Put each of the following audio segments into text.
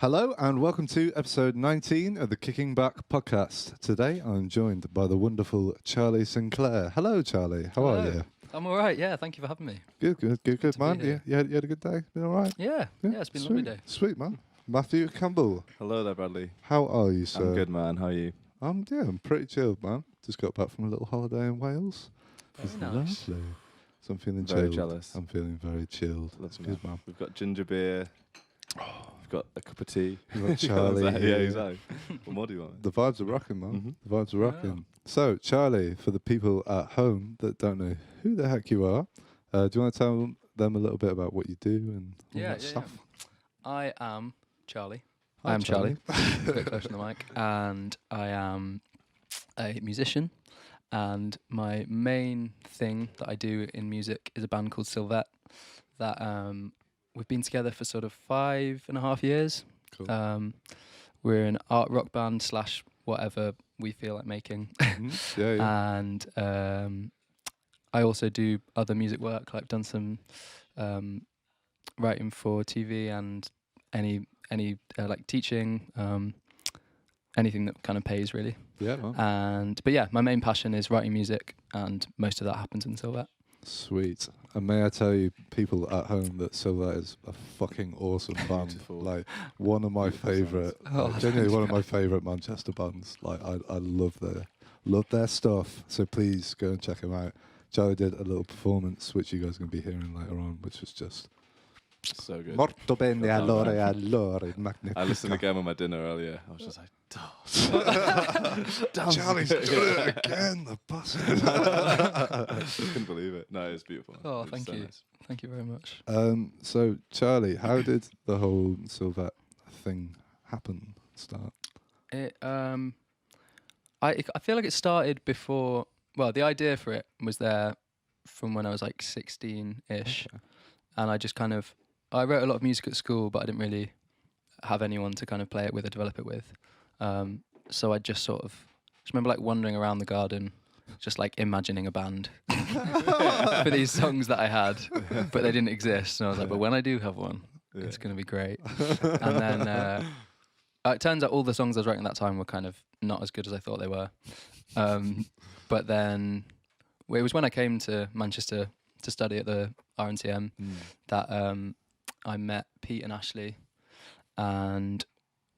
Hello and welcome to episode 19 of the Kicking Back podcast. Today I'm joined by the wonderful Charlie Sinclair. Hello, Charlie. How are you? I'm all right. Yeah, thank you for having me. Good, man. Yeah, you had a good day. Been all right. Yeah, it's been a lovely day. Sweet, man. Matthew Campbell. Hello there, Bradley. How are you, sir? I'm good, man. How are you? I'm pretty chilled, man. Just got back from a little holiday in Wales. Very Nice. Lovely. So I'm feeling Very chilled. jealous. I'm feeling very chilled. That's good, man. We've got ginger beer. We've got a cup of tea. You've got Charlie. Yeah, exactly. What more do you want? The vibes are rocking, man. Mm-hmm. The vibes are rocking. So, Charlie, for the people at home that don't know who the heck you are, do you want to tell them a little bit about what you do and all that stuff? Yeah. I am Charlie. Hi, I am Charlie. A bit closer to the mic. And I am a musician. And my main thing that I do in music is a band called Sylvette that we've been together for sort of 5.5 years. Cool. We're an art rock band / whatever we feel like making. Mm-hmm. Yeah. And I also do other music work. Like, I've done some writing for TV and any like teaching, anything that kind of pays really. Yeah, man. But yeah, my main passion is writing music, and most of that happens in Sylvette. Sweet. And may I tell you, people at home, that Sylvette is a fucking awesome band. Beautiful. Like, one of my favourite, genuinely one of my favourite Manchester bands. Like, I love their stuff. So please go and check them out. Charlie did a little performance, which you guys are going to be hearing later on, which was just So good. molto bene, allora, magnifico. I listened again with my dinner earlier. I was just like, Charlie's doing it again, the bastard. couldn't believe it. No, it's beautiful. Oh, It was thank so you. nice. Thank you very much. So, Charlie, how did the whole Sylvette thing start? It I feel like it started before. Well, the idea for it was there from when I was like 16-ish, and I just I wrote a lot of music at school, but I didn't really have anyone to kind of play it with or develop it with. So I just remember like wandering around the garden, just like imagining a band for these songs that I had, but they didn't exist. And I was like, but when I do have one, it's going to be great. And then it turns out all the songs I was writing at that time were kind of not as good as I thought they were. But then it was when I came to Manchester to study at the RNTM that I met Pete and Ashley, and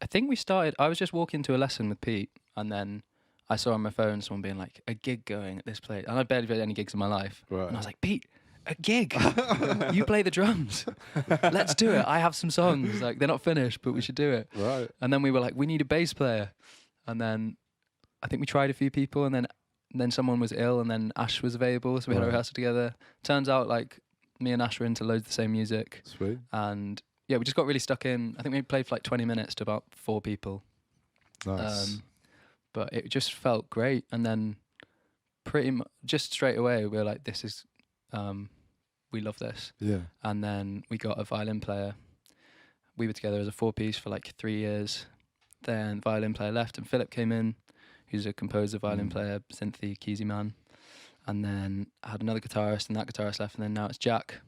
I think I was just walking to a lesson with Pete, and then I saw on my phone someone being like, a gig going at this place, and I barely played any gigs in my life. Right. And I was like, Pete, a gig? You play the drums. Let's do it. I have some songs. Like, they're not finished, but we should do it. Right. And then we were like, we need a bass player. And then I think we tried a few people, and then someone was ill, and then Ash was available, so we had a rehearsal together. Turns out, like, me and Ash were into loads of the same music. Sweet. And yeah, we just got really stuck in. I think we played for like 20 minutes to about 4 people. Nice. But it just felt great. And then pretty much just straight away, we were like, this is, we love this. Yeah. And then we got a violin player. We were together as a 4-piece for like 3 years. Then the violin player left, and Philip came in, who's a composer, violin player, synthy, keysy man. And then I had another guitarist, and that guitarist left, and then now it's Jack.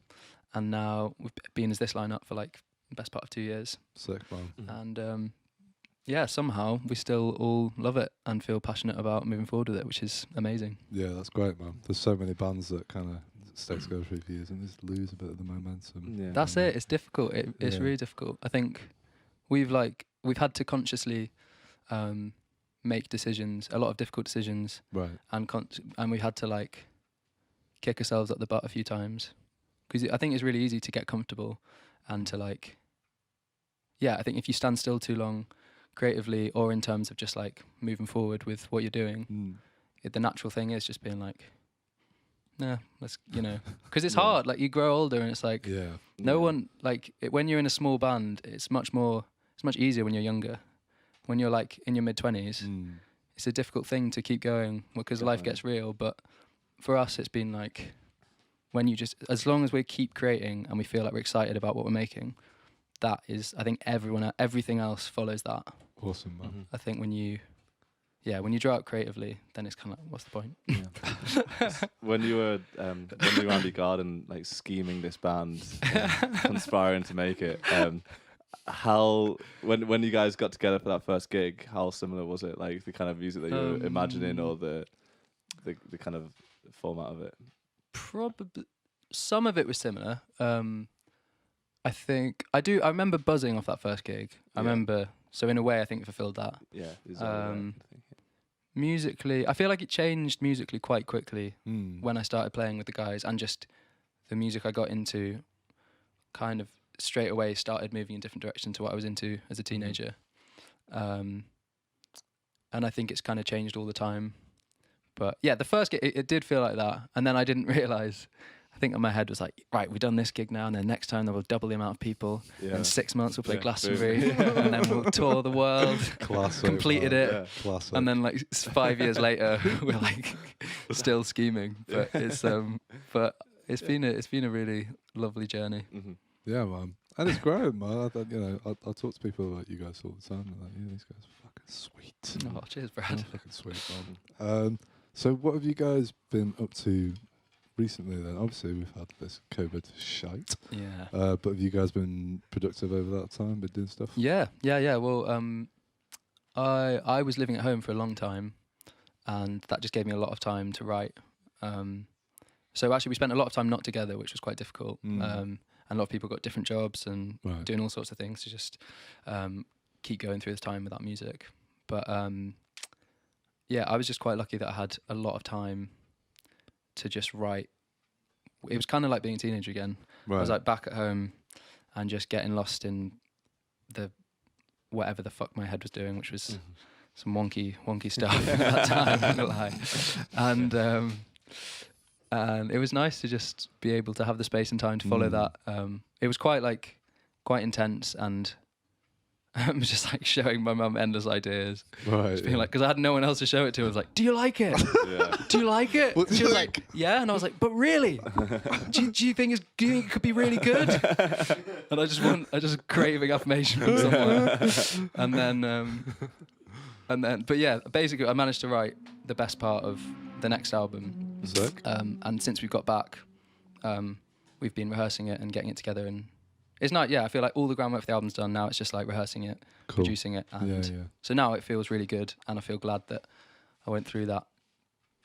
And now we've been as this lineup for like the best part of 2 years. Sick, man. And somehow we still all love it and feel passionate about moving forward with it, which is amazing. Yeah, that's great, man. There's so many bands that kind of stay together for a few years and just lose a bit of the momentum. Yeah. That's it. It's difficult. It's really difficult. I think we've had to consciously make decisions, a lot of difficult decisions, Right. and we had to like kick ourselves up the butt a few times, because I think it's really easy to get comfortable and to like, I think if you stand still too long creatively or in terms of just like moving forward with what you're doing, the natural thing is just being like, nah, let's, because it's hard. Like, you grow older and it's like, no one, like when you're in a small band, it's much easier when you're younger. When you're like in your mid-20s, it's a difficult thing to keep going because life gets real. But for us, it's been like, when you just, as long as we keep creating and we feel like we're excited about what we're making, that is, I think everything else follows that. Awesome, man. I think when you draw out creatively, then it's kind of like, what's the point? When you were around the garden, like scheming this band, conspiring to make it, how when you guys got together for that first gig, how similar was it? Like the kind of music that you were imagining, or the kind of format of it? Probably some of it was similar. I think I remember buzzing off that first gig. I remember, so in a way, I think it fulfilled that. Yeah. Musically, I feel like it changed musically quite quickly when I started playing with the guys, and just the music I got into kind of straight away started moving in different directions to what I was into as a teenager. And I think it's kind of changed all the time. But yeah, the first gig, it did feel like that. And then I didn't realise, I think in my head was like, right, we've done this gig now, and then next time there will double the amount of people. In 6 months we'll play Glastonbury, and then we'll tour the world. Completed it. Yeah. Classic. And then like 5 years later, we're like still scheming. But it's been a really lovely journey. Mm-hmm. Yeah, man. And it's growing, man. I talk to people about you guys all the time. And like, these guys are fucking sweet. Oh, cheers, Brad. Fucking sweet, man. So what have you guys been up to recently then? Obviously, we've had this COVID shite. Yeah. But have you guys been productive over that time, been doing stuff? Yeah. Well, I was living at home for a long time, and that just gave me a lot of time to write. So actually, we spent a lot of time not together, which was quite difficult. And a lot of people got different jobs and doing all sorts of things to just keep going through this time without music. But yeah, I was just quite lucky that I had a lot of time to just write. It was kind of like being a teenager again. I was like back at home and just getting lost in the whatever the fuck my head was doing, which was some wonky stuff at that time, I'm not gonna lie. And it was nice to just be able to have the space and time to follow that. It was quite intense, and I was just like showing my mum endless ideas. Just being like, because I had no one else to show it to. I was like, do you like it? Do you like it? She was like, yeah. And I was like, but really? do you think it could be really good? And I just craving affirmation from someone. And then, but yeah, basically I managed to write the best part of the next album. Sick. And since we've got back, we've been rehearsing it and getting it together, and it's not. Yeah, I feel like all the groundwork for the album's done. Now it's just like rehearsing it, producing it, and so now it feels really good, and I feel glad that I went through that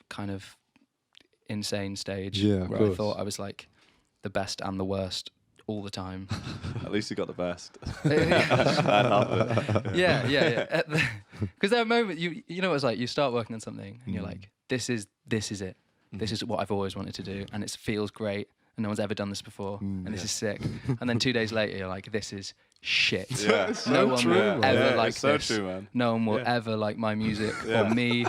kind of insane stage where I thought I was like the best and the worst all the time. At least you got the best. Yeah. Because there are moments you know what it's like. You start working on something and you're like, this is it. This is what I've always wanted to do, and it feels great, and no one's ever done this before, and this is sick. And then 2 days later, you're like, this is shit. Yeah. No one will ever like so this. True, man. No one will ever like my music or me.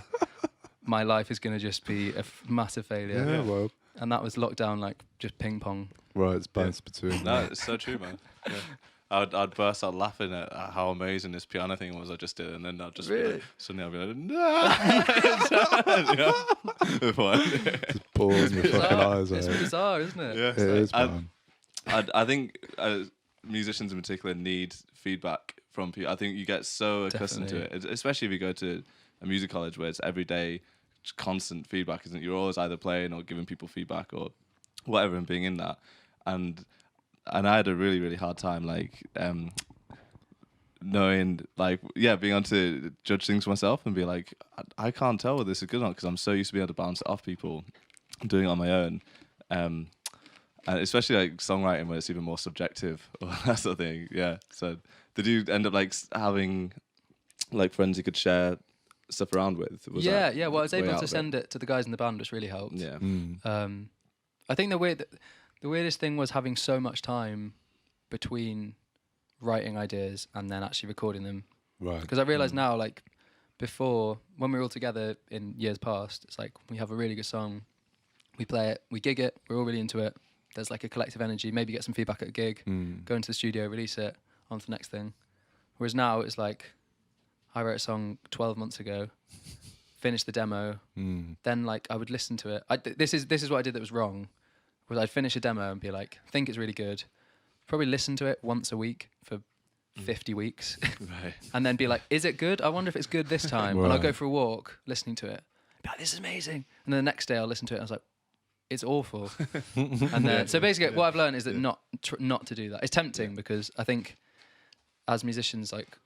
My life is going to just be a massive failure. Yeah, well. And that was lockdown, like just ping pong. Right, it's bounced between. No, it's so true, man. Yeah. I'd burst out laughing at how amazing this piano thing was I just did, and then I'd just be like, suddenly I'd be like, no. Just pause my fucking eyes out. It's bizarre, isn't it? Yeah, It is, man. I think musicians in particular need feedback from people. I think you get so accustomed to it, especially if you go to a music college where it's every day, constant feedback, isn't it? You're always either playing or giving people feedback or whatever, and being in that. And I had a really, really hard time, like, knowing, like, being able to judge things for myself and be like, I can't tell whether this is good or not, because I'm so used to being able to bounce it off people, doing it on my own. And especially, like, songwriting, where it's even more subjective, or that sort of thing, yeah. So did you end up, like, having, like, friends you could share stuff around with? Well, I was able to send it to the guys in the band, which really helped. Yeah. I think the weirdest thing was having so much time between writing ideas and then actually recording them. Right. Because I realise now, like, before, when we were all together in years past, it's like we have a really good song, we play it, we gig it, we're all really into it, there's like a collective energy, maybe get some feedback at a gig, go into the studio, release it, on to the next thing. Whereas now it's like, I wrote a song 12 months ago, finished the demo, then like I would listen to it. This is what I did that was wrong, was I'd finish a demo and be like, think it's really good, probably listen to it once a week for 50 weeks, Right. and then be like, is it good? I wonder if it's good this time. And I'll go for a walk listening to it, be like, this is amazing. And then the next day I'll listen to it and I was like, it's awful. And then so basically what I've learned is that not to do that. It's tempting because I think as musicians, like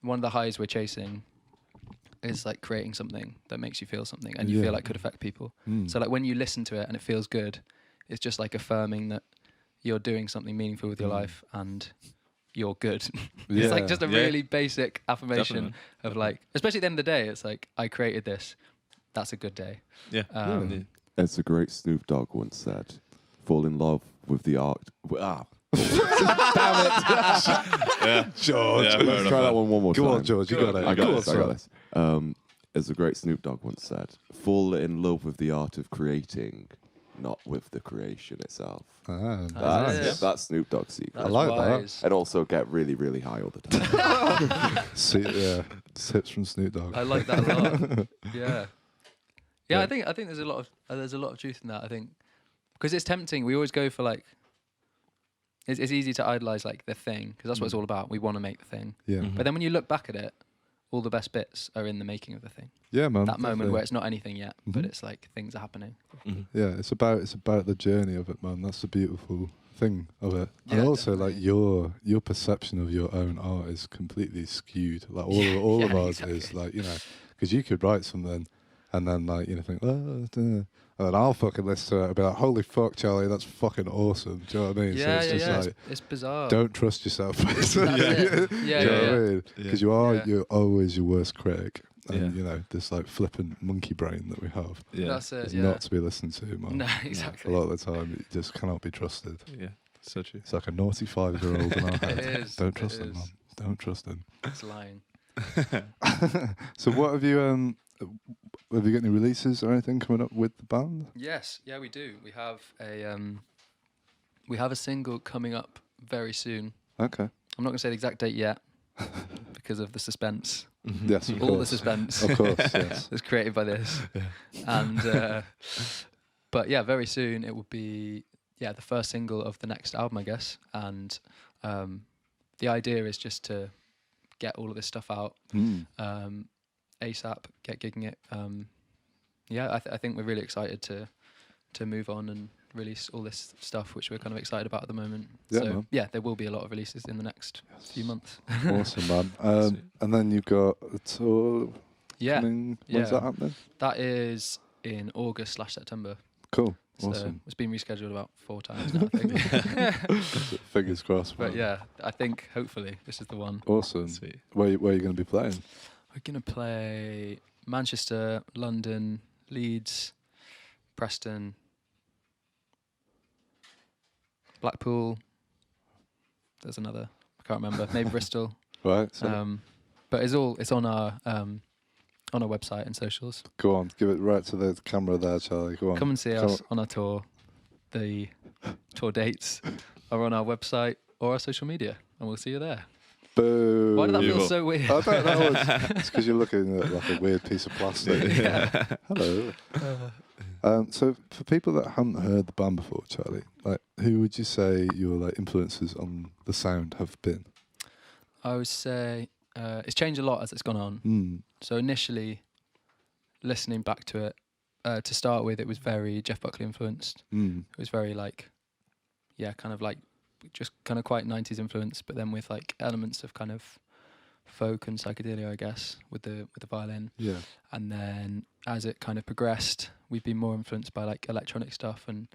one of the highs we're chasing is like creating something that makes you feel something and you feel like could affect people. So like when you listen to it and it feels good, it's just like affirming that you're doing something meaningful with your life and you're good. It's like just a really basic affirmation of like, especially at the end of the day, it's like, I created this. That's a good day. Yeah. As the great Snoop Dogg once said, fall in love with the art. Damn it. George. Yeah, Let's try that one more Go time. on, George. You got it. I Go got on, this. As the great Snoop Dogg once said, fall in love with the art of creating, not with the creation itself. That's Snoop Dogg's secret. I like wise. And also get really, really high all the time. See, yeah, tips from Snoop Dogg. I like that a lot. Yeah. I think there's a lot of truth in that. I think because it's tempting. We always go for like. It's easy to idolize like the thing because that's what it's all about. We want to make the thing. Yeah. But then when you look back at it, all the best bits are in the making of the thing. Yeah, man. That moment where it's not anything yet, but it's like things are happening. Yeah, it's about the journey of it, man. That's the beautiful thing of it. Yeah, And also definitely. like your perception of your own art is completely skewed. Like all of ours is like, you know, because you could write something and then like, you know, think, and then I'll fucking listen to it and be like, holy fuck, Charlie, that's fucking awesome. Do you know what I mean? Yeah, so it's just like, it's bizarre. don't trust yourself. That's it. Do you know what I mean? Yeah. Because you're always your worst critic. And, you know, this like flippant monkey brain that we have That's it. is Yeah. not to be listened to, man. No, exactly. A lot of the time, it just cannot be trusted. Yeah. So true. It's like a naughty 5-year-old in our head. It is. Don't It trust them, is. man. Don't trust them. It's lying. So, what have you got any releases or anything coming up with the band? Yes, yeah, we do. We have a single coming up very soon. Okay. I'm not going to say the exact date yet because of the suspense. Yes, of All the course. suspense Of course, yes. that's created by this. And but yeah, very soon it will be the first single of the next album, I guess. And the idea is just to get all of this stuff out ASAP, get gigging it. I think we're really excited to move on and release all this stuff, which we're kind of excited about at the moment. Yeah, So man. there will be a lot of releases in the next few months. Awesome, man. And then you've got a tour Yeah, coming. When's that happening? that is in August/September. Cool. So Awesome. it's been rescheduled about 4 times now, I think. Fingers crossed, man. But yeah, I think hopefully this is the one. Awesome. Sweet. Where are you going to be playing? We're gonna play Manchester, London, Leeds, Preston, Blackpool. There's another. I can't remember. Maybe Bristol. Right. So But it's on our website and socials. go on, give it right to the camera there, Charlie. Go on. Come and see us on our tour. The tour dates are on our website or our social media, and we'll see you there. Boo. Why did that feel Evil. so weird? I bet that was. It's because you're looking at like a weird piece of plastic. Hello. So for people that haven't heard the band before, Charlie, like who would you say your like influences on the sound have been? I would say it's changed a lot as it's gone on. So initially, listening back to it, to start with, it was very Jeff Buckley influenced. It was very like, kind of like just kind of quite 90s influence, but then with like elements of kind of folk and psychedelia, I guess, with the violin. Yeah. And then as it kind of progressed, we've been more influenced by like electronic stuff and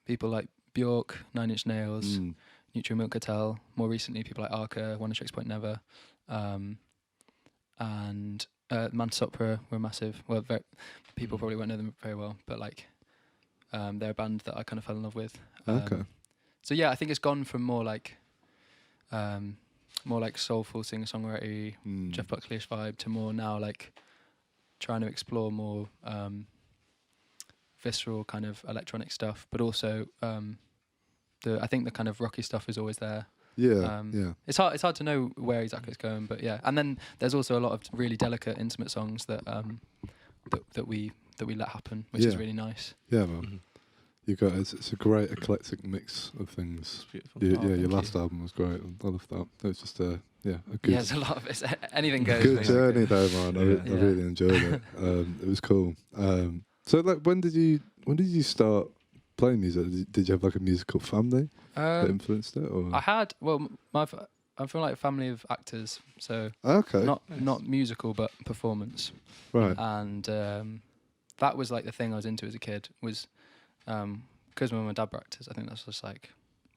people like Bjork, Nine Inch Nails, Neutral Milk Cartel. More recently, people like Arca, One Tricks Point Never, and Mantis Opera were massive. Well, people probably won't know them very well, but like they're a band that I kind of fell in love with. Okay. So yeah, I think it's gone from more like soulful singer-songwriter Jeff Buckley-ish vibe to more now like trying to explore more visceral kind of electronic stuff, but also I think the kind of rocky stuff is always there. Yeah. Yeah. It's hard to know where exactly it's going, but yeah. And then there's also a lot of really delicate, intimate songs that that we let happen, which is Yeah. really nice. Yeah, man. You got it's a great eclectic mix of things. Beautiful. Your thank last you. album was great. I love that. It's just a good, Yeah, there's a lot of anything goes. good basically. journey though, man. I Yeah. really enjoyed it. It was cool. So like, when did you start playing music? Did you have like a musical family that influenced it? Or? I had, well, I'm from like a family of actors, so okay, not musical but performance. right. And that was like the thing I was into as a kid, was because my mum and dad were actors. I think that's just like,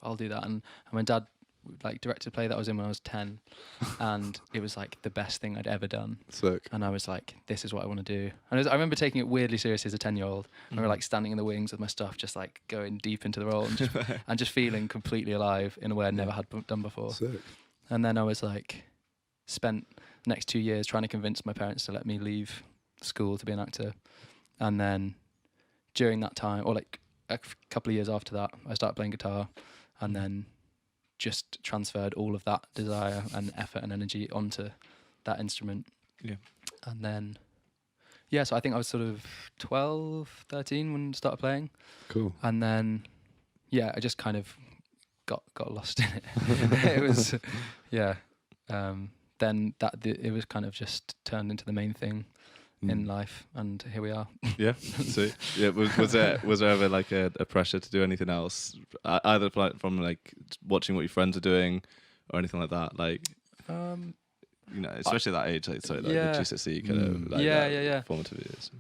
I'll do that. And my dad like directed a play that I was in when I was 10, and it was like the best thing I'd ever done. Sick. And I was like, this is what I want to do. And I remember taking it weirdly seriously as a 10-year-old. I remember like standing in the wings with my stuff, just like going deep into the role and just feeling completely alive in a way I never had done before. Sick. And then I was like, spent the next 2 years trying to convince my parents to let me leave school to be an actor. And then during that time, or like a couple of years after that, I started playing guitar, and then just transferred all of that desire and effort and energy onto that instrument. Yeah. And then, yeah, so I think I was sort of 12, 13 when I started playing. Cool. And then, yeah, I just kind of got lost in it. It was, yeah. Then it was kind of just turned into the main thing in life, and here we are. Yeah. So yeah, was there ever like a pressure to do anything else, either from like watching what your friends are doing or anything like that? Like, you know, especially at that age, like like the GCSE kind of like formative years.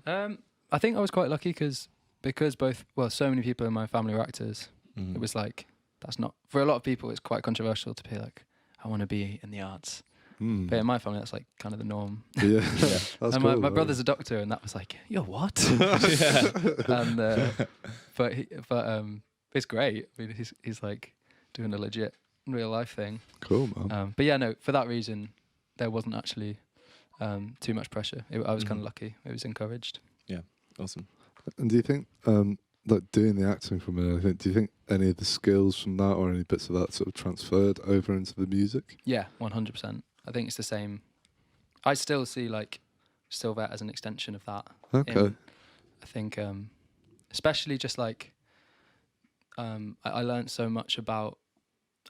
I think I was quite lucky because so many people in my family were actors. Mm-hmm. It was like, that's not, for a lot of people it's quite controversial to be like, I want to be in the arts. But in my family, that's like kind of the norm. Yeah, that's and cool, my brother's a doctor, and that was like, you're what? And but it's great. I mean, he's like doing a legit real life thing. Cool, man. But yeah, no, for that reason, there wasn't actually too much pressure. I was kind of lucky. It was encouraged. Yeah, awesome. And do you think, like doing the acting from it, do you think any of the skills from that or any bits of that sort of transferred over into the music? Yeah, 100%. I think it's the same. I still see like Sylvette as an extension of that. Okay. I think, especially just like, I learned so much about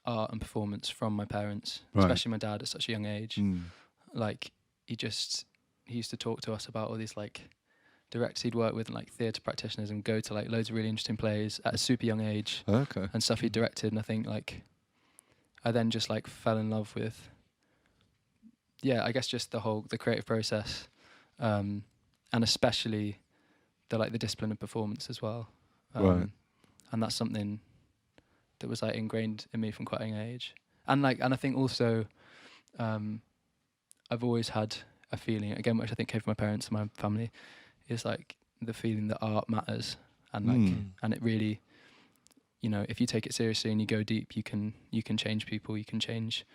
art and performance from my parents, especially my dad at such a young age. Like he used to talk to us about all these like directors he'd worked with and like theatre practitioners, and go to like loads of really interesting plays at a super young age. Okay. And stuff he directed. And I think like I then just like fell in love with, I guess just the creative process, and especially the discipline of performance as well. Right. And that's something that was like ingrained in me from quite a young age. And I think also, I've always had a feeling, again, which I think came from my parents and my family, is like the feeling that art matters, and like and it really, you know, if you take it seriously and you go deep, you can change people, you can change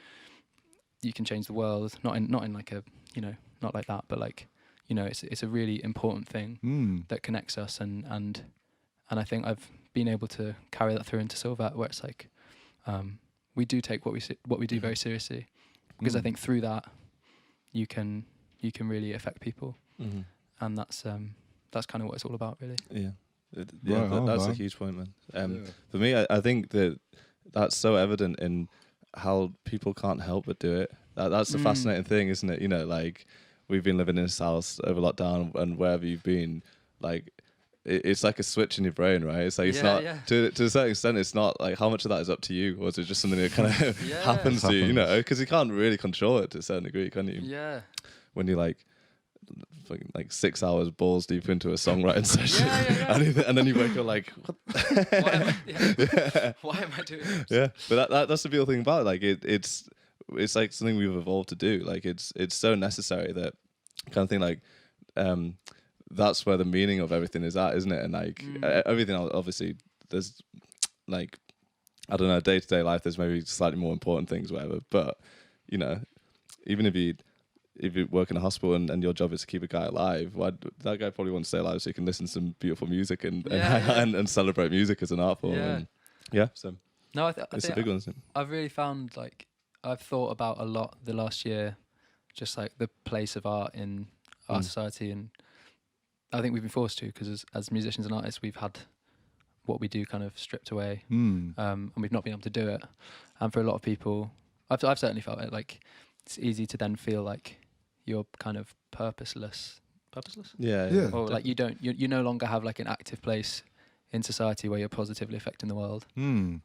the world, not in like a, you know, not like that, but like, you know, it's a really important thing that connects us, and I think I've been able to carry that through into Sylvette, where it's like, we do take what we do very seriously, because I think through that you can really affect people, and that's kind of what it's all about, really. That's a huge point, man. For me, I think that's so evident in how people can't help but do it. That's the fascinating thing, isn't it? You know, like we've been living in this house over lockdown, and wherever you've been, like it's like a switch in your brain, right? It's like it's not to a certain extent. It's not like how much of that is up to you, or is it just something that kind of happens to you? You know, because you can't really control it to a certain degree, can you? Yeah. When you like 6 hours balls deep into a songwriting session, and then you wake up like, what? Why am I doing this? Yeah, but that's the beautiful thing about it. Like it's like something we've evolved to do. Like it's so necessary, that kind of thing. Like that's where the meaning of everything is at, isn't it? And like everything else, obviously, there's like, I don't know, day-to-day life, there's maybe slightly more important things, whatever. But you know, even if you work in a hospital and your job is to keep a guy alive, that guy probably wants to stay alive so he can listen to some beautiful music and celebrate music as an art form. So no, I it's think a big one, isn't it? I've really found, like, I've thought about a lot the last year, just like the place of art in our society, and I think we've been forced to, because as musicians and artists, we've had what we do kind of stripped away, and we've not been able to do it. And for a lot of people, I've certainly felt it, like it's easy to then feel like you're kind of purposeless. Yeah. Or like you no longer have like an active place in society where you're positively affecting the world,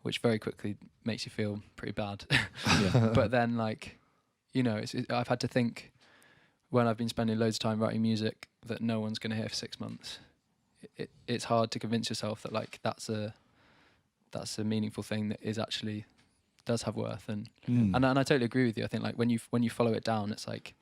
which very quickly makes you feel pretty bad. But then, like, you know, I've had to think when I've been spending loads of time writing music that no one's going to hear for 6 months. It's hard to convince yourself that like that's a meaningful thing that is actually does have worth, and I totally agree with you. I think like when you follow it down, it's like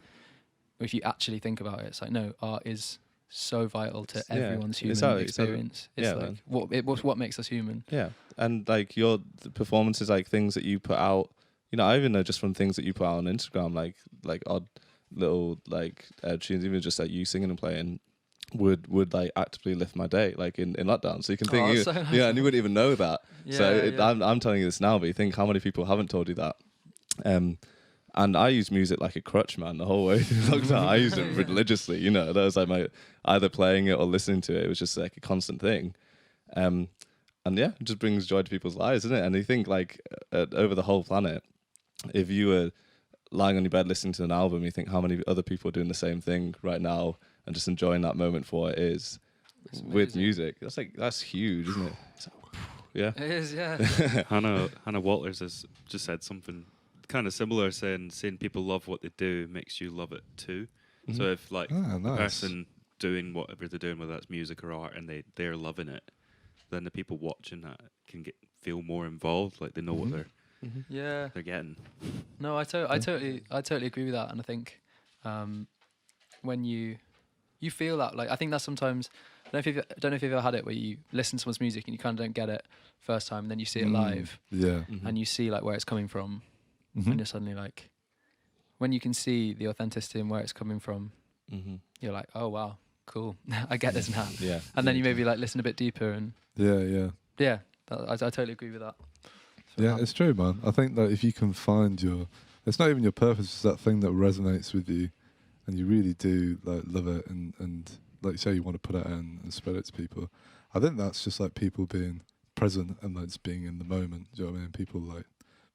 if you actually think about it, it's like no, art is so vital to everyone's human experience. It's like what makes us human. Yeah, and like the performances, like things that you put out. You know, I even know just from things that you put out on Instagram, like odd little like tunes, even just like you singing and playing, would like actively lift my day, like in lockdown. So you can think, so nice. and you wouldn't even know that. I'm telling you this now, but you think how many people haven't told you that. And I used music like a crutch, man, the whole way through lockdown. I used it religiously, you know. That was like my either playing it or listening to it. It was just like a constant thing. And yeah, it just brings joy to people's lives, doesn't it? And you think like over the whole planet, if you were lying on your bed listening to an album, you think how many other people are doing the same thing right now and just enjoying that moment for what it is with music. That's huge, isn't it? Yeah. It is, yeah. Hannah Walters has just said something kind of similar, saying people love what they do makes you love it too. So if like a person doing whatever they're doing, whether that's music or art, and they're loving it, then the people watching that can feel more involved, like they know what they're getting. No, I totally agree with that, and I think when you feel that, like I think that sometimes I don't know if you've ever had it where you listen to someone's music and you kind of don't get it first time, and then you see it live, and you see like where it's coming from. And you're suddenly like, when you can see the authenticity and where it's coming from, you're like, oh wow, cool, I get this now. And then you maybe like listen a bit deeper and I totally agree with that. It's true, man. I think that if you can find it's not even your purpose, it's that thing that resonates with you, and you really do like love it, and like you say, you want to put it in and spread it to people. I think that's just like people being present and like just being in the moment. Do you know what I mean?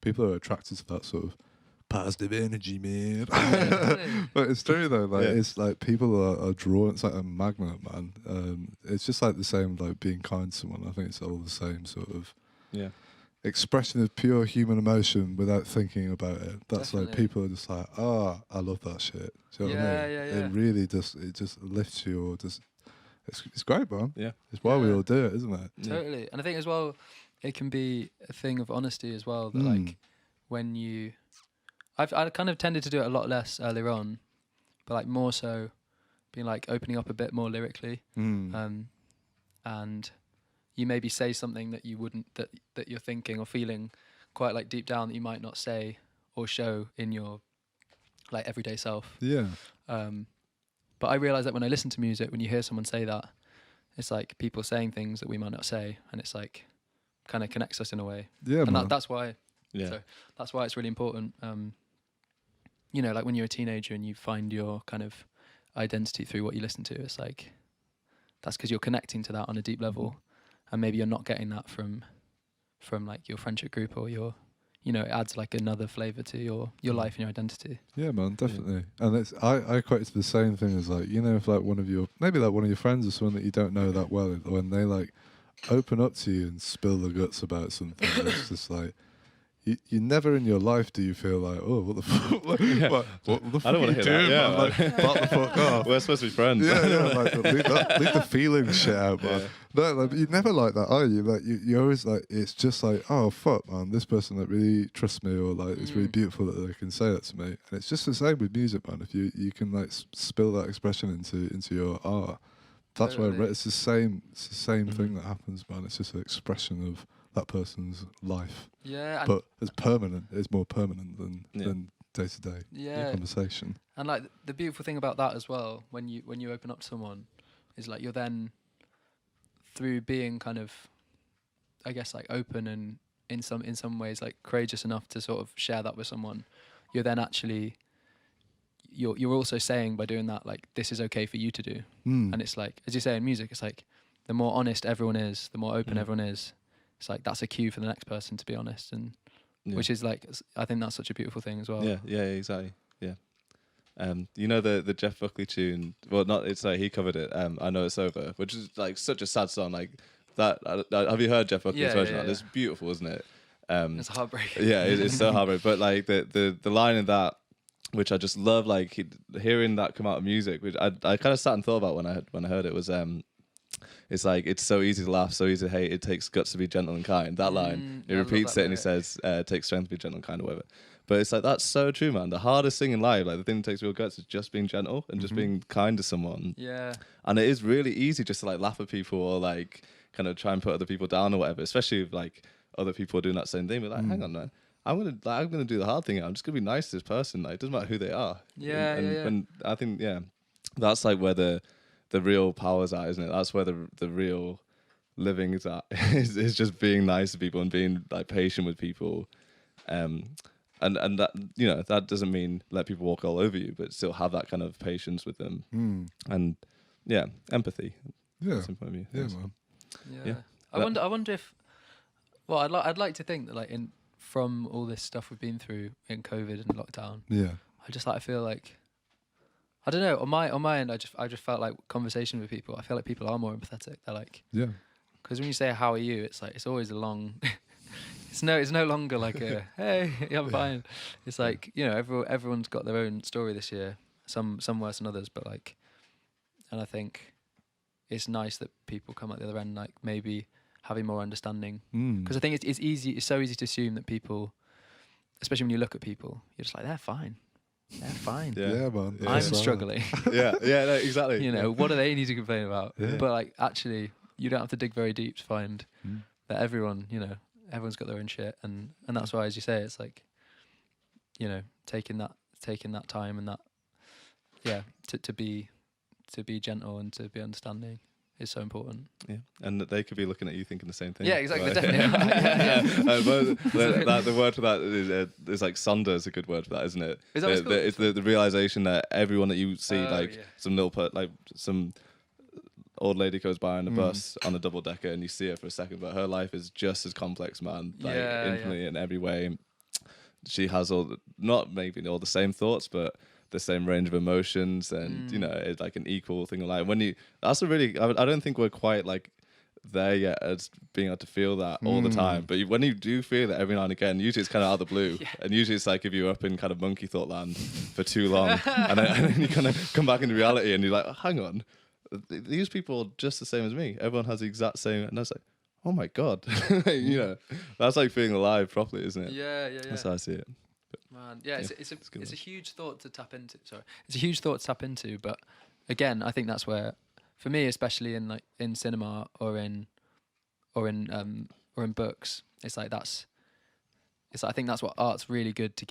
People are attracted to that sort of positive energy, man. But it's true though. Like it's like people are drawn. It's like a magnet, man. It's just like the same, like being kind to someone. I think it's all the same sort of expression of pure human emotion without thinking about it. That's Definitely. Like people are just like, I love that shit. Do you know what I mean? It really just lifts you, or just it's great, man. Yeah, it's why we all do it, isn't it? Totally. And I think as well, it can be a thing of honesty as well. That like when I kind of tended to do it a lot less earlier on, but like more so being like opening up a bit more lyrically, and you maybe say something that you wouldn't, that you're thinking or feeling quite like deep down that you might not say or show in your like everyday self. Yeah. But I realise that when I listen to music, when you hear someone say that, it's like people saying things that we might not say, and it's like kind of connects us in a way. Yeah, and that's why. Yeah. So that's why it's really important. You know, like when you're a teenager and you find your kind of identity through what you listen to, it's like that's because you're connecting to that on a deep level, and maybe you're not getting that from like your friendship group or your, you know, it adds like another flavour to your life and your identity. Yeah, man, definitely. Yeah. And it's I equate it to the same thing as like, you know, if like one of your friends or someone that you don't know that well, when they like open up to you and spill the guts about something, it's just like you never in your life do you feel like, oh, what the fuck? What the fuck I don't want to hear that. Like, back the fuck off. We're supposed to be friends. Like, leave the feelings shit out, man. No, like, you never like that, are you? Like you always like, it's just like, oh fuck, man, this person that really trusts me, or like it's really beautiful that they can say that to me. And it's just the same with music, man. If you can like spill that expression into your art, that's where it's the same thing that happens, man. It's just an expression of that person's life. Yeah, but it's permanent. It's more permanent than day to day conversation. And like the beautiful thing about that as well, when you open up to someone, is like you're then, through being kind of, I guess like open and in some ways like courageous enough to sort of share that with someone, you're then actually you're also saying by doing that, like, this is okay for you to do. And it's like, as you say in music, it's like the more honest everyone is, the more open everyone is, it's like that's a cue for the next person to be honest, and which is like, I think that's such a beautiful thing as well. Yeah, exactly. Yeah. You know the Jeff Buckley tune, well, not, it's like he covered it, I Know It's Over, which is like such a sad song, like have you heard Jeff Buckley's version of that? Yeah. It's beautiful, isn't it? It's heartbreaking. Yeah, it's so heartbreaking. But like the line in that, which I just love, like hearing that come out of music, which I kind of sat and thought about when I heard it, was it's like, it's so easy to laugh, so easy to hate. It takes guts to be gentle and kind. That line, he repeats it and he says, "It takes strength to be gentle and kind," or whatever. But it's like, that's so true, man. The hardest thing in life, like the thing that takes real guts, is just being gentle and just being kind to someone. Yeah. And it is really easy just to like laugh at people or like kind of try and put other people down or whatever, especially if like other people are doing that same thing. But like, hang on, man. I'm gonna do the hard thing. I'm just gonna be nice to this person. Like, it doesn't matter who they are. And I think that's like where the real power's at, isn't it? That's where the real living is at. is just being nice to people and being like patient with people. And that, you know, that doesn't mean let people walk all over you, but still have that kind of patience with them. And empathy. Yeah. Man. Yeah. I wonder if. Well, I'd like to think that like from all this stuff we've been through in COVID and lockdown. Yeah. I feel like, I don't know, on my end, I just felt like conversation with people. I feel like people are more empathetic. They're like, yeah, because when you say how are you, it's like it's always a long. it's no longer like a hey, yeah, I'm fine. It's like, you know, everyone's got their own story this year. Some worse than others, but like, and I think it's nice that people come at the other end like maybe having more understanding, because I think it's so easy to assume that people, especially when you look at people, you're just like, they're fine. yeah, man. I'm struggling. No, exactly. You know, what do they need to complain about? Yeah. But like, actually, you don't have to dig very deep to find that everyone's got their own shit, and that's why, as you say, it's like, you know, taking that time and that, to be gentle and to be understanding is so important. Yeah, and that they could be looking at you thinking the same thing. Yeah, exactly. Right? Definitely. But the word for that is like sonder is a good word for that, isn't it? Is that what it's called? It's the realization that everyone that you see, some old lady goes by on a bus on a double decker, and you see her for a second, but her life is just as complex, man. Like infinitely in every way. She has not maybe all the same thoughts, but the same range of emotions, and you know, it's like an equal thing of life. I don't think we're quite like there yet as being able to feel that all the time. But when you do feel it every now and again, usually it's kind of out of the blue, and usually it's like if you're up in kind of monkey thought land for too long, and then you kind of come back into reality, and you're like, oh, hang on, these people are just the same as me. Everyone has the exact same, and that's like, oh my god, you know, that's like feeling alive properly, isn't it? Yeah. That's how I see it. Man, it's a huge thought to tap into. Sorry, it's a huge thought to tap into. But again, I think that's where, for me, especially in cinema or in books, it's like I think that's what art's really good to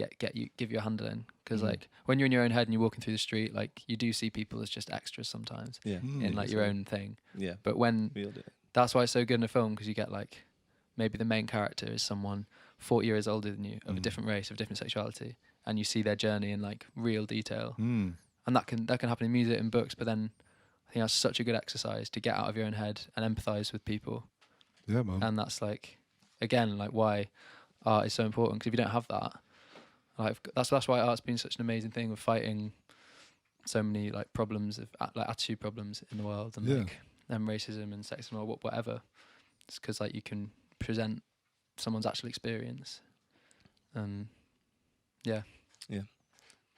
give you a handle in, because like when you're in your own head and you're walking through the street, like you do see people as just extras sometimes in like your own thing. Yeah. But that's why it's so good in a film, because you get like maybe the main character is someone 40 years older than you, of a different race, of different sexuality, and you see their journey in like real detail. And that can happen in music and books, but then I think that's such a good exercise to get out of your own head and empathize with people. Yeah, man. And that's like, again, like why art is so important, because if you don't have that, like that's why art's been such an amazing thing with fighting so many like problems of like attitude problems in the world, and like and racism and sexism or whatever. It's because like you can present someone's actual experience. It's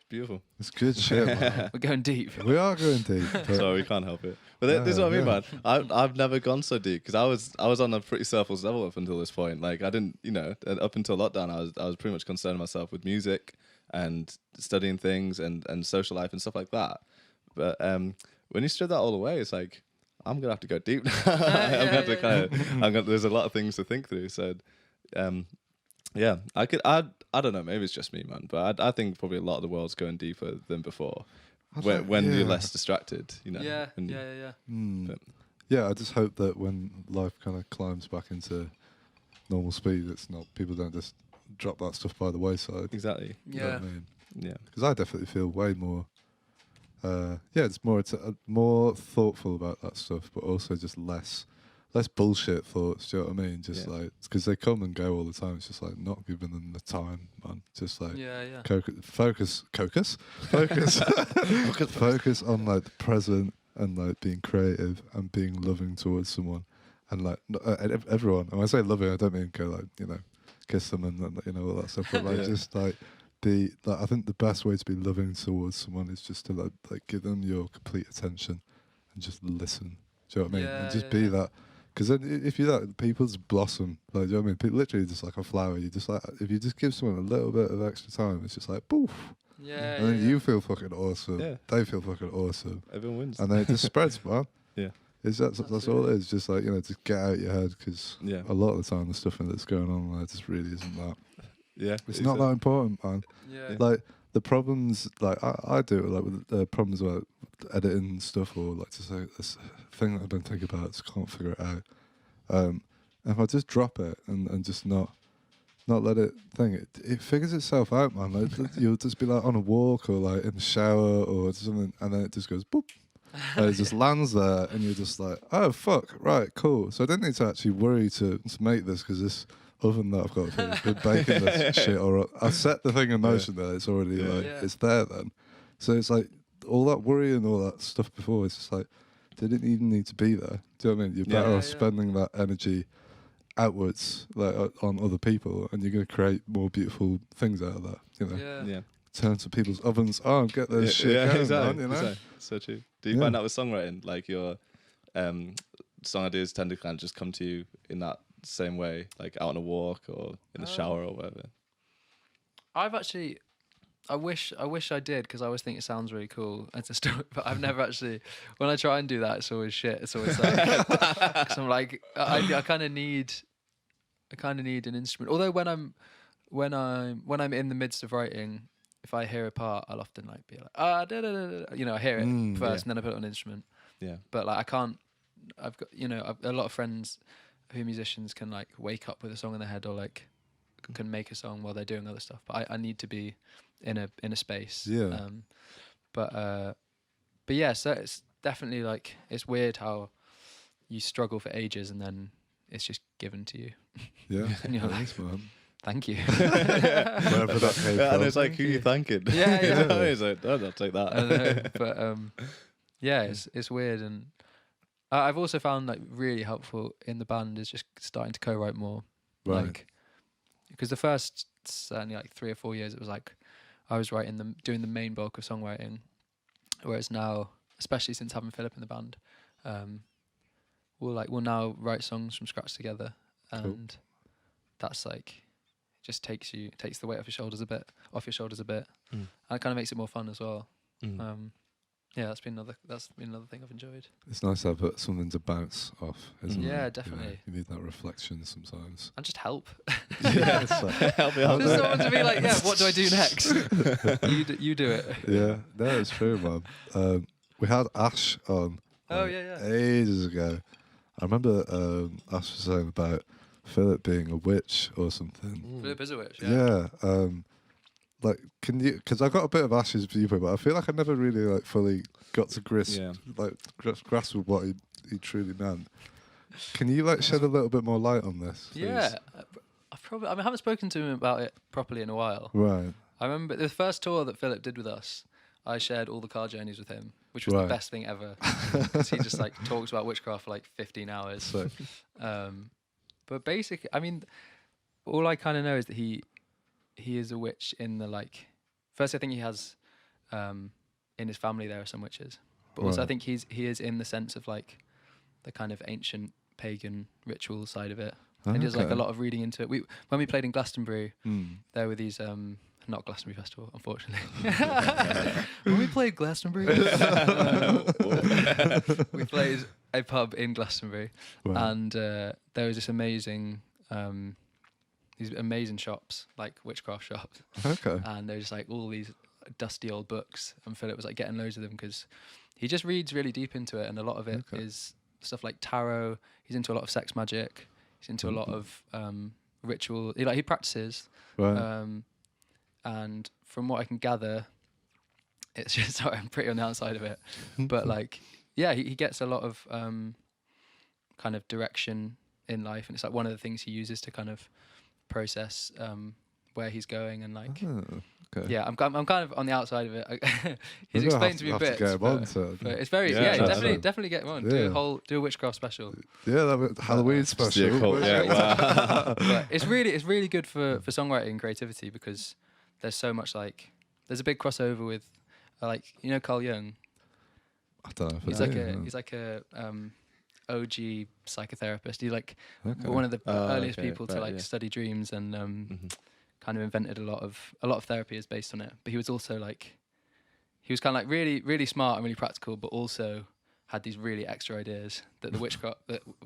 beautiful. It's good shit, man. We're going deep. We are going deep. Sorry, we can't help it. But this is what I mean, man. I've never gone so deep, because I was on a pretty surface level up until this point. Like I didn't, you know, up until lockdown, I was pretty much concerned myself with music and studying things and social life and stuff like that. But when you strip that all away, it's like, I'm gonna have to go deep. There's a lot of things to think through. So, I don't know. Maybe it's just me, man. But I think probably a lot of the world's going deeper than before when you're less distracted. You know. Yeah, I just hope that when life kind of climbs back into normal speed, it's not, people don't just drop that stuff by the wayside. Exactly. You know what I mean? Yeah. Because I definitely feel way more. It's more thoughtful about that stuff, but also just less bullshit thoughts. Do you know what I mean? Just like, because they come and go all the time. It's just like not giving them the time, man. Just like focus on like the present and like being creative and being loving towards someone, and like everyone. And when I say loving, I don't mean go like kiss them and all that stuff, but like just like be like. I think the best way to be loving towards someone is just to like give them your complete attention and just listen. Do you know what I mean? And just be that. Because then if you that, people just blossom. Like, do you know what I mean? People, literally just like a flower. You just like, if you just give someone a little bit of extra time, it's just like, poof. Yeah. And then you feel fucking awesome. Yeah. They feel fucking awesome. Everyone wins. And then it just spreads, man. Yeah. That's all it is. Just like, just get out your head. Because a lot of the time, the stuff that's going on there just really isn't that. Yeah. It's not that important, man. Yeah. Like, the problems, like, I do it, like, with the problems with editing and stuff, or like to say this thing that I've been thinking about, just can't figure it out. If I just drop it and just not let it think, it figures itself out, man. Like, you'll just be like on a walk or like in the shower or something, and then it just goes boop, and it just lands there, and you're just like, oh fuck, right, cool. So I didn't need to actually worry to make this, because this oven that I've got has been baking this shit, or I set the thing in motion there. It's already it's there then. So it's like all that worry and all that stuff before. It's just like, didn't even need to be there. Do you know what I mean? You're better off spending that energy outwards, like on other people, and you're going to create more beautiful things out of that. Yeah. Turn to people's ovens on, get those shit going, exactly. man, Exactly. So true. Do you find that with songwriting, like your song ideas tend to kind of just come to you in that same way, like out on a walk or in the shower or whatever? I wish I did, because I always think it sounds really cool as a story, but I've never actually. When I try and do that, it's always shit. It's always like, cause I'm like, I kind of need an instrument. Although when I'm in the midst of writing, if I hear a part, I'll often like be like I hear it first, and then I put it on an instrument. Yeah. But like I can't. I've got a lot of friends who are musicians can like wake up with a song in their head, or like can make a song while they're doing other stuff. But I need to be in a space. Yeah. But yeah, so it's definitely like, it's weird how you struggle for ages and then it's just given to you. Yeah. And you're like, man. thank you. Wherever that came from. And it's like, who you thanking? Yeah. It's like, I'll take that. I know, but yeah, it's weird. And I've also found like really helpful in the band is just starting to co-write more. Right. Like, because the first certainly like 3 or 4 years, it was like I was doing the main bulk of songwriting, whereas now, especially since having Philip in the band, we'll now write songs from scratch together, and that's like, just takes the weight off your shoulders a bit, and it kind of makes it more fun as well. Yeah, that's been another thing I've enjoyed. It's nice to have something to bounce off, isn't it? Yeah, definitely. You need that reflection sometimes. And just help. Yeah, it's like, help me out. Just someone to be like, yeah, what do I do next? you do it. Yeah, no, it's true, man. We had Ash on ages ago. I remember Ash was saying about Philip being a witch or something. Philip is a witch, yeah. Like, can you? Because I got a bit of Ash's viewpoint, but I feel like I never really like fully got to grasp with what he truly meant. Can you like shed a little bit more light on this? Please? Yeah, I haven't spoken to him about it properly in a while. Right. I remember the first tour that Philip did with us. I shared all the car journeys with him, which was the best thing ever. Because he just like talks about witchcraft for like 15 hours. So. But basically, I mean, all I kind of know is that he is a witch in the like. First, I think he has in his family there are some witches, but also I think he is in the sense of like the kind of ancient pagan ritual side of it. And he does like a lot of reading into it. When we played in Glastonbury, there were these not Glastonbury Festival, unfortunately. When we played Glastonbury, we played a pub in Glastonbury, and there was this amazing. These amazing shops, like witchcraft shops. Okay. And they're just like all these dusty old books, and Philip was like getting loads of them because he just reads really deep into it, and a lot of it is stuff like tarot. He's into a lot of sex magic. He's into a lot of ritual. He practices. Right. And from what I can gather, it's just sorry, I'm pretty on the outside of it, but like he gets a lot of kind of direction in life, and it's like one of the things he uses to kind of process where he's going and like. Okay. Yeah, I'm kind of on the outside of it. He's explained to me a bit. But it's very definitely get him on. Yeah. Do a witchcraft special. Yeah, that Halloween special. Wow. But it's really good for songwriting and creativity because there's so much like there's a big crossover with like Carl Jung. I don't know. He's like a OG psychotherapist. He's like one of the earliest people to study dreams and kind of invented a lot of therapy is based on it. But he was also like he was kind of like really really smart and really practical, but also had these really extra ideas that the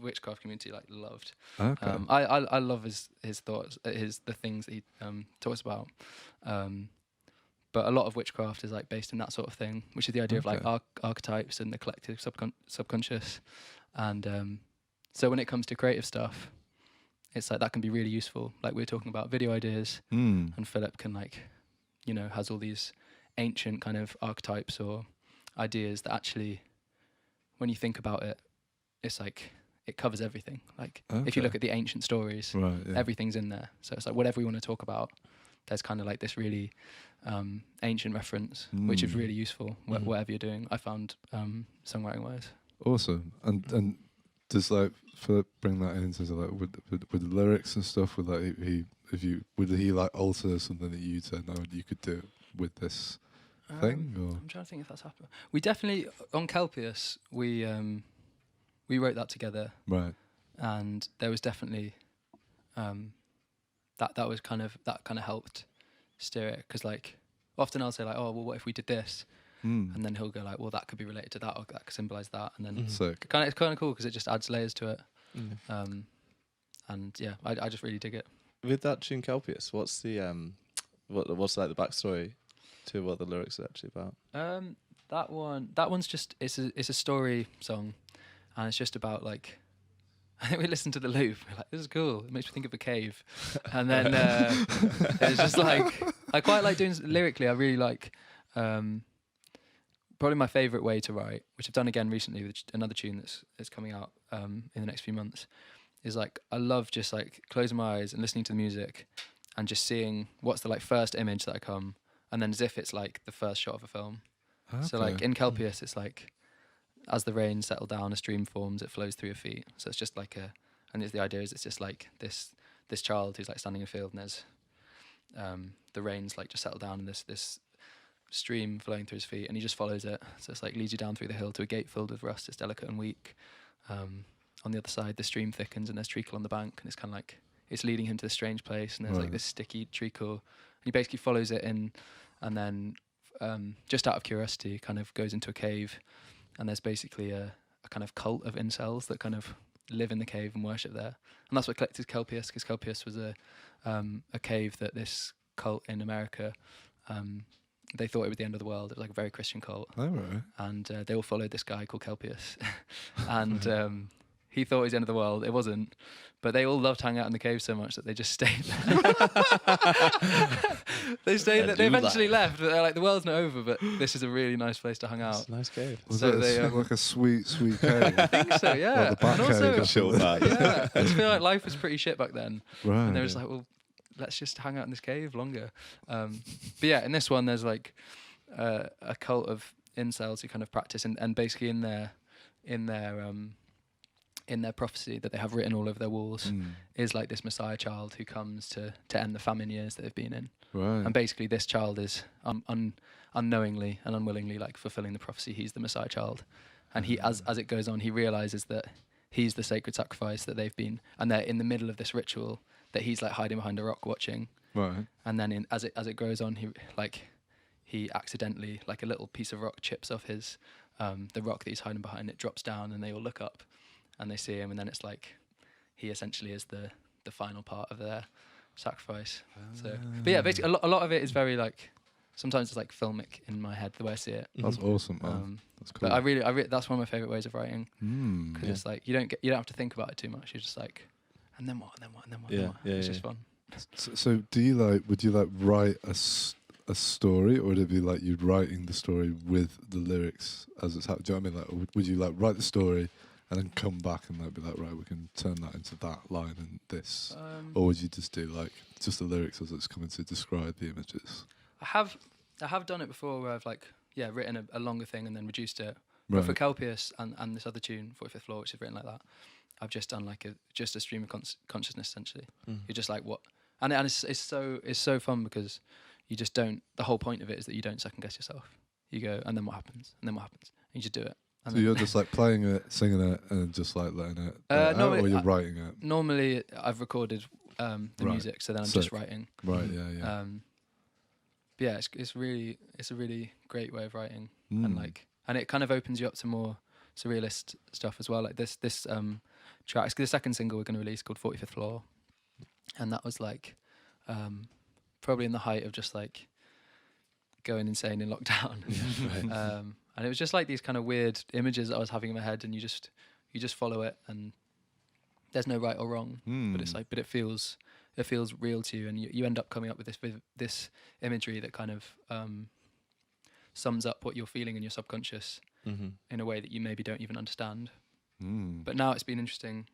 witchcraft community like loved. Okay. I love his thoughts, the things that he talks about. But a lot of witchcraft is like based in that sort of thing, which is the idea of like archetypes and the collective subconscious. And so when it comes to creative stuff, it's like that can be really useful. Like we were talking about video ideas, and Philip can like, has all these ancient kind of archetypes or ideas that actually, when you think about it, it's like it covers everything. Like if you look at the ancient stories, everything's in there. So it's like whatever you want to talk about, there's kind of like this really ancient reference, which is really useful whatever you're doing. I found songwriting wise. Awesome. And does like Philip bring that in? So like with the lyrics and stuff, would like would he like alter something that you said no you could do it with this thing? Or? I'm trying to think if that's happened. We definitely on Kelpius we wrote that together, right? And there was definitely that was kind of helped steer it because like often I'll say like, oh well, what if we did this? And then he'll go like, well, that could be related to that, or that could symbolise that, and then it's kind of cool because it just adds layers to it. And yeah, I just really dig it. With that tune Kelpius, what's the what's like the backstory to what the lyrics are actually about? That one's just it's a story song, and it's just about like. I think we listened to the loop. We're like, this is cool. It makes me think of a cave. And then it's just like I quite like doing lyrically. I really like. Probably my favourite way to write, which I've done again recently with another tune that's coming out in the next few months, is like I love just like closing my eyes and listening to the music and just seeing what's the like first image that I come, and then as if it's like the first shot of a film. So like in Kelpius, it's like as the rain settled down, a stream forms, it flows through your feet. So it's just like the idea is it's just like this child who's like standing in a field and there's the rain's like just settled down and this stream flowing through his feet and he just follows it. So it's like leads you down through the hill to a gate filled with rust. It's delicate and weak. On the other side, the stream thickens and there's treacle on the bank, and it's kind of like it's leading him to a strange place. And there's like this sticky treacle, and he basically follows it in, and then just out of curiosity, kind of goes into a cave, and there's basically a kind of cult of incels that kind of live in the cave and worship there. And that's what collected Kelpius, because Kelpius was a cave that this cult in America. They thought it was the end of the world. It was like a very Christian cult. Oh, right. And they all followed this guy called Kelpius. And he thought it was the end of the world. It wasn't. But they all loved hanging out in the cave so much that they just stayed there. They stayed there. They eventually left. But they're like, the world's not over, but this is a really nice place to hang out. It's a nice cave. Was it like a sweet cave? I think so, yeah. Like the Bat and also, cave. yeah, I just feel like life was pretty shit back then. Right. And they were just like, well, let's just hang out in this cave longer. But yeah, in this one, there's like a cult of incels who kind of practice, and basically in their prophecy that they have written all over their walls is like this Messiah child who comes to end the famine years that they've been in. Right. And basically this child is unknowingly and unwillingly like fulfilling the prophecy. He's the Messiah child. And he, as it goes on, he realizes that he's the sacred sacrifice that they've been, and they're in the middle of this ritual that he's like hiding behind a rock watching. Right. And then as it goes on, he accidentally, like a little piece of rock chips off his the rock that he's hiding behind. It drops down, and they all look up, and they see him, and then it's like he essentially is the final part of their sacrifice. So, but yeah, basically a lot of it is very like sometimes it's like filmic in my head the way I see it. That's awesome, man. That's cool. But I really that's one of my favorite ways of writing, because it's like you don't have to think about it too much. You're just like, and then what, and then what, and then what. Yeah, and then what. It's just fun. So would you like write a story, or would it be like you'd writing the story with the lyrics as it's happening? Do you know what I mean? Like, would you like write the story and then come back and like be like, right, we can turn that into that line and this, or would you just do like just the lyrics as it's coming to describe the images? I have done it before where I've like written a longer thing and then reduced it. Right. But for Kelpius and this other tune, 45th Floor, which is written like that, I've just done like a stream of consciousness essentially. You're just like what, and it's so fun because you just don't. The whole point of it is that you don't second guess yourself. You go and then what happens, and then what happens, and you just do it. And so you're just like playing it, singing it, and just like letting it out, or you're writing it. Normally, I've recorded the music, so then I'm just writing. Right. Yeah. But yeah, it's a really great way of writing, and it kind of opens you up to more surrealist stuff as well. Like this track, it's the second single we're going to release called 45th Floor, and that was like probably in the height of just like going insane in lockdown. And it was just like these kind of weird images that I was having in my head, and you just follow it, and there's no right or wrong, but it feels real to you, and you end up coming up with this imagery that kind of sums up what you're feeling in your subconscious in a way that you maybe don't even understand. But now it's been interesting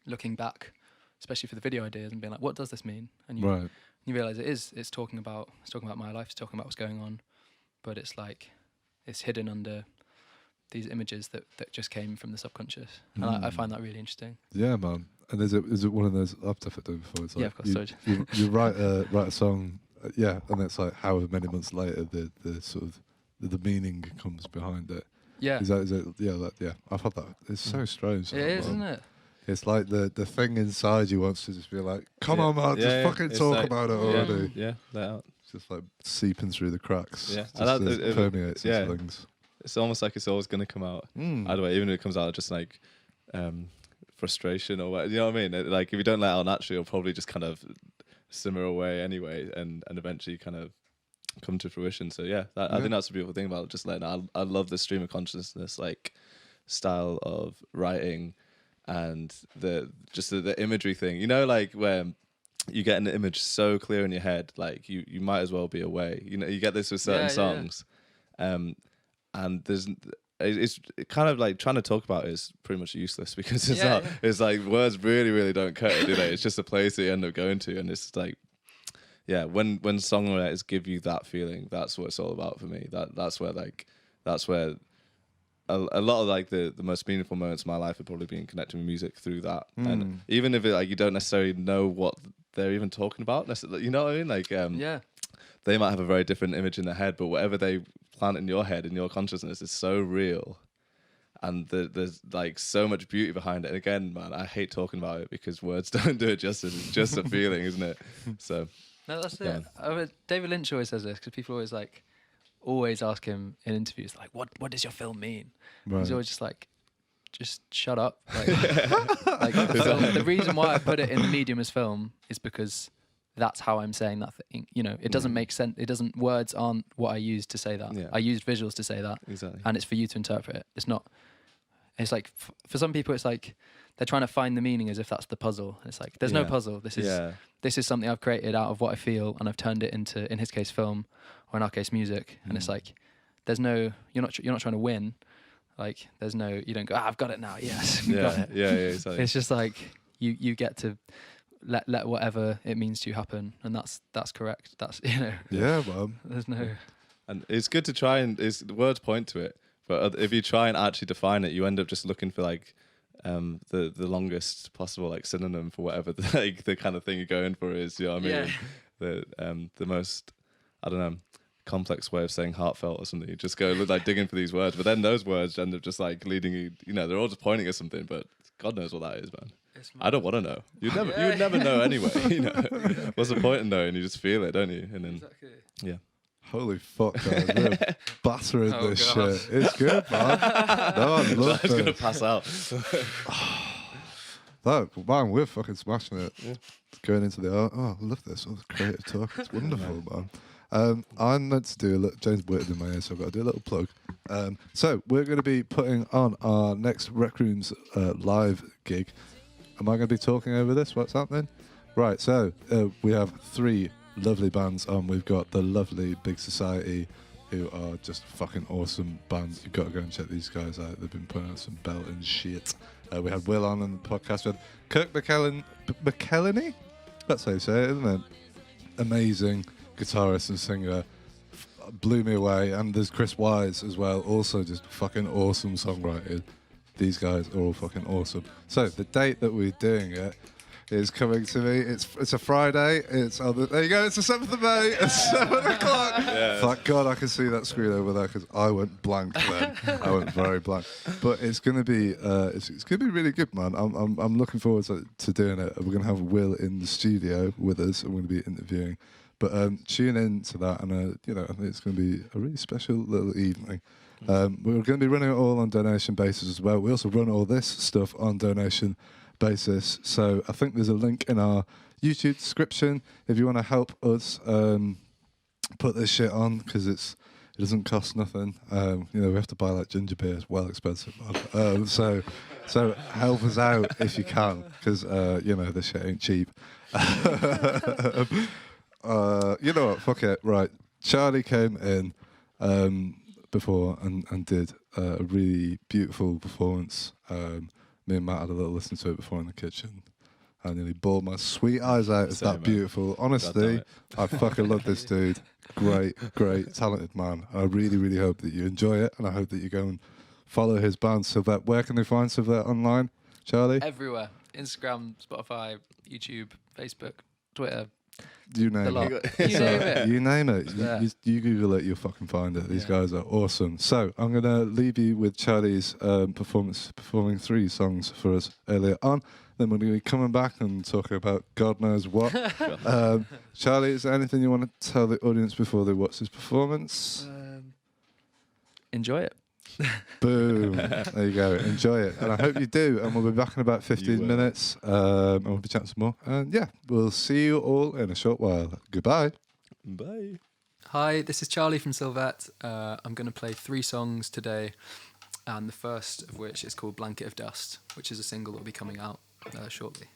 looking back, especially for the video ideas, and being like, what does this mean? And you realize it's talking about my life, it's talking about what's going on, but it's like it's hidden under these images that just came from the subconscious, and I find that really interesting. Yeah, man. And is it one of those I've definitely done before? It's like of course. you write a song, and it's like however many months later the sort of the meaning comes behind it. Yeah. Is it? Yeah. I've had that. It's so strange. It is, isn't it? It's like the thing inside you wants to just be like, come on, man, just fucking talk like, about it already. Yeah, let out. It's just like seeping through the cracks. Yeah, just it permeates into things. It's almost like it's always going to come out. Either way, even if it comes out just like frustration or what, you know what I mean? Like if you don't let it out naturally, it'll probably just kind of simmer away anyway, and eventually kind of come to fruition. So I think that's the beautiful thing about just letting out. I love the stream of consciousness like style of writing, and the imagery thing. You know, like where you get an image so clear in your head, like you might as well be away. You know, you get this with certain songs, and it's kind of like trying to talk about it is pretty much useless because it's not. Yeah. It's like words really don't cut it, do they? It's just a place that you end up going to, and it's like, when songwriters give you that feeling, that's what it's all about for me. That's where a lot of like the most meaningful moments of my life have probably been connecting with music through that. And even if you don't necessarily know what they're even talking about, you know what I mean? Like they might have a very different image in their head, but whatever they plant in your head, in your consciousness, is so real, and there's like so much beauty behind it. And again, man, I hate talking about it because words don't do it justice. It's just a feeling, isn't it? So no, that's it. David Lynch always says this because people always ask him in interviews, like, what does your film mean? Right. He's always just like, just shut up. Like, the reason why I put it in the medium as film is because that's how I'm saying that thing. You know, it doesn't make sense. Words aren't what I used to say that. Yeah. I used visuals to say that. Exactly. And it's for you to interpret it. It's not, it's like, for some people, it's like, they're trying to find the meaning as if that's the puzzle. It's like, there's no puzzle. This is something I've created out of what I feel, and I've turned it into, in his case, film, or in our case, music. And it's like, there's no, you're not trying to win. Like, there's no, you don't go, I've got it now. Yes. Got it. Yeah. Exactly. It's just like, you get to let whatever it means to happen. And that's correct. That's, you know. Yeah, man. There's no. And it's good to try the words point to it. But if you try and actually define it, you end up just looking for like, the longest possible like synonym for whatever the kind of thing you're going for is, you know what I mean? The most, I don't know, complex way of saying heartfelt or something. You just go like digging for these words, but then those words end up just like leading you, you know, they're all just pointing at something, but God knows what that is, man. I don't want to know. You would never know anyway, you know. What's the point in knowing? You just feel it, don't you? And then yeah. Holy fuck, guys. We're battering this shit. It's good, man. No, I love it. I'm going to pass out. Man, we're fucking smashing it. Yeah. Going into the art. Oh, I love this. Oh, creative talk. It's wonderful, man. I'm meant to do James Whitted in my ear, so I've got to do a little plug. So we're going to be putting on our next Rec Rooms live gig. Am I going to be talking over this? What's happening? Right, so we have 3 lovely bands on. We've got the lovely Big Society, who are just fucking awesome bands. You've got to go and check these guys out. They've been putting out some belting shit. We had Will on the podcast. We had Kirk McKellany? That's how you say it, isn't it? Amazing guitarist and singer. Blew me away. And there's Chris Wise as well. Also just fucking awesome songwriting. These guys are all fucking awesome. So the date that we're doing it is coming to me. It's a Friday. There you go. It's the 7th of May at 7 o'clock. Yeah. Thank God I can see that screen over there because I went blank then. I went very blank. But it's gonna be it's gonna be really good, man. I'm looking forward to doing it. We're gonna have Will in the studio with us. I'm gonna be interviewing. But tune in to that, and I think it's gonna be a really special little evening. We're going to be running it all on donation basis as well. We also run all this stuff on donation basis. So I think there's a link in our YouTube description if you want to help us put this shit on, because it doesn't cost nothing. We have to buy like ginger beer. It's well expensive, man. So help us out if you can, because this shit ain't cheap. You know what? Fuck it. Right. Charlie came in before and did a really beautiful performance. Me and Matt had a little listen to it before in the kitchen. I nearly bawled my sweet eyes out. It's that beautiful. Honestly, I fucking love this dude. Great, talented man. I really, really hope that you enjoy it, and I hope that you go and follow his band, Sylvette. Where can they find Sylvette online, Charlie? Everywhere. Instagram, Spotify, YouTube, Facebook, Twitter. You name it. You name it. You Google it, you'll fucking find it. These guys are awesome. So I'm going to leave you with Charlie's performing 3 songs for us earlier on. Then we're going to be coming back and talking about God knows what. Charlie, is there anything you want to tell the audience before they watch this performance? Enjoy it. Boom. There you go. Enjoy it. And I hope you do. And we'll be back in about 15 minutes. And we'll be chatting some more. And we'll see you all in a short while. Goodbye. Bye. Hi, this is Charlie from Sylvette. I'm going to play 3 songs today. And the first of which is called Blanket of Dust, which is a single that will be coming out shortly.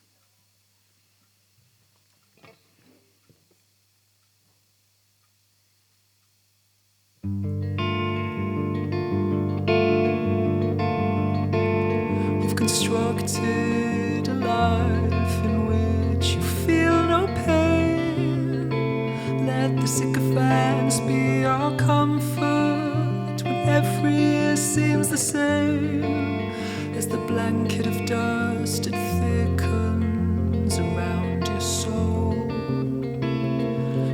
Constructed a life in which you feel no pain. Let the sycophants be your comfort when every year seems the same. As the blanket of dust, it thickens around your soul.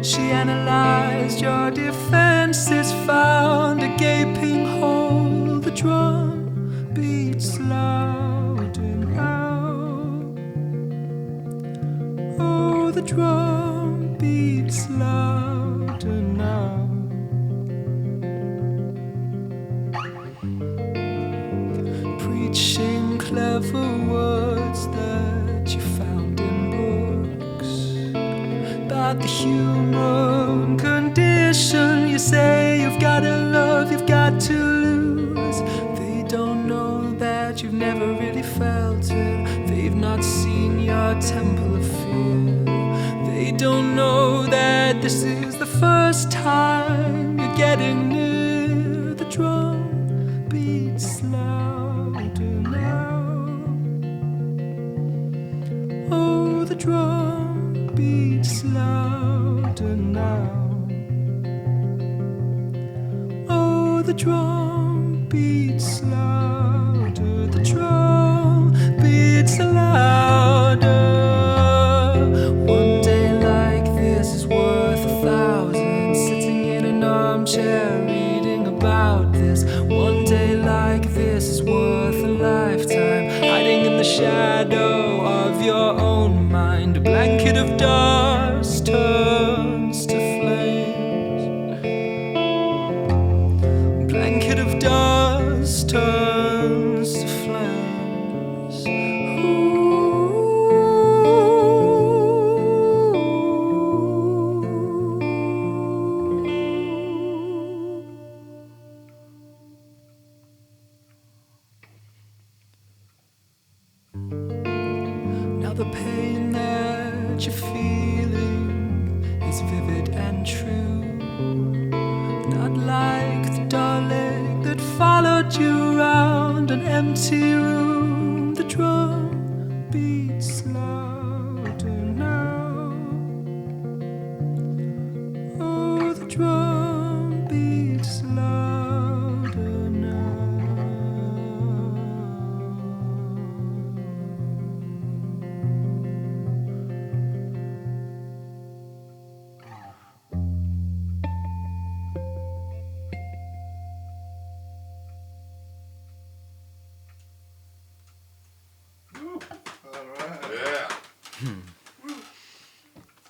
She analyzed your defenses, found a gaping hole. The drum beats louder now. Oh, the drum beats louder now. Preaching clever words that you found in books about the human condition. You say you've got to love, you've got to lose. They don't know that you've never really felt it. They've not seen your temple of fear. They don't know that this is the first time you're getting near. The drum beats louder now. Oh, the drum beats louder now. Oh, the drum beats louder. The drum beats louder. One day like this is worth 1,000. Sitting in an armchair reading about this. One day like this is worth a lifetime. Hiding in the shadow of your own mind. A blanket of dust turns to flames. A blanket of dust turns to flames. Now the pain that you're feeling is vivid and true, not like empty room, the drum beats louder now. Oh, the drum beats louder now.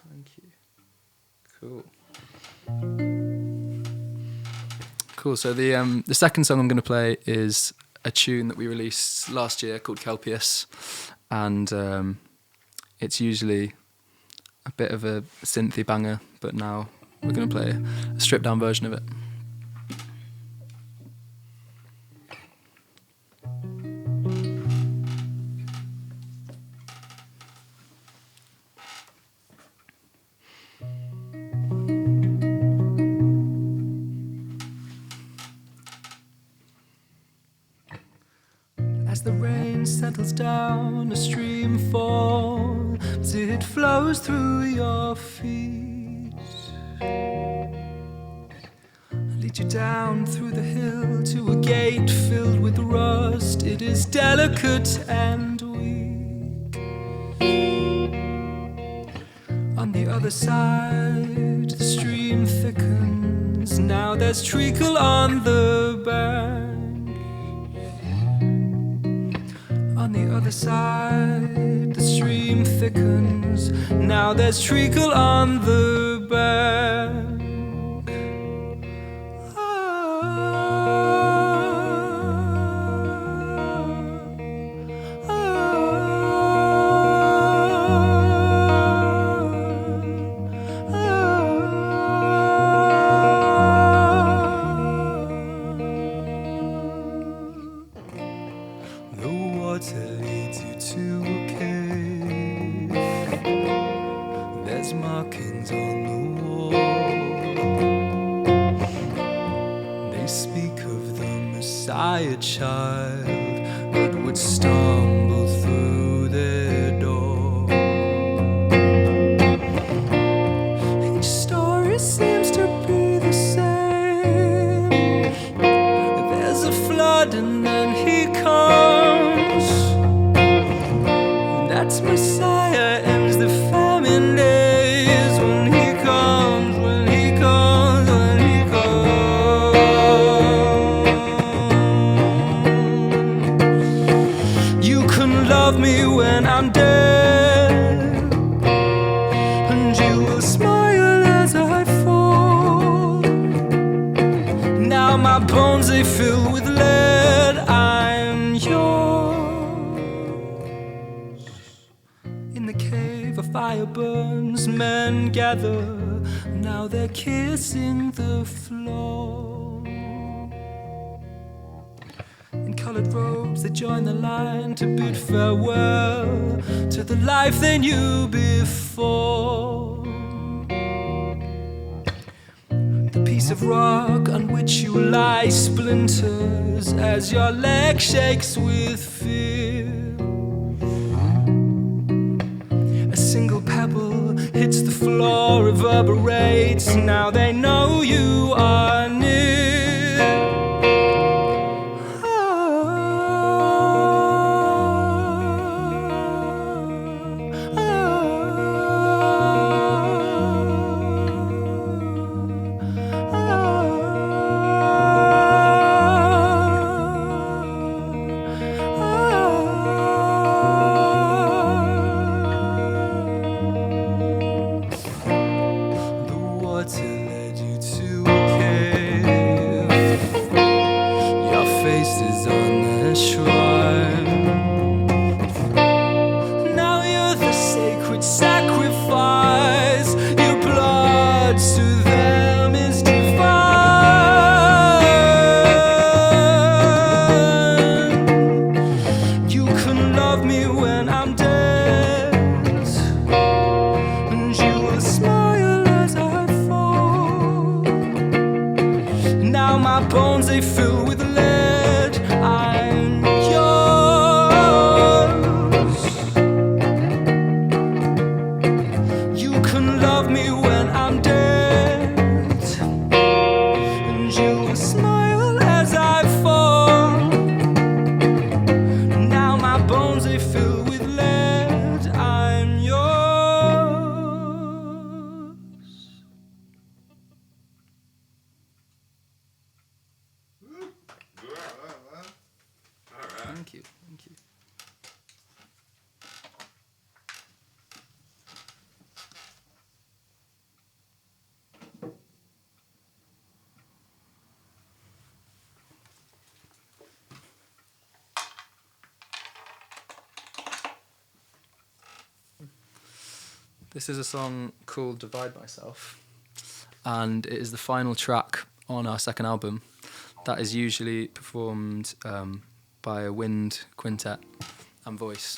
Thank you. Cool. Cool. So the second song I'm going to play is a tune that we released last year called Kelpius, and it's usually a bit of a synthy banger, but now we're going to play a stripped down version of it. As the rain settles down, a stream falls, it flows through your feet. Lead you down through the hill to a gate filled with rust. It is delicate and weak. On the other side, the stream thickens. Now there's treacle on the bank. On the other side, the stream thickens. Now there's treacle on the bank. Child that would stumble through their door. Each story seems to be the same. There's a flood and then he comes. That's Messiah, ends the famine days. When he comes, when he comes, when he comes. Love me when I'm dead, and you will smile as I fall. Now my bones they fill with lead. I'm yours. In the cave a fire burns, men gather. Now they're kissing the floor. In coloured robes they join the line to bid farewell to the life they knew before. The piece of rock on which you lie splinters as your leg shakes with fear. A single pebble hits the floor, reverberates. Now they know you are near. Bones they fill with lead. I'm yours. fill with lead. I'm yours. Thank you. Thank you. This is a song called Divide Myself, and it is the final track on our second album that is usually performed by a wind quintet and voice.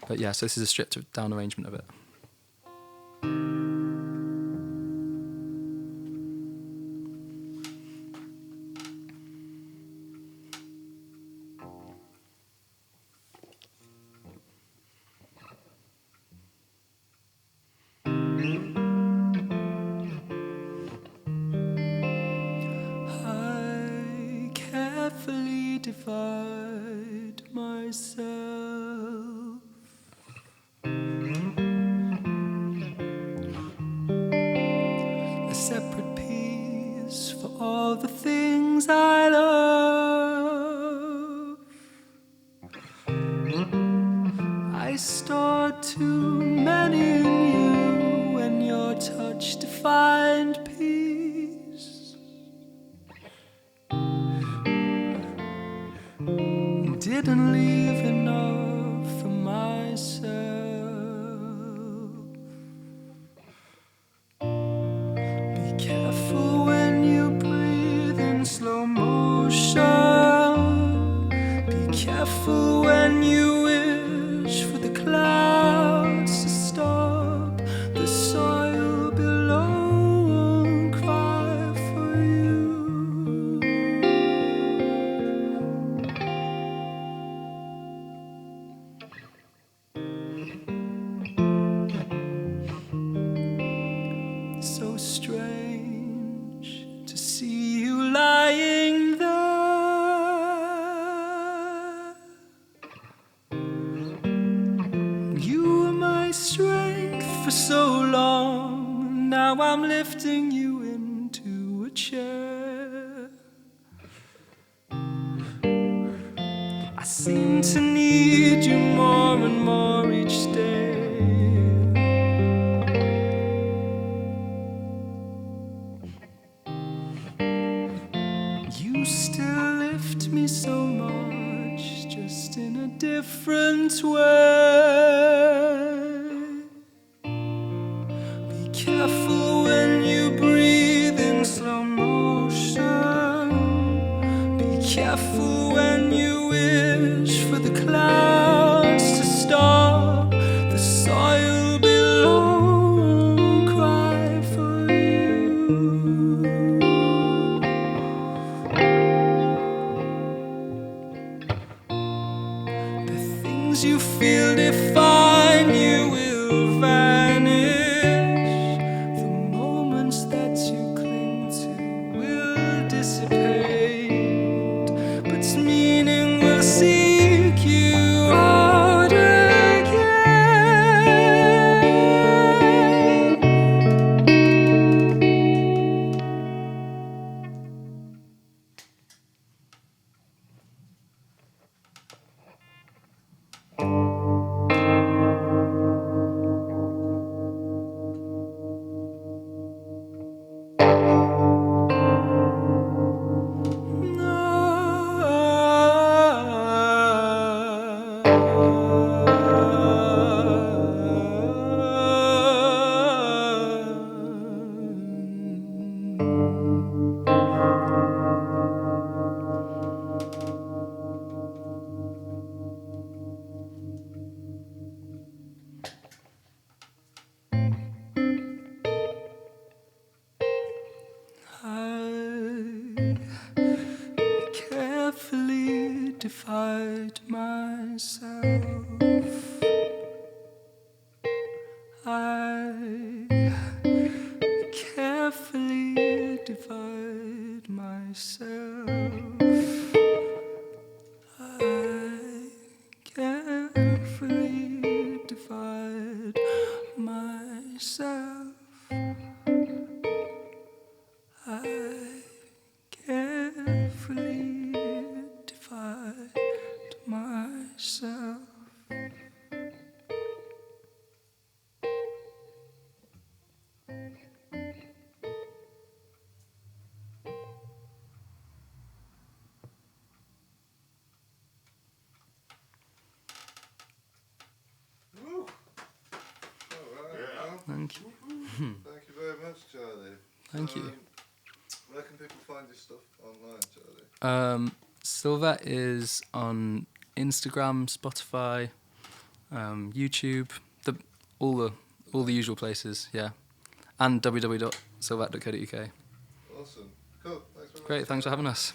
But yeah, so this is a stripped down arrangement of it. I carefully divide myself, a separate piece for all the things I love. I store too many in you when your touch defined peace. Didn't leave enough for myself. Be careful when you breathe in slow motion. Be careful when you wish for the clouds to stop. The soil below won't cry for you. So strange to see you lying there. You were my strength for so long. Now I'm lifting you into a chair. I seem to need you more and more each day. You still lift me so much, just in a different way. Be careful when you breathe in slow motion. Be careful when you wish for the clouds to stop. The soil below won't cry for you. The things you feel define you will vanish. The moments that you cling to will dissipate, but meaning will seek you out again. I carefully divide myself. I carefully divide myself. I carefully yourself. Thank you. Thank you very much, Charlie. Thank you. Where can people find your stuff online, Charlie? Sylvette is on Instagram, Spotify, YouTube, all the usual places, yeah, and www.sylvette.co.uk. Awesome. Cool. Thanks very much. Great, thanks for having us.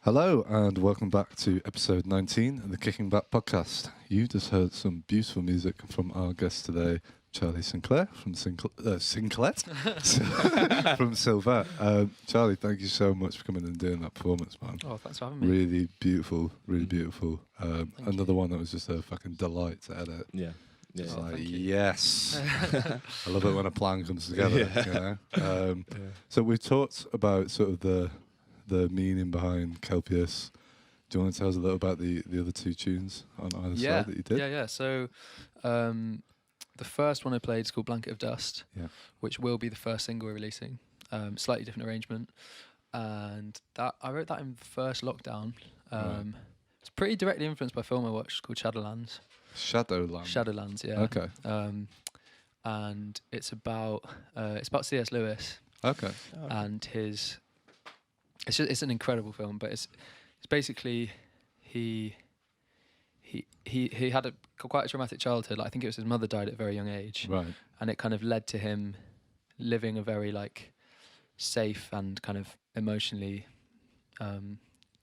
Hello and welcome back to episode 19 of the Kicking Back podcast. You just heard some beautiful music from our guest today, Charlie Sinclair from Sinclair from Sylvette. Charlie, thank you so much for coming and doing that performance, man. Oh, thanks for having me. Really beautiful, really beautiful. Another one that was just a fucking delight to edit. Yeah. It's Oh, like, thank you. yes. I love it when a plan comes together. You know? So we talked about sort of the meaning behind Kelpius. Do you want to tell us a little about the other two tunes on either side that you did? Yeah. So the first one I played is called Blanket of Dust, which will be the first single we're releasing. Slightly different arrangement. And that I wrote that in the first lockdown. It's pretty directly influenced by a film I watched called Shadowlands. Shadowlands, yeah. Okay. And it's about C.S. Lewis. Okay. And his... It's an incredible film, but it's basically he had quite a traumatic childhood. Like, I think it was his mother died at a very young age, Right. and it kind of led to him living a very like safe and kind of emotionally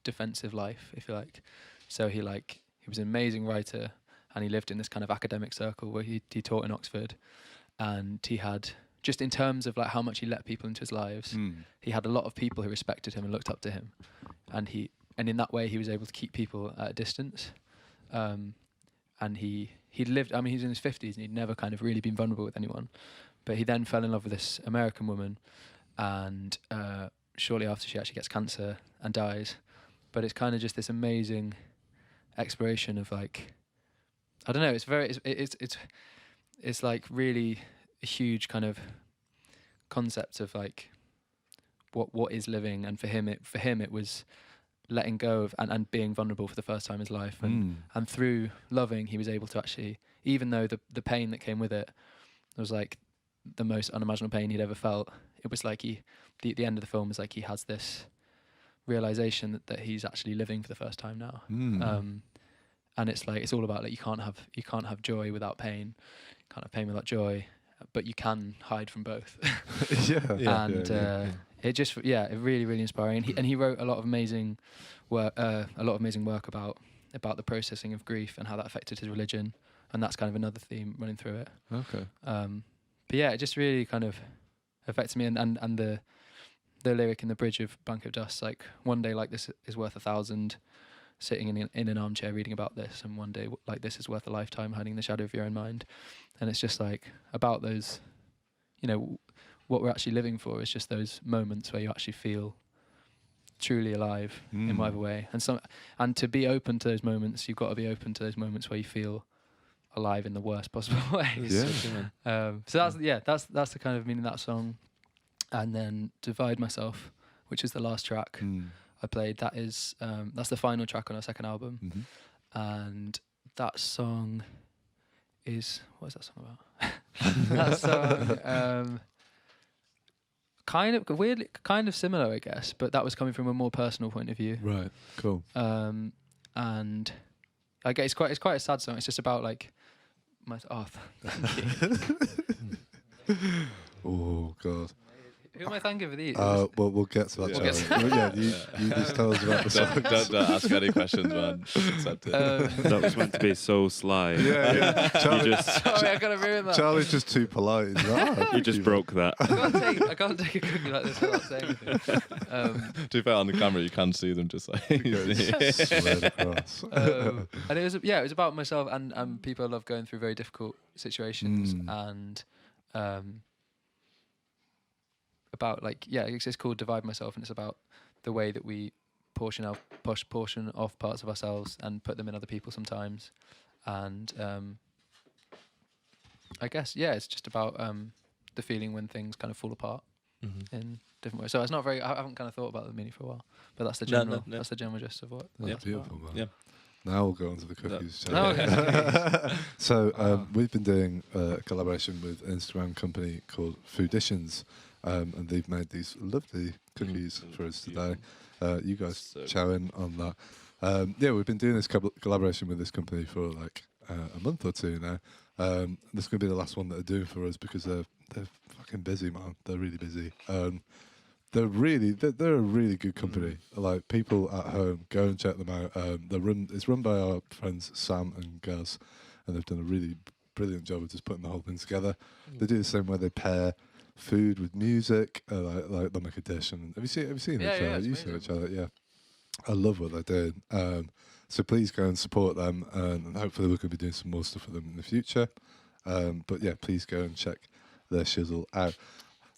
defensive life, if you like. So he was an amazing writer, and he lived in this kind of academic circle where he taught in Oxford, and he had, just in terms of like how much he let people into his lives, he had a lot of people who respected him and looked up to him, and in that way he was able to keep people at a distance. And he lived, I mean, he's in his 50s and he'd never kind of really been vulnerable with anyone, but he then fell in love with this American woman, and shortly after she actually gets cancer and dies. But it's kind of just this amazing exploration of like, I don't know, it's like really a huge kind of concept of like what is living, and for him it was letting go of and being vulnerable for the first time in his life, and through loving he was able to actually, even though the pain that came with it was like the most unimaginable pain he'd ever felt, it was like the end of the film was like he has this realization that he's actually living for the first time now. And it's like, it's all about like you can't have joy without pain, you can't have pain without joy, but you can hide from both. It just it really, really inspiring. And he wrote a lot of amazing work about the processing of grief and how that affected his religion, and that's kind of another theme running through it. Okay. But yeah, it just really kind of affected me, and the lyric in the bridge of Blanket of Dust, like, one day like this is worth 1,000 sitting in an armchair reading about this, and one day like this is worth a lifetime hiding in the shadow of your own mind. And it's just like about those, you know, what we're actually living for is just those moments where you actually feel truly alive in whatever way. And to be open to those moments, you've got to be open to those moments where you feel alive in the worst possible way. So that's the kind of meaning of that song. And then Divide Myself, which is the last track I played, that's the final track on our second album. And that song is, what is that song about? That song kind of weirdly, kind of similar, I guess, but that was coming from a more personal point of view. Right. Cool. And I guess it's quite a sad song. It's just about like thank you. Oh God. Who am I thanking for these? Well, we'll get to that. We'll get to You just tell us about the song. Don't ask any questions, man. Accept it. That was meant to be so sly. Yeah. Charlie, Sorry, I gotta ruin that. Charlie's just too polite. He's like, You just broke that. I can't take a cookie like this without saying anything. To be fair, on the camera, you can see them just like. slid across. And it was about myself and people I love going through very difficult situations, and about like it's called Divide Myself, and it's about the way that we portion off parts of ourselves and put them in other people sometimes. And I guess it's just about the feeling when things kind of fall apart in different ways. So it's not very. I haven't kind of thought about the meaning for a while, but that's the general. No. That's the general gist of what. That's beautiful, man. Yeah. Now we'll go on to the cookies. Okay. So we've been doing a collaboration with an Instagram company called Fooditions, and they've made these lovely cookies for us today. You guys chow in on that. We've been doing this collaboration with this company for like a month or two now. This is going to be the last one that they're doing for us because they're fucking busy, man. They're really busy. They're a really good company. Like, people at home, go and check them out. It's run by our friends Sam and Gaz, and they've done a really brilliant job of just putting the whole thing together. They do the same way they pair food with music. Like they'll make a dish. And have you seen it, Charlie? You've seen it, Charlie? Yeah. I love what they're doing. So please go and support them, and hopefully we can be doing some more stuff for them in the future. But yeah, please go and check their shizzle out.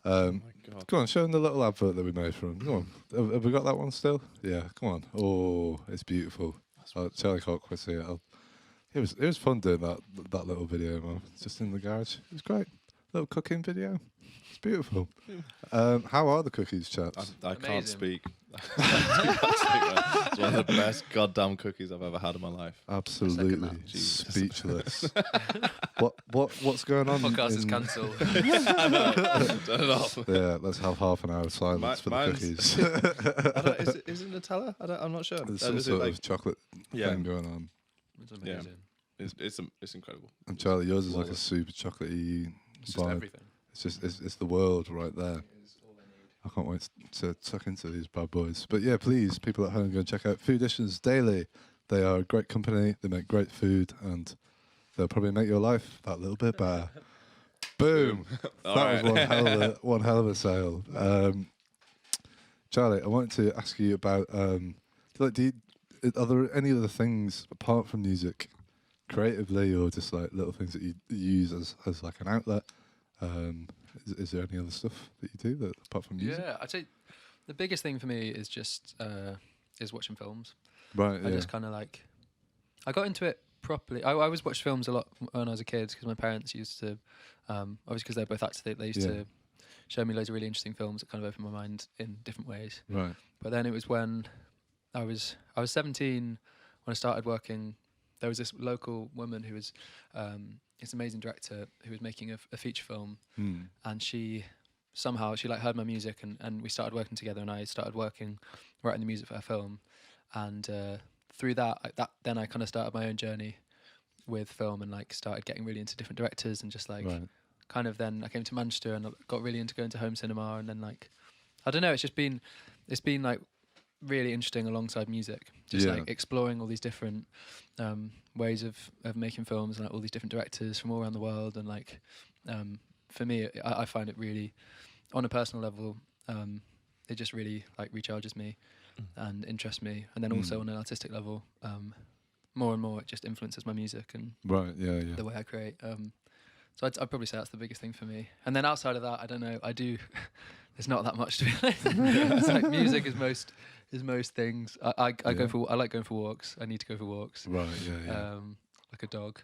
Oh my God. Go on, show them the little advert that we made for them. Go on. Have we got that one still? Yeah, come on. Oh, it's beautiful. Charlie Cock was here. It was fun doing that little video, man. Just in the garage. It was great. Little cooking video. It's beautiful. How are the cookies, chaps? I can't speak. It's one of the best goddamn cookies I've ever had in my life. Absolutely speechless. What's going on? Podcast is cancelled. Turn it off. Yeah, let's have half an hour of silence for the cookies. Is it Nutella? I'm not sure. There's some sort of chocolate thing going on. It's amazing. It's incredible. And Charlie, yours is like a super chocolatey It's just vibe. everything. It's the world right there. I can't wait to tuck into these bad boys. But yeah, please, people at home, go and check out Fooditions Daily. They are a great company. They make great food, and they'll probably make your life that little bit better. Boom! That was one hell of a sale. Charlie, I wanted to ask you about. Are there any other things apart from music, creatively, or just like little things that you use as like an outlet? Is there any other stuff that you do apart from music? Yeah, I'd say the biggest thing for me is just is watching films. Right. I just kind of like, I got into it properly. I always watched films a lot when I was a kid because my parents used to, obviously because they're both actors, they used to show me loads of really interesting films that kind of opened my mind in different ways. Right. But then it was when I was 17 when I started working. There was this local woman who was this amazing director who was making a feature film, and she like heard my music and we started working together, and I started writing the music for her film, and through that then I kind of started my own journey with film and like started getting really into different directors and just like kind of then I came to Manchester and I got really into going to home cinema, and then like I don't know, it's been like really interesting alongside music, just like exploring all these different ways of making films and like all these different directors from all around the world, and like for me I find it really, on a personal level, it just really like recharges me and interests me, and then also on an artistic level, more and more it just influences my music and the way I create. So I'd probably say that's the biggest thing for me. And then outside of that, I don't know, there's not that much to be honest. It's like music is most things. I like going for walks. I need to go for walks. Right, like a dog.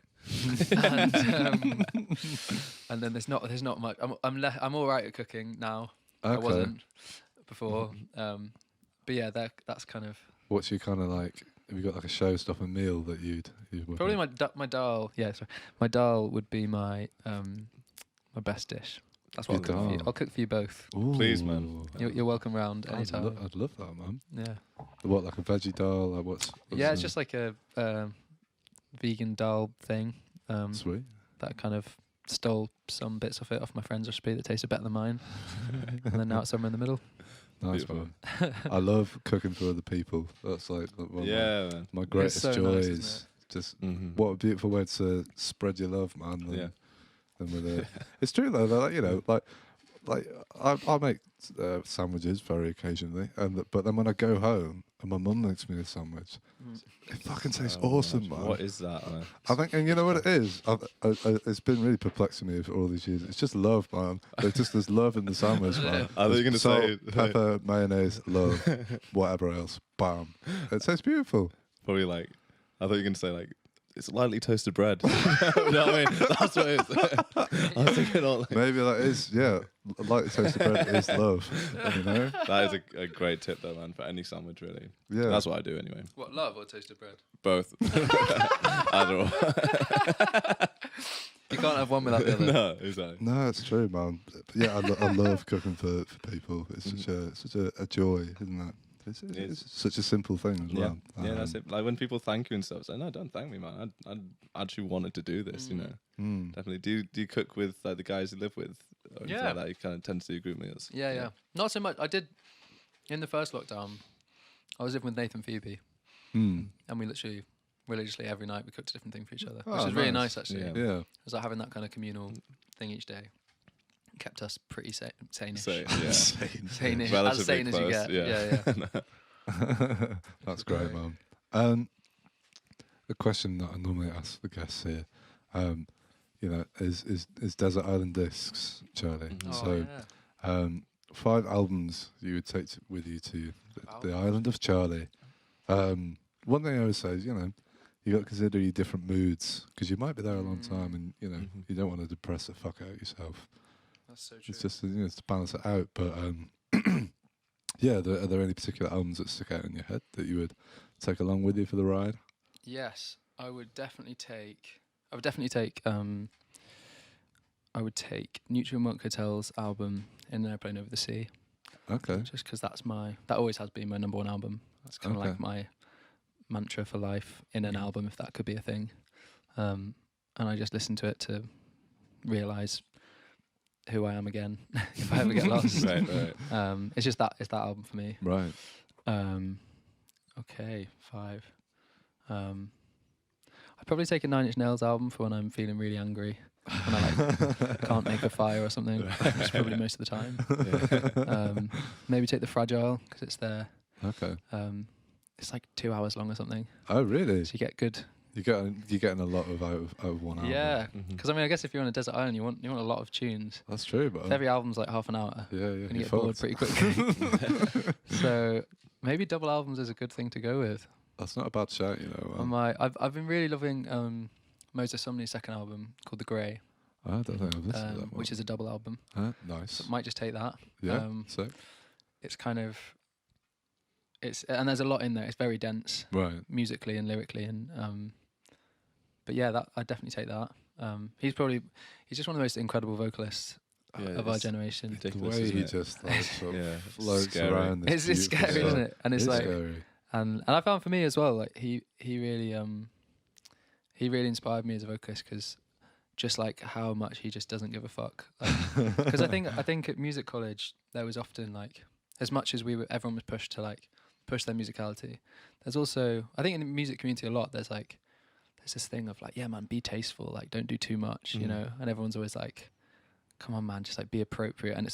And then there's not much. I'm all right at cooking now. Okay. I wasn't before. But yeah, that's kind of. What's your kind of like? Have you got like a showstopper meal that you'd probably my dal? Yeah, sorry. My dal would be my best dish. That's what I'll cook for you. I'll cook for you both. Ooh. Please, man. You're welcome round anytime. I'd love that, man. Yeah. What, like a veggie dal? Like what's it's just like a vegan dal thing. Sweet. That kind of stole some bits of it off my friend's recipe that tasted better than mine, and then now it's somewhere in the middle. Nice one. I love cooking for other people. That's like one of my greatest joys. Nice, just what a beautiful way to spread your love, man. And with it, it's true though. Like, you know, like I make sandwiches very occasionally, but then when I go home and my mum makes me a sandwich. It fucking tastes awesome, man. What is that? I think, and you know what it is? It's been really perplexing me for all these years. It's just love, man. There's love in the sandwich, man. I thought you were going to say pepper, mayonnaise, love, whatever else. Bam. It tastes beautiful. probably like. I thought you were going to say like. It's lightly toasted bread. You know what I mean? That's what it is. I was thinking all like, maybe that is, yeah. Lightly toasted bread is love. You know? that is a great tip though, man, for any sandwich really. Yeah. That's what I do anyway. What, love or toasted bread? Both. Either or. You can't have one without the other. No, exactly. No, it's true, man. But yeah, I love cooking for people. It's such a joy, isn't it? It's such a simple thing as well. Yeah, that's it. Like when people thank you and stuff, say, no, don't thank me, man. I actually wanted to do this, you know. Definitely. Do you cook with like the guys you live with? Or anything like that? You kind of tend to do group meals. Yeah. Not so much. I did in the first lockdown. I was living with Nathan Phoebe, and we literally religiously every night we cooked a different thing for each other, which was really nice actually. Yeah. It was like having that kind of communal thing each day. Kept us pretty sane-ish. Sane-ish. As sane as you get. Yeah. That's great, man. A question that I normally ask the guests here, you know, is Desert Island Discs, Charlie. 5 albums you would take with you to the island of Charlie. One thing I always say is, you know, you got to consider your different moods because you might be there a long time, and you know you don't want to depress the fuck out of yourself. That's so true. It's just it's to balance it out. But yeah, are there any particular albums that stick out in your head that you would take along with you for the ride? Yes, I would definitely take. I would take Neutral Monk Hotel's album In an Airplane Over the Sea. Okay. Just because that always has been my number one album. That's kind of like my mantra for life in an album, if that could be a thing. And I just listen to it to realise who I am again if I ever get lost. Right. It's that album for me. Right. Okay, 5. I'd probably take a 9 Inch Nails album for when I'm feeling really angry. When I can't make a fire or something, which is probably most of the time. Maybe take The Fragile because it's there. Okay. It's like 2 hours long or something. Oh, really? So you get good. You're getting a lot out of one album. Yeah, because I mean, I guess if you're on a desert island, you want a lot of tunes. That's true, but if every album's like half an hour, you're gonna get bored pretty quickly. So maybe double albums is a good thing to go with. That's not a bad shout, you know. I've been really loving Moses Sumney's second album called The Grey. I don't think I've listened to that one. Which is a double album. Nice. So might just take that. Yeah. So it's kind of and there's a lot in there. It's very dense, right, musically and lyrically, and but yeah, that I'd definitely take that. He's just one of the most incredible vocalists of our generation. The way he just like sort of floats around. It's scary, isn't it? And it's like scary. And I found for me as well, like he really inspired me as a vocalist because just like how much he just doesn't give a fuck. Because I think at music college there was often like, as much as everyone was pushed to like push their musicality. There's also, I think in the music community a lot, there's this thing of like, yeah man, be tasteful, like don't do too much, you know. And everyone's always like, come on man, just like be appropriate. And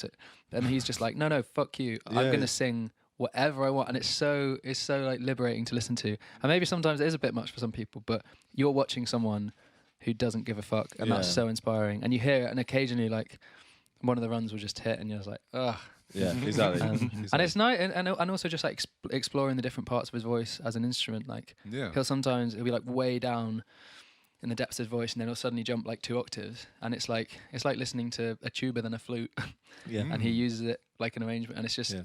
he's just like, no, fuck you. I'm gonna sing whatever I want, and it's so like liberating to listen to. And maybe sometimes it is a bit much for some people, but you're watching someone who doesn't give a fuck, and that's so inspiring. And you hear it, and occasionally like one of the runs will just hit, and you're just like, ugh. Yeah, exactly. And it's nice, and also just like exploring the different parts of his voice as an instrument. Like he'll be like way down in the depths of his voice, and then he'll suddenly jump like 2 octaves, and it's like listening to a tuba than a flute. And he uses it like an arrangement, and it's just.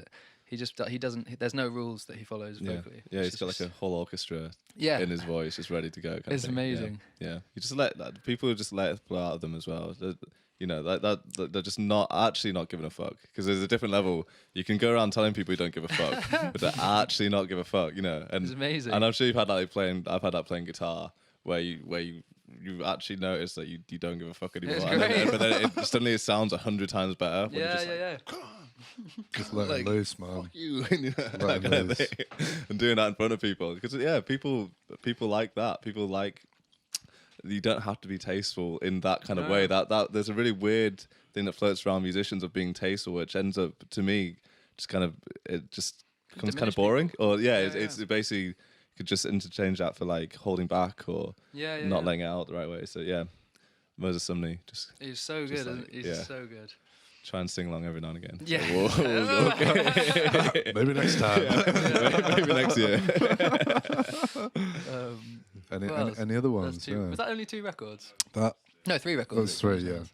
He doesn't. There's no rules that he follows vocally. Yeah, he's got like a whole orchestra in his voice, just ready to go. It's amazing. Yeah, you just let that. People just let it flow out of them as well. You know, that they're just not giving a fuck, because there's a different level. You can go around telling people you don't give a fuck, but to actually not give a fuck, you know. And it's amazing. And I'm sure you've had that I've had that playing guitar where you actually notice that you don't give a fuck anymore. But then suddenly it sounds 100 times better. Yeah. Just let it loose, man. Fuck you. And doing that in front of people, because people like that. People like, you don't have to be tasteful in that kind of way. That there's a really weird thing that floats around musicians of being tasteful, which ends up, to me, just kind of it just becomes kind of boring. Or it's basically you could just interchange that for like holding back or not letting it out the right way. So yeah, Moses Sumney he's so good. Like, he's so good. Try and sing along every now and again. Yeah. So, okay. Maybe next time. Maybe next year. Any other ones? Was that only 2 records? No, 3 records. Those 3, yeah.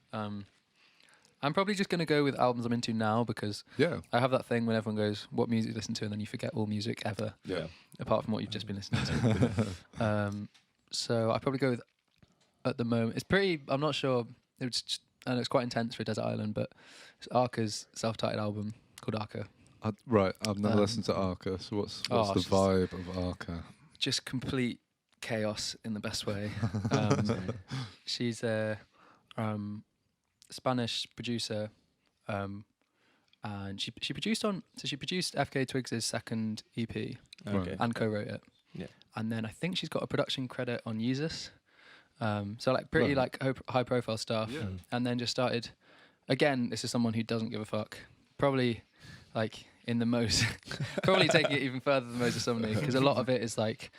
I'm probably just going to go with albums I'm into now because Yeah. I have that thing when everyone goes, what music do you listen to? And then you forget all music ever. Yeah. Apart from what you've just been listening to. So I probably go with, at the moment, it's pretty, I'm not sure, and it's quite intense for Desert Island, but it's Arca's self-titled album called Arca. Right, I've never listened to Arca, so what's the vibe of Arca? Just complete chaos in the best way. She's a Spanish producer, and she produced FK Twigs' second EP and co-wrote it. Yeah. And then I think she's got a production credit on Yeezus. So like pretty like high profile stuff. Yeah. And then just started, again, this is someone who doesn't give a fuck. Probably like in the most, probably taking it even further than Moses Sumney, because a lot of it is like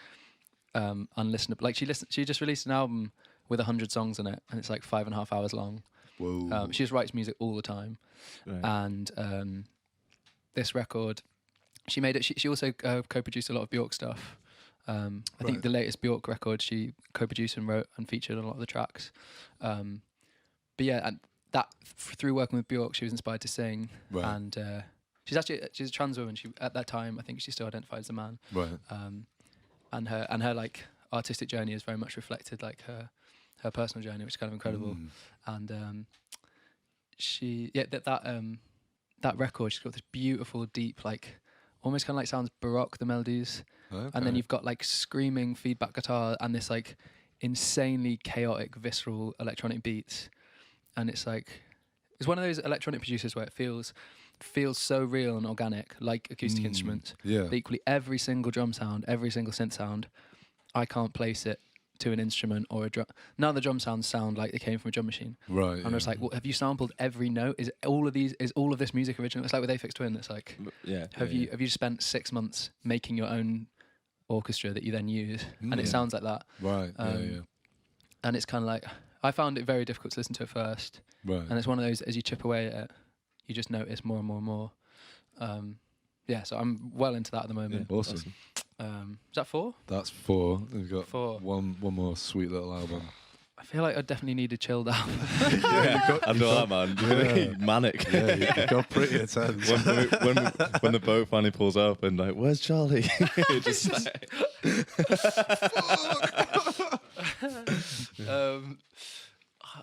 unlistenable. Like she just released an album with 100 songs in it, and it's like 5.5 hours long. Whoa. She just writes music all the time. Right. And this record, she made it, she also co-produced a lot of Bjork stuff. I think the latest Bjork record she co-produced and wrote and featured on a lot of the tracks. But yeah, and that through working with Bjork, she was inspired to sing. Right. And she's a trans woman. She at that time, I think she still identified as a man. Right. And her like artistic journey has very much reflected like her personal journey, which is kind of incredible. And that record, she's got this beautiful, deep, like almost kind of like sounds baroque, the melodies. Okay. And then you've got like screaming feedback guitar and this like insanely chaotic, visceral electronic beats. And it's like, it's one of those electronic producers where it feels so real and organic, like acoustic instruments. Yeah. But equally, every single drum sound, every single synth sound, I can't place it to an instrument or a drum. None of the drum sounds sound like they came from a drum machine. Right. And I was like, well, have you sampled every note? Is all of this music original? It's like with Aphex Twin. It's like, have you spent 6 months making your own orchestra that you then use, and it sounds like that. Right. And it's kind of like, I found it very difficult to listen to at first. Right. And it's one of those, as you chip away at it, you just notice more and more and more. So I'm well into that at the moment. Yeah, awesome. Is that 4? That's 4. We've got 4. One more sweet little album. I feel like I definitely need a chilled album. I know that, man. Really manic. Yeah, you got pretty intense. when the boat finally pulls up and like, where's Charlie? Just like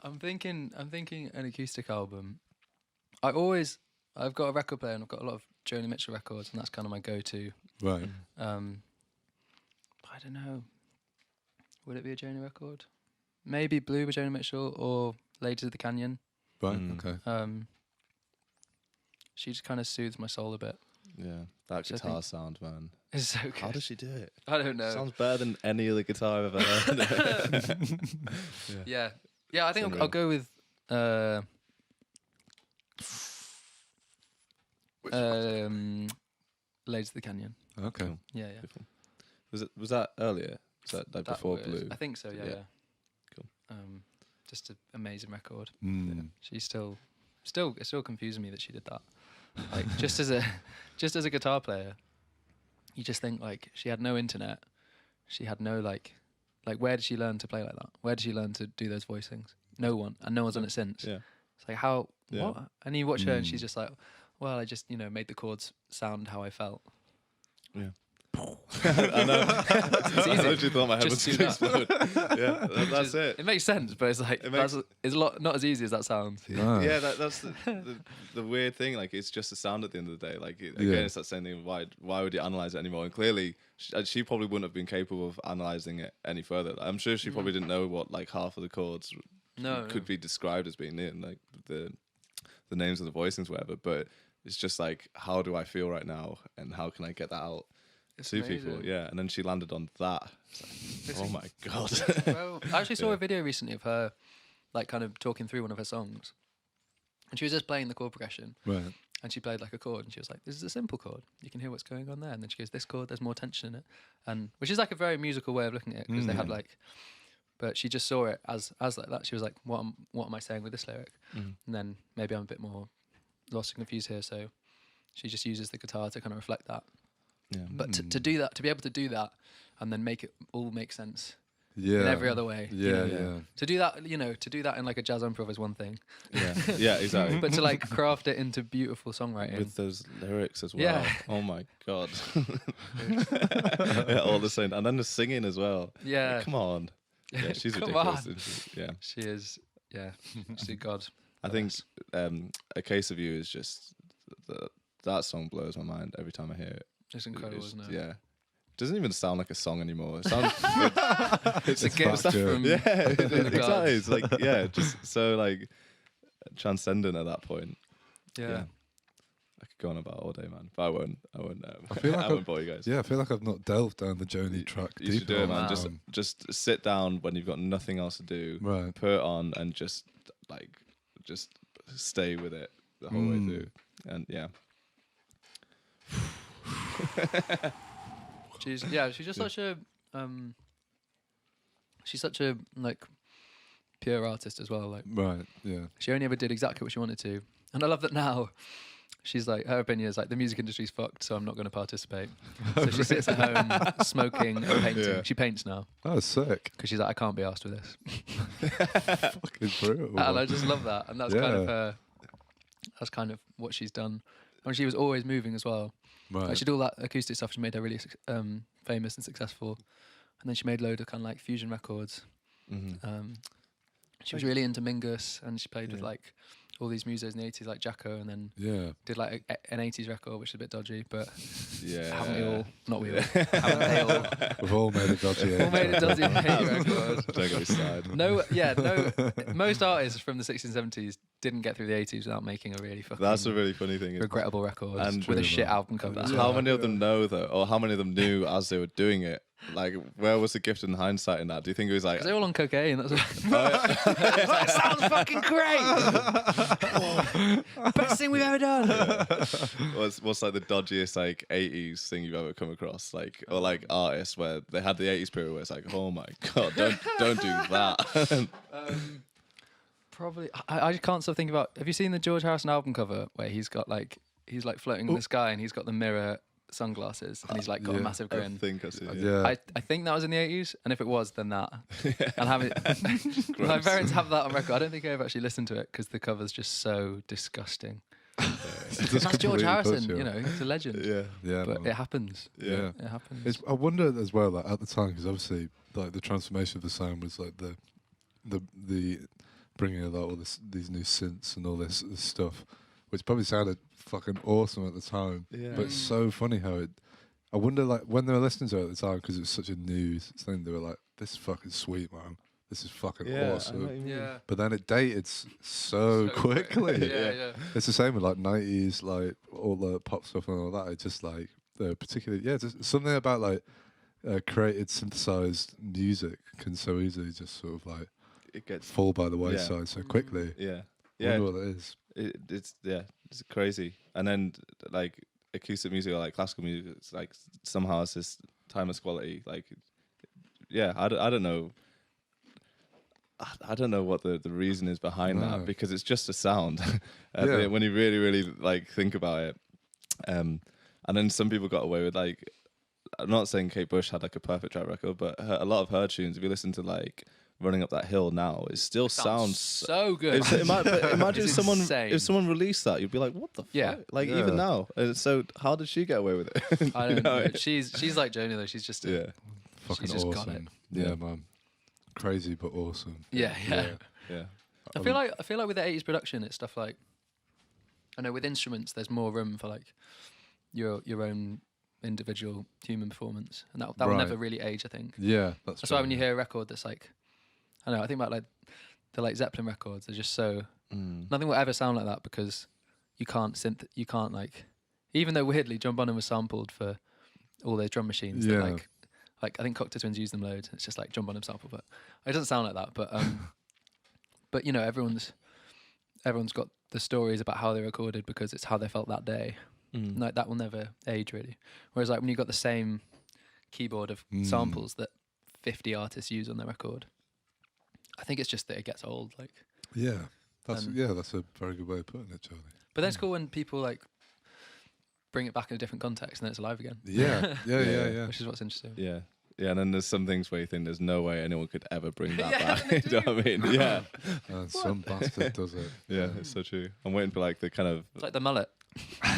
I'm thinking an acoustic album. I've got a record player and I've got a lot of Joni Mitchell records, and that's kind of my go-to. Right. I don't know. Would it be a Joni record? Maybe Blue by Joni Mitchell or Ladies of the Canyon. Right. Okay. She just kind of soothes my soul a bit. Yeah, that guitar sound, man. It's so good. How does she do it? I don't know. Sounds better than any other guitar I've ever heard. Yeah. I think I'll go with Ladies of the Canyon. Okay. Cool. Yeah. Was that earlier? Was that like before Blue? I think so. Yeah. Cool. Just an amazing record. Mm. She's still it still confuses me that she did that. Like just as a guitar player, you just think like she had no internet, she had no like where did she learn to play like that? Where did she learn to do those voicings? No one, and no one's done it since. Yeah. It's like how Yeah. what? And you watch her and she's just like, well, I just made the chords sound how I felt. Yeah. I know. It's easy. I literally thought my head Just was do going to explode. Yeah, that's it. It makes sense, but it's like it's a lot not as easy as that sounds. Nice. Yeah, that's the weird thing. Like, it's just a sound at the end of the day. Like, again, it's that same thing. Why would you analyze it anymore? And clearly, she probably wouldn't have been capable of analyzing it any further. I'm sure she probably didn't know what like half of the chords could be described as being in, like the names of the voicings, whatever. But it's just like, how do I feel right now, and how can I get that out to people? Yeah, and then she landed on that. Like, oh my god! Well, I actually saw a video recently of her, like, kind of talking through one of her songs, and she was just playing the chord progression. Right. and she played like a chord, and she was like, "This is a simple chord. You can hear what's going on there." And then she goes, "This chord, there's more tension in it," and which is like a very musical way of looking at it, because they had like, but she just saw it as like that. She was like, "What am I saying with this lyric?" And then maybe I'm a bit more lost and confused here, so she just uses the guitar to kind of reflect that. Yeah. But to do that, to be able to do that, and then make it all make sense. Yeah. In every other way. Yeah. To do that, to do that in like a jazz improv is one thing. Yeah, exactly. But to like craft it into beautiful songwriting. With those lyrics as well. Yeah. Oh my God. All the same. And then the singing as well. Yeah. Like, come on. Yeah, she's Come ridiculous. on. Isn't she? Yeah. She is, she's a god. I think A Case of You is just, that song blows my mind every time I hear it. It's incredible, isn't it? Yeah. It doesn't even sound like a song anymore. It sounds it's a gift from exactly. It's like just so like transcendent at that point. Yeah. I could go on about it all day, man, but I won't. I feel like I won't bore you guys. Yeah, I feel like I've not delved down the Joni track You should deeper. do it, man. Just sit down when you've got nothing else to do. Right. Put it on and just stay with it the whole way through. And yeah. She's just such a she's such a like pure artist as well. Like, right, yeah. she only ever did exactly what she wanted to, and I love that now. She's like, her opinion is like, the music industry's fucked, so I'm not going to participate. So she sits at home smoking and painting. Yeah. She paints now Oh, sick. because she's like, I can't be asked with this. Fucking brutal. And I just love that, and that's kind of her. That's kind of what she's done. And she was always moving as well. Right. Like, she did all that acoustic stuff. She made her really famous and successful, and then she made loads of kind of like fusion records. She was really into Mingus, and she played with like all these musos in the 80s, like Jacko, and then did like an 80s record, which is a bit dodgy, but haven't we all? Not we all. Haven't they all? We've all made a dodgy All made a dodgy 80s record. Don't get me started. No. Most artists from the 60s and 70s didn't get through the 80s without making a really fucking That's a really funny thing. regrettable record And with a shit album cover. How many of them know though, or how many of them knew as they were doing it? Like, where was the gift in hindsight in that? Do you think it was like? 'Cause they're all on cocaine. That's what It sounds fucking great. Best thing we've ever done. What's like the dodgiest like 80s thing you've ever come across? Like, or like artists where they had the 80s period where it's like, oh my God, don't do that. Probably. I just can't stop thinking about. Have you seen the George Harrison album cover where he's like floating in the sky and he's got the mirror sunglasses and he's like got a massive I grin? think I see. Yeah. I think that was in the 80s, and if it was, then that. And have it. My parents have that on record. I don't think I ever actually listened to it because the cover's just so disgusting. Just That's George completely Harrison, puts you. He's a legend. Yeah, But man. it happens. Yeah. It happens. I wonder as well, like at the time, because obviously, like the transformation of the sound was like the bringing of all these new synths and all this stuff, which probably sounded fucking awesome at the time. Yeah. But it's so funny how it. I wonder, like when they were listening to it at the time, because it was such a new thing, they were like, "This is fucking sweet, man. This is fucking awesome." Yeah. But then it dated so quickly. Yeah. It's the same with like 90s, like all the pop stuff and all that. It's just like particularly, just something about like created synthesized music can so easily just sort of like It gets fall by the wayside so quickly. yeah. Wonder what it is. It's crazy. And then like acoustic music or like classical music, it's like somehow it's this timeless quality. Like, I don't know. I don't know what the reason is behind that, because it's just a sound. When you really, really like think about it. And then some people got away with like, I'm not saying Kate Bush had like a perfect track record, but a lot of her tunes, if you listen to like Running Up That Hill now, it still sounds so good. Imagine It's if someone released that, you'd be like, what the fuck? Like even now. So how did she get away with it? I don't know. She's like Joni though. She's just Fucking she's just awesome. got it. Yeah, man. Crazy but awesome. Yeah. Yeah. I feel like with the 80s production, it's stuff like, I know with instruments, there's more room for like your own individual human performance, and that will never really age. I think. Yeah, that's why when you hear a record that's like, I don't know, I think about like the like Zeppelin records. They're just so nothing will ever sound like that because you can't like, even though weirdly John Bonham was sampled for all those drum machines. Yeah. That, like I think Cocteau Twins use them loads. It's just like John Bonham sample, but it doesn't sound like that. But but everyone's everyone's got the stories about how they recorded because it's how they felt that day. Like that will never age really. Whereas like when you've got the same keyboard of samples that 50 artists use on their record, I think it's just that it gets old. Like that's a very good way of putting it, Charlie. But then it's cool when people like bring it back in a different context and then it's alive again. Yeah. Which is what's interesting. Yeah. Yeah, and then there's some things where you think there's no way anyone could ever bring that back. You know what I mean? Yeah. And some bastard does it. Yeah, it's so true. I'm waiting for like the kind of... It's like the mullet.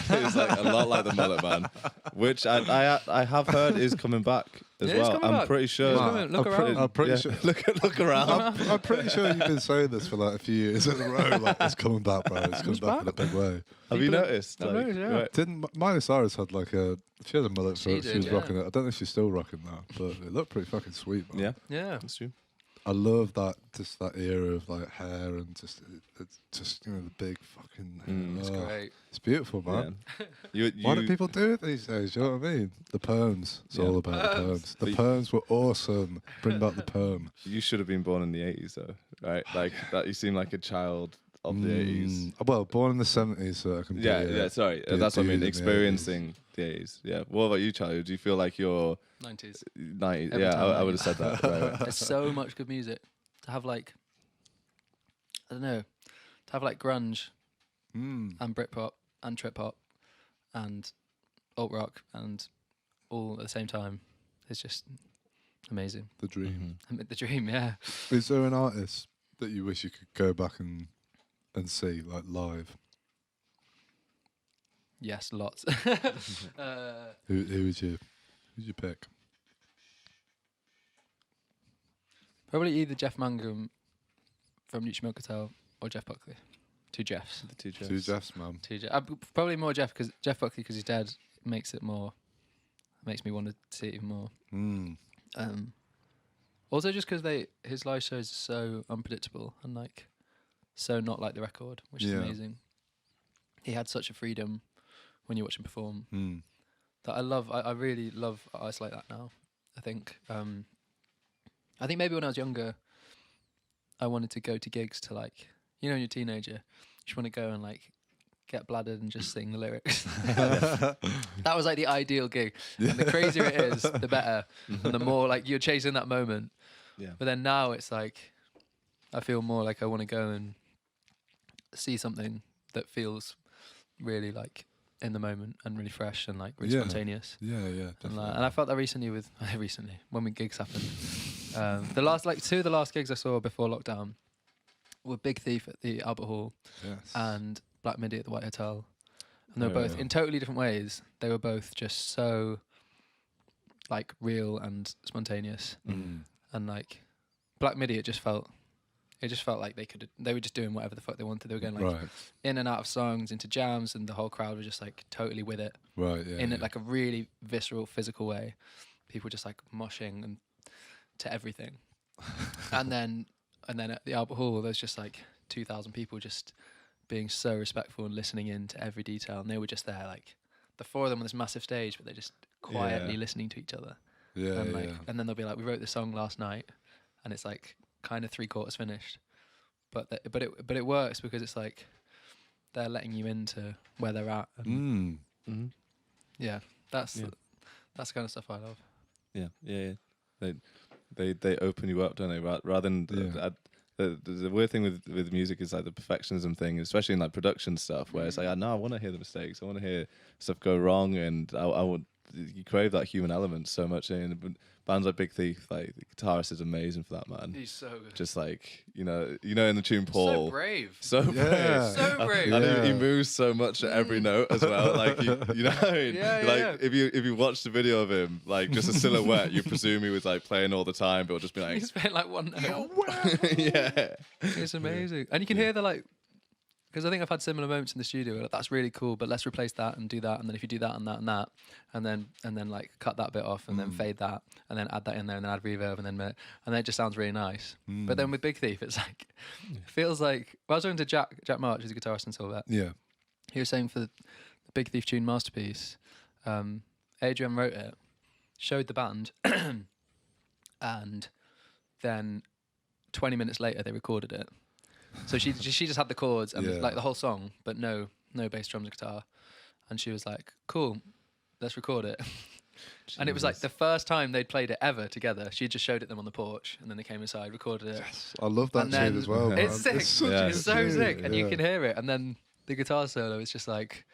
It's like a lot like the mullet man, which I have heard is coming back as It is well. coming I'm back. pretty sure. Look around. I'm pretty sure. Look around. I'm pretty sure you've been saying this for like a few years in a row. Like it's coming back, bro. It's coming back in a big way. Have you noticed? I've noticed, yeah. Right. Didn't Miley Cyrus had like a? She had a mullet for She it. She did, was yeah. rocking it. I don't know if she's still rocking that, but it looked pretty fucking sweet, man. Yeah, Yeah. that's true. I love that, just that era of like hair and just you know the big fucking. It's great. It's beautiful, man. Yeah. Why do people do it these days? You know what I mean? The perms. It's all about the perms. The perms were awesome. Bring back the perm. You should have been born in the 80s, though, right? Like that. You seem like a child of the 80s. Well, born in the 70s, so I can. Yeah. Sorry, that's what I mean. in the Experiencing the 80s. Yeah. What about you, Charlie? Do you feel like you're 90s. 90s? Every Yeah, time I would have said that. Right. There's so much good music. To have like, I don't know, to have like grunge and Britpop and trip hop and alt rock and all at the same time is just amazing. The dream. The dream, yeah. Is there an artist that you wish you could go back and see like live? Yes, lots. Who would you pick? Probably either Jeff Mangum from Neutral Milk Hotel or Jeff Buckley. Two Jeffs. The two Jeffs. Two Jeffs, man. Probably more Jeff because Jeff Buckley because he's dead makes it more. Makes me want to see it even more. Also, just because his live shows are so unpredictable and like so not like the record, which is amazing. He had such a freedom when you watch him perform that I love. I really love artists like that now. I think maybe when I was younger, I wanted to go to gigs to like, you know, when you're a teenager, you just want to go and like get bladdered and just sing the lyrics. That was like the ideal gig. And the crazier it is, the better. And the more like you're chasing that moment. Yeah. But then now it's like, I feel more like I want to go and see something that feels really like in the moment and really fresh and like really spontaneous. Yeah, definitely. And I felt that recently when gigs happened. The last two of the last gigs I saw before lockdown were Big Thief at the Albert Hall and Black Midi at the White Hotel. And they were both in totally different ways. They were both just so like real and spontaneous. And like Black Midi, it just felt like they were just doing whatever the fuck they wanted. They were going like in and out of songs, into jams, and the whole crowd was just like totally with it. Right, yeah. In like a really visceral, physical way. People just like moshing and to everything. and then at the Albert Hall, there's just like 2,000 people just being so respectful and listening in to every detail. And they were just there, like the four of them on this massive stage, but they're just quietly listening to each other. And then they'll be like, we wrote this song last night, and it's like kind of 3/4 finished, but it works because it's like they're letting you into where they're at. And that's the kind of stuff I love. Yeah. They open you up, don't they? Rather than the weird thing with music is like the perfectionism thing, especially in like production stuff, where it's like, I want to hear the mistakes, I want to hear stuff go wrong, and I want. You crave that human element so much, and bands like Big Thief, like the guitarist is amazing for that, man. He's so good. Just like in the tune Paul, So brave. so brave, and he moves so much at every note as well. Like you know, what I mean? If you watch the video of him, like just a silhouette, you presume he was like playing all the time, but it'll just be like He's playing like one note. yeah, It's amazing, and you can hear the like. Because I think I've had similar moments in the studio where like, that's really cool, but let's replace that and do that, and then if you do that and that and that, and then like cut that bit off and then fade that, and then add that in there and then add reverb and then it just sounds really nice. But then with Big Thief, it's like feels like. Well, I was talking to Jack March, who's a guitarist in Sylvette. Yeah, he was saying for the Big Thief tune Masterpiece, Adrian wrote it, showed the band, and then 20 minutes later they recorded it. So she just had the chords and like the whole song, but no bass, drums, guitar. And she was like, "Cool, let's record it." And it was like the first time they'd played it ever together. She just showed it them on the porch, and then they came inside, recorded it. Yes, I love that tune as well. It's sick. It's so sick, and you yeah. can hear it. And then the guitar solo is just like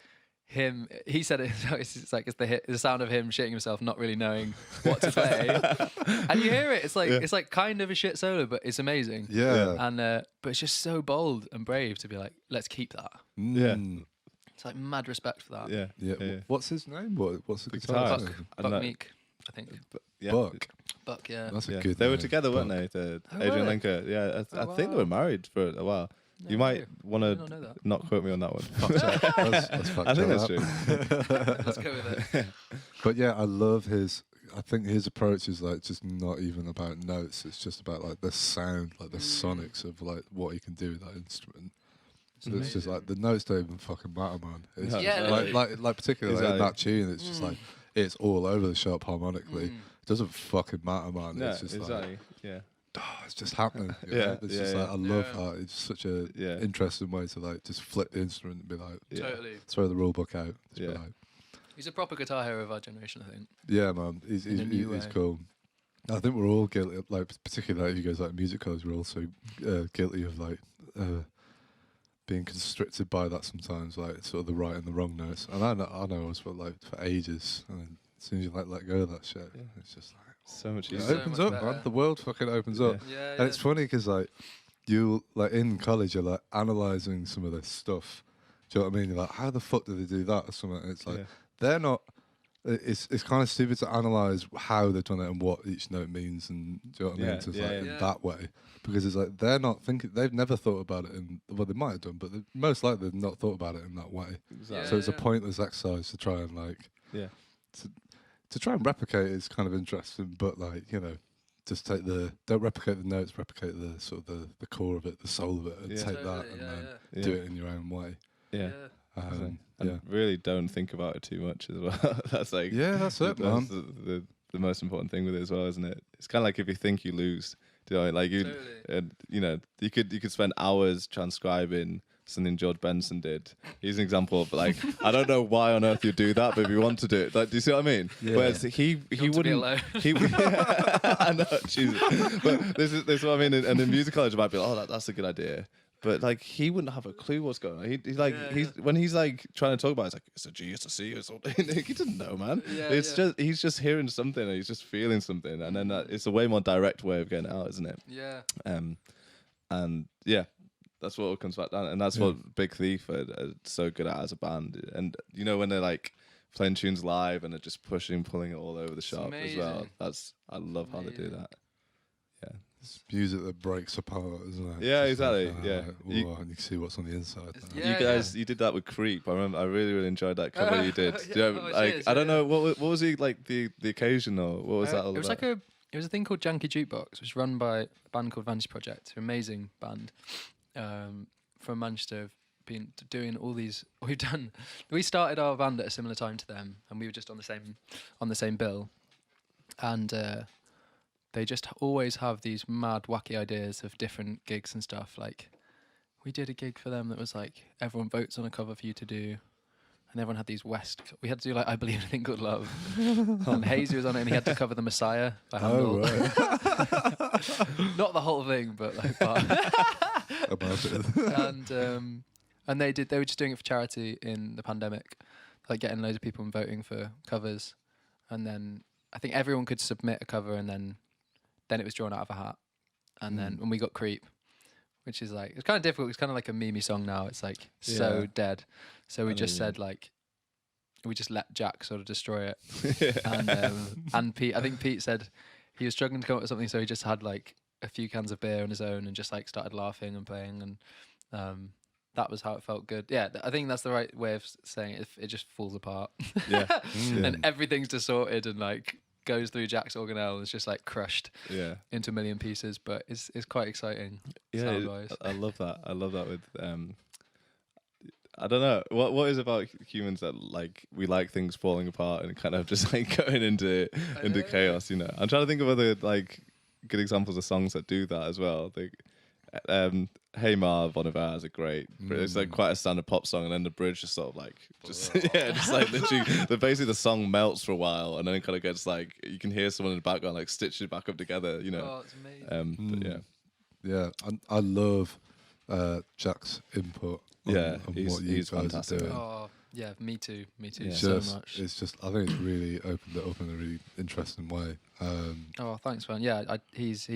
him. He said it. It's like it's the sound of him shitting himself, not really knowing what to play. And you hear it. It's like kind of a shit solo, but it's amazing. Yeah. And but it's just so bold and brave to be like, let's keep that. Yeah. It's like mad respect for that. Yeah. What's his name? What's the guitar? guitar? Buck Meek, I think. Buck. Yeah. That's a good They were name. together, weren't they? Adrian Lenker. Yeah, I think they were married for a while. No, you might want I did not know to that. not quote me on that one. Let's fuck I think that that's up. true. Let's go with it. But yeah, I love his. I think his approach is like just not even about notes. It's just about like the sound, like the sonics of like what he can do with that instrument. So it's just like the notes don't even fucking matter, man. It's like particularly in that tune, it's just like it's all over the shop harmonically. It doesn't fucking matter, man. Yeah, it's just exactly. like it's just happening. You know? It's just like I love that. It's such a interesting way to like just flip the instrument and be like Totally. throw the rule book out. Just be like, He's a proper guitar hero of our generation, I think. yeah, man. He's cool. I think we're all guilty, like particularly like you guys like music colours. We're also guilty of like being constricted by that sometimes, like sort of the right and the wrong notes. And I know I was for ages, and then as soon as you like let go of that shit, it's just like So much it easier. opens much up, better. man. The world fucking opens up. Yeah. And it's funny because like you like in college, you're like analysing some of this stuff. Do you know what I mean? You're like, how the fuck do they do that or something? And it's like they're not. It's kind of stupid to analyse how they've done it and what each note means, and do you know what I mean? Just in that way, because it's like they're not thinking. They've never thought about it in. Well, they might have done, but most likely they've not thought about it in that way. Exactly. So it's a pointless exercise to try and like. To try and replicate is kind of interesting, but like just don't replicate the notes, replicate the sort of the core of it, the soul of it, and take that and then do it in your own way. And really don't think about it too much as well. That's like that's it, man. The most important thing with it as well, isn't it? It's kind of like if you think you lose, do you know, like you, you could spend hours transcribing something George Benson did. He's an example of like I don't know why on earth you do that, but if you want to do it, like, do you see what I mean? Yeah. Whereas he wouldn't. I know, Jesus. But this is what I mean. And in music college, you might be like, that's a good idea. But like he wouldn't have a clue what's going on. He's when he's like trying to talk about it, it's like it's a G, it's a C, or something. He doesn't know, man. He's just hearing something, and he's just feeling something, and then it's a way more direct way of getting it out, isn't it? Yeah. And that's what it comes back down, and that's what Big Thief are so good at as a band. And when they're like playing tunes live and they're just pulling it all over the shop as well. I love how they do that. Yeah. It's music that breaks apart, isn't it? Yeah, Just exactly. and you can see what's on the inside. You did that with Creep. I remember. I really, really enjoyed that cover you did. I don't know what was he like the occasion or what was that all about? It was a thing called Janky Jukebox, which was run by a band called Vantage Project, an amazing band from Manchester. Have been doing all these. We started our band at a similar time to them, and we were just on the same bill, and. They just always have these mad, wacky ideas of different gigs and stuff. Like, we did a gig for them that was like, everyone votes on a cover for you to do. And everyone had these we had to do like, I Believe in a Thing Called Love. And Hazy was on it and he had to cover The Messiah by Handel. Right. Not the whole thing, but like part. About it. And they were just doing it for charity in the pandemic. Like getting loads of people and voting for covers. And then I think everyone could submit a cover and then it was drawn out of a hat. And then when we got Creep, which is like, it's kind of difficult. It's kind of like a meme song now. It's like so dead. So we just said like, we just let Jack sort of destroy it. And Pete, I think Pete said he was struggling to come up with something. So he just had like a few cans of beer on his own and just like started laughing and playing. And that was how it felt good. Yeah, I think that's the right way of saying it. It just falls apart. And everything's distorted and like goes through Jack's organelle and is just like crushed into a million pieces. But it's quite exciting. Sound-wise. I love that. I love that with I don't know what is about humans that like we like things falling apart and kind of just like going into chaos. I'm trying to think of other like good examples of songs that do that as well. Hey Ma, Bon Iver has a great. It's like quite a standard pop song, and then the bridge just sort of like just just like literally. Basically the song melts for a while, and then it kind of gets like you can hear someone in the background like stitch it back up together. You know. Oh, it's amazing. But Yeah, I love Jack's input. On what you he's guys fantastic. are doing. Oh, yeah, me too Yeah. so much. It's just, I think it's really opened it up in a really interesting way. Oh, thanks, man. Yeah, he's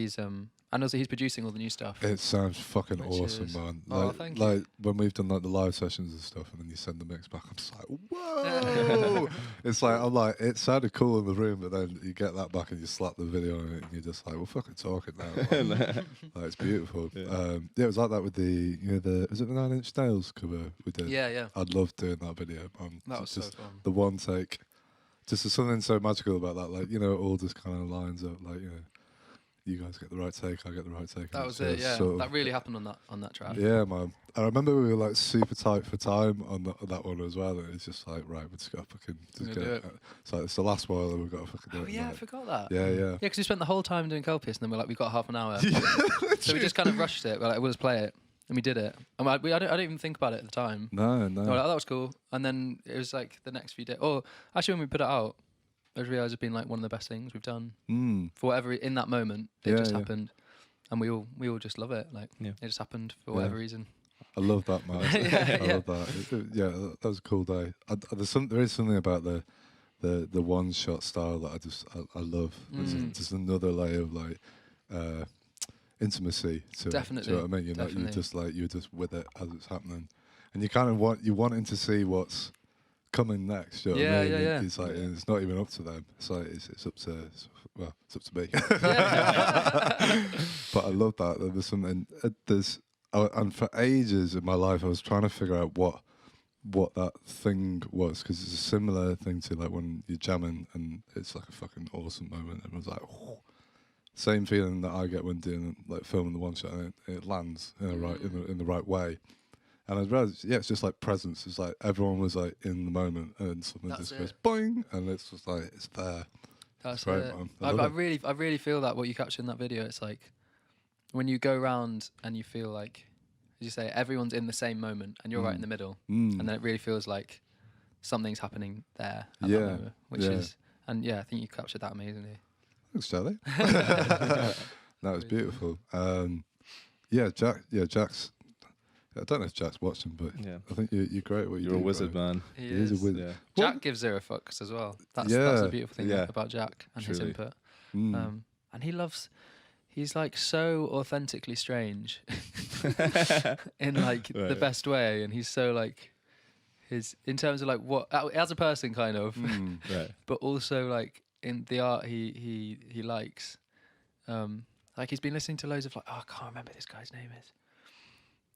and also he's producing all the new stuff. It sounds fucking Which awesome, is- man. Oh, Like, thank you. like when we've done like the live sessions and stuff, and then you send the mix back, I'm just like, whoa! It's like, I'm like, it sounded cool in the room, but then you get that back and you slap the video on it, and you're just like, we're fucking talking now. Like, it's beautiful. Yeah. It was like that with the is it the 9 Inch Nails cover we did? Yeah. I'd love doing that video. That was just so fun. the one take. Just there's something so magical about that. Like, it all just kind of lines up. Like, you guys get the right take, I get the right take. That and was it's it. Yeah, sort of- that really happened on that track. yeah, man. I remember we were like super tight for time on that one as well. And it's just like, right, we just got to fucking just We're get gonna it. do it. It's like, it's the last one, and we've got to fucking do Oh it. yeah, I Like, forgot that. yeah. Yeah, because we spent the whole time doing Kelpius, and then we're like, we got half an hour, so we just kind of rushed it. We're like, we'll just play it, and we did it. And I don't even think about it at the time. No. We're like, oh, that was cool. And then it was like the next few days. Oh, actually, when we put it out, I realised it's been like one of the best things we've done. For whatever in that moment, it Yeah, just yeah. happened, and we all just love it. Like Yeah. it just happened for whatever reason. I love that, man. Yeah, I love that. That was a cool day. There is something about the one shot style that I love. There's just another layer of like intimacy to Definitely. it. Do you know what I mean? Definitely. You're just with it as it's happening, and you kind of wanting to see what's coming next. Do you know what I mean? Yeah. It's like and it's not even up to them. It's like it's up to me. But I love that. There's something. And for ages in my life, I was trying to figure out what that thing was, because it's a similar thing to like when you're jamming and it's like a fucking awesome moment. Everyone's like, oh. Same feeling that I get when doing like filming the one shot, and it lands in the right way. And I realized, it's just like presence. It's like everyone was like in the moment, and something That's just goes it. boing, and it's just like it's there. That's great, it. man. I love it. really feel that what you captured in that video. It's like when you go around and you feel like, as you say, everyone's in the same moment, and you're right in the middle, and then it really feels like something's happening there at that moment, which is, and I think you captured that amazingly. Thanks, Charlie. That was beautiful. Jack's. I don't know if Jack's watching, but I think you're great. What You're a wizard, man. He is a wizard. Yeah. Jack gives zero fucks as well. That's the beautiful thing about Jack and his Truly. input. And he's like so authentically strange in like the best way, and he's so like in terms of like what as a person kind of, Right. but also like in the art he likes. Like he's been listening to loads of like, I can't remember this guy's name is.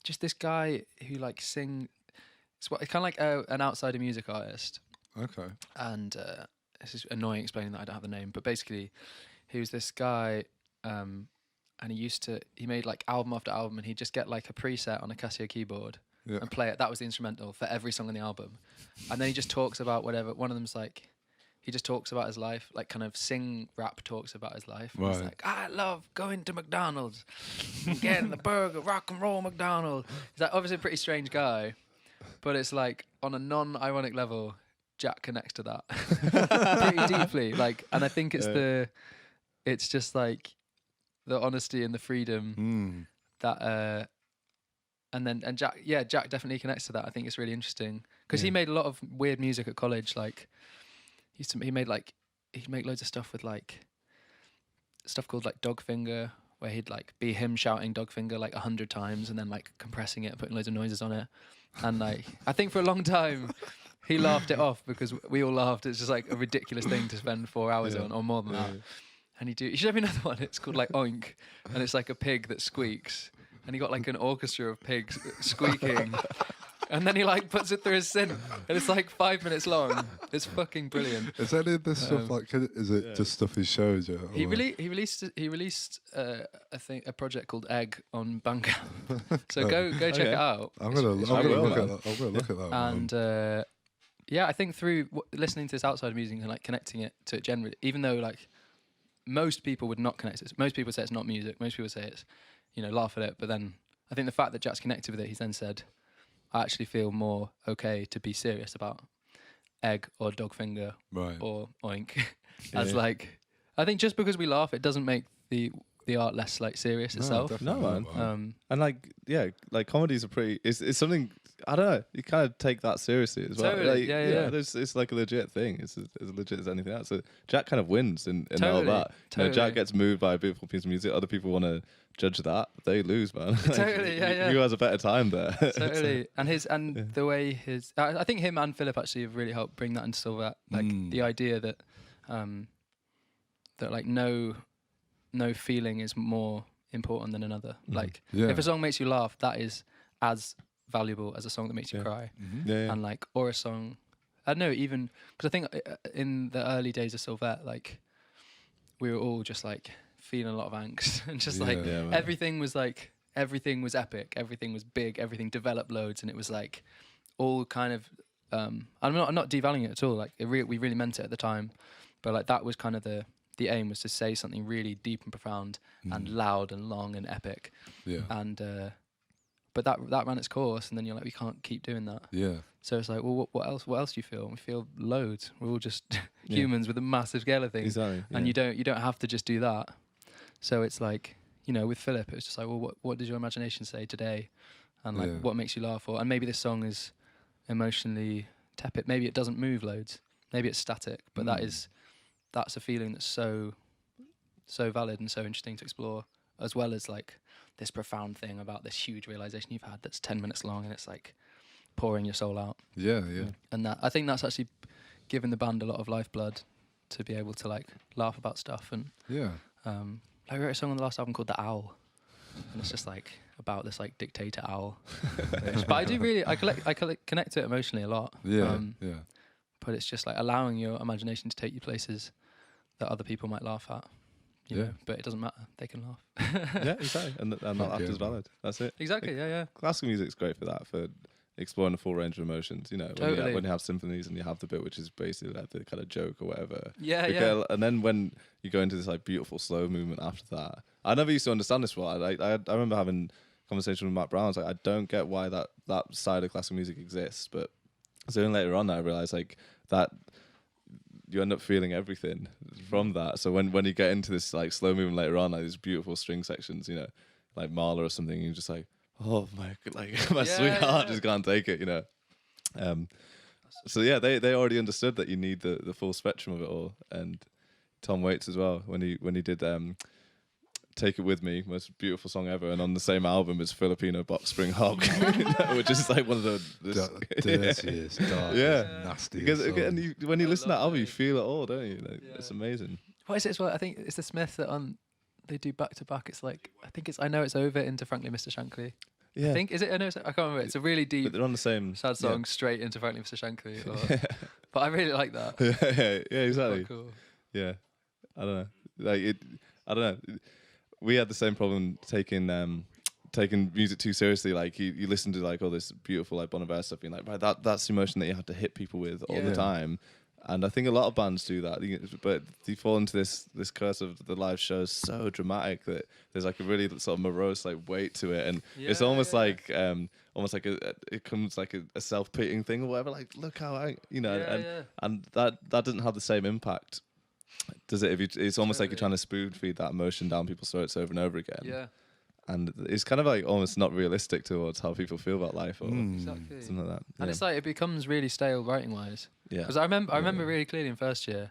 Just this guy who like sing. It's kind of like an outsider music artist. Okay. And this is annoying explaining that I don't have the name, but basically he was this guy, and he made like album after album, and he'd just get like a preset on a Casio keyboard and play it. That was the instrumental for every song on the album. And then he just talks about whatever. One of them's like, he just talks about his life, like kind of sing rap talks about his life. Right. He's like, I love going to McDonald's, and getting the burger, rock and roll McDonald's. He's like obviously a pretty strange guy, but it's like on a non-ironic level, Jack connects to that pretty deeply. Like, and I think it's just like the honesty and the freedom that, and Jack definitely connects to that. I think it's really interesting because he made a lot of weird music at college. Like, he made loads of stuff with like stuff called like Dogfinger, where he'd like be him shouting Dogfinger like 100 times and then like compressing it, putting loads of noises on it. And like, I think for a long time he laughed it off because we all laughed. It's just like a ridiculous thing to spend 4 hours on, or more than that. And you should have another one. It's called like Oink, and it's like a pig that squeaks, and he got like an orchestra of pigs squeaking. And then he like puts it through his synth, and it's like 5 minutes long. It's fucking brilliant. Is any of this stuff like? Is it just stuff he shows you? He released a project called Egg on Bandcamp. So go check it out. I'm gonna look at that. And I think through listening to this outside music and like connecting it to it generally, even though like most people would not connect it. Most people say it's not music. Most people say it's, laugh at it. But then I think the fact that Jack's connected with it, he's then said, I actually feel more okay to be serious about egg or dog finger or oink. As like, I think just because we laugh, it doesn't make the art less like serious itself. No, man. And like, yeah, like comedies are pretty. It's something. I don't know. You kind of take that seriously as well. Totally. Like, Yeah. It's like a legit thing. It's as legit as anything else. So Jack kind of wins in all Totally. that. You know, Totally. Jack gets moved by a beautiful piece of music. Other people want to judge that. They lose, man. Totally. Yeah. Who has a better time there? Totally. And the way his, I think him and Philip actually have really helped bring that into Sylvette. Like the idea that, that like no feeling is more important than another. Like if a song makes you laugh, that is as valuable as a song that makes you cry. And like, or a song, I don't know, even because I think in the early days of Sylvette, like we were all just like feeling a lot of angst and just everything was epic, everything was big, everything developed loads, and it was like all kind of I'm not devaluing it at all, like we really meant it at the time, but like that was kind of the aim, was to say something really deep and profound and loud and long and epic. And but that ran its course, and then you're like, we can't keep doing that. So it's like, well, what else do you feel? And we feel loads. We're all just humans with a massive scale of things. Exactly. And you don't have to just do that. So it's like, you know, with Philip, it's just like, well, what does your imagination say today? And like, what makes you laugh? Or, and maybe this song is emotionally tepid. Maybe it doesn't move loads. Maybe it's static. But that's a feeling that's so valid and so interesting to explore, as well as like this profound thing about this huge realization you've had that's 10 minutes long, and it's like pouring your soul out. And that, I think that's actually given the band a lot of lifeblood to be able to like laugh about stuff. And I wrote a song on the last album called The Owl, and it's just like about this like dictator owl. But I do really, I connect to it emotionally a lot. But it's just like allowing your imagination to take you places that other people might laugh at. You know, but it doesn't matter. They can laugh. Yeah, exactly. And that laughter's valid. That's it. Exactly. Yeah. Classical music's great for that, for exploring the full range of emotions. You know, when you have symphonies and you have the bit which is basically like the kind of joke or whatever. And then when you go into this like beautiful slow movement after that, I never used to understand this one. I remember having a conversation with Matt Brown. I was like, I don't get why that side of classical music exists, but so then later on I realized like that you end up feeling everything from that. So when you get into this like slow movement later on, like these beautiful string sections, you know, like Mahler or something, you're just like, oh my, like my sweetheart just can't take it, you know. So yeah, they already understood that you need the full spectrum of it all. And Tom Waits as well, when he did Take It With Me, most beautiful song ever, and on the same album is Filipino Box Spring Hog, which is like one of the dirtiest, darkest, nastiest. Because again, when you listen to that album, you feel it all, don't you? Like, it's amazing. What is it as well? I think it's the Smiths that they do back to back. It's like, I know it's over into Frankly Mr. Shankly. Yeah. I think, is it? I know, I can't remember. It's a really deep, but they're on the same sad song straight into Frankly Mr. Shankly. But I really like that. Yeah, exactly. Quite cool. Yeah, I don't know. Like it, I don't know. We had the same problem taking music too seriously. Like you listen to like all this beautiful like Bon Iver stuff, being like, right, that's the emotion that you have to hit people with all the time. And I think a lot of bands do that, but they fall into this curse of the live shows so dramatic that there's like a really sort of morose like weight to it, and it's almost like it comes like a self-pitying thing or whatever. Like, look how and that doesn't have the same impact, does it? It's almost like you're trying to spoon feed that emotion down people's throats over and over again. Yeah. And it's kind of like almost not realistic towards how people feel about life or something like that. And it's like it becomes really stale writing wise. Yeah. Because I remember really clearly in first year,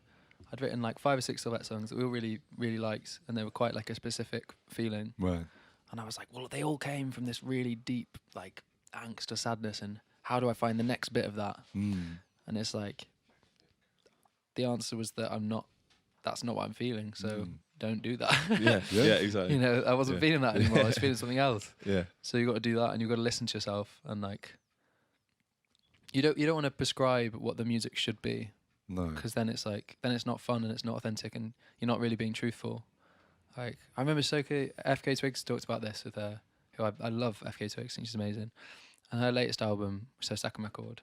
I'd written like 5 or 6 Sylvette songs that we all really, really liked, and they were quite like a specific feeling. Right. And I was like, well, they all came from this really deep like angst or sadness, and how do I find the next bit of that? And it's like the answer was that that's not what I'm feeling, so don't do that. Yeah, exactly. You know, I wasn't feeling that anymore. I was feeling something else. Yeah. So you got to do that, and you got to listen to yourself, and like, you don't want to prescribe what the music should be. No. Because then it's not fun and it's not authentic, and you're not really being truthful. Like, I remember FK Twigs talked about this with her, who I love FK Twigs, and she's amazing. And her latest album, which is her second record,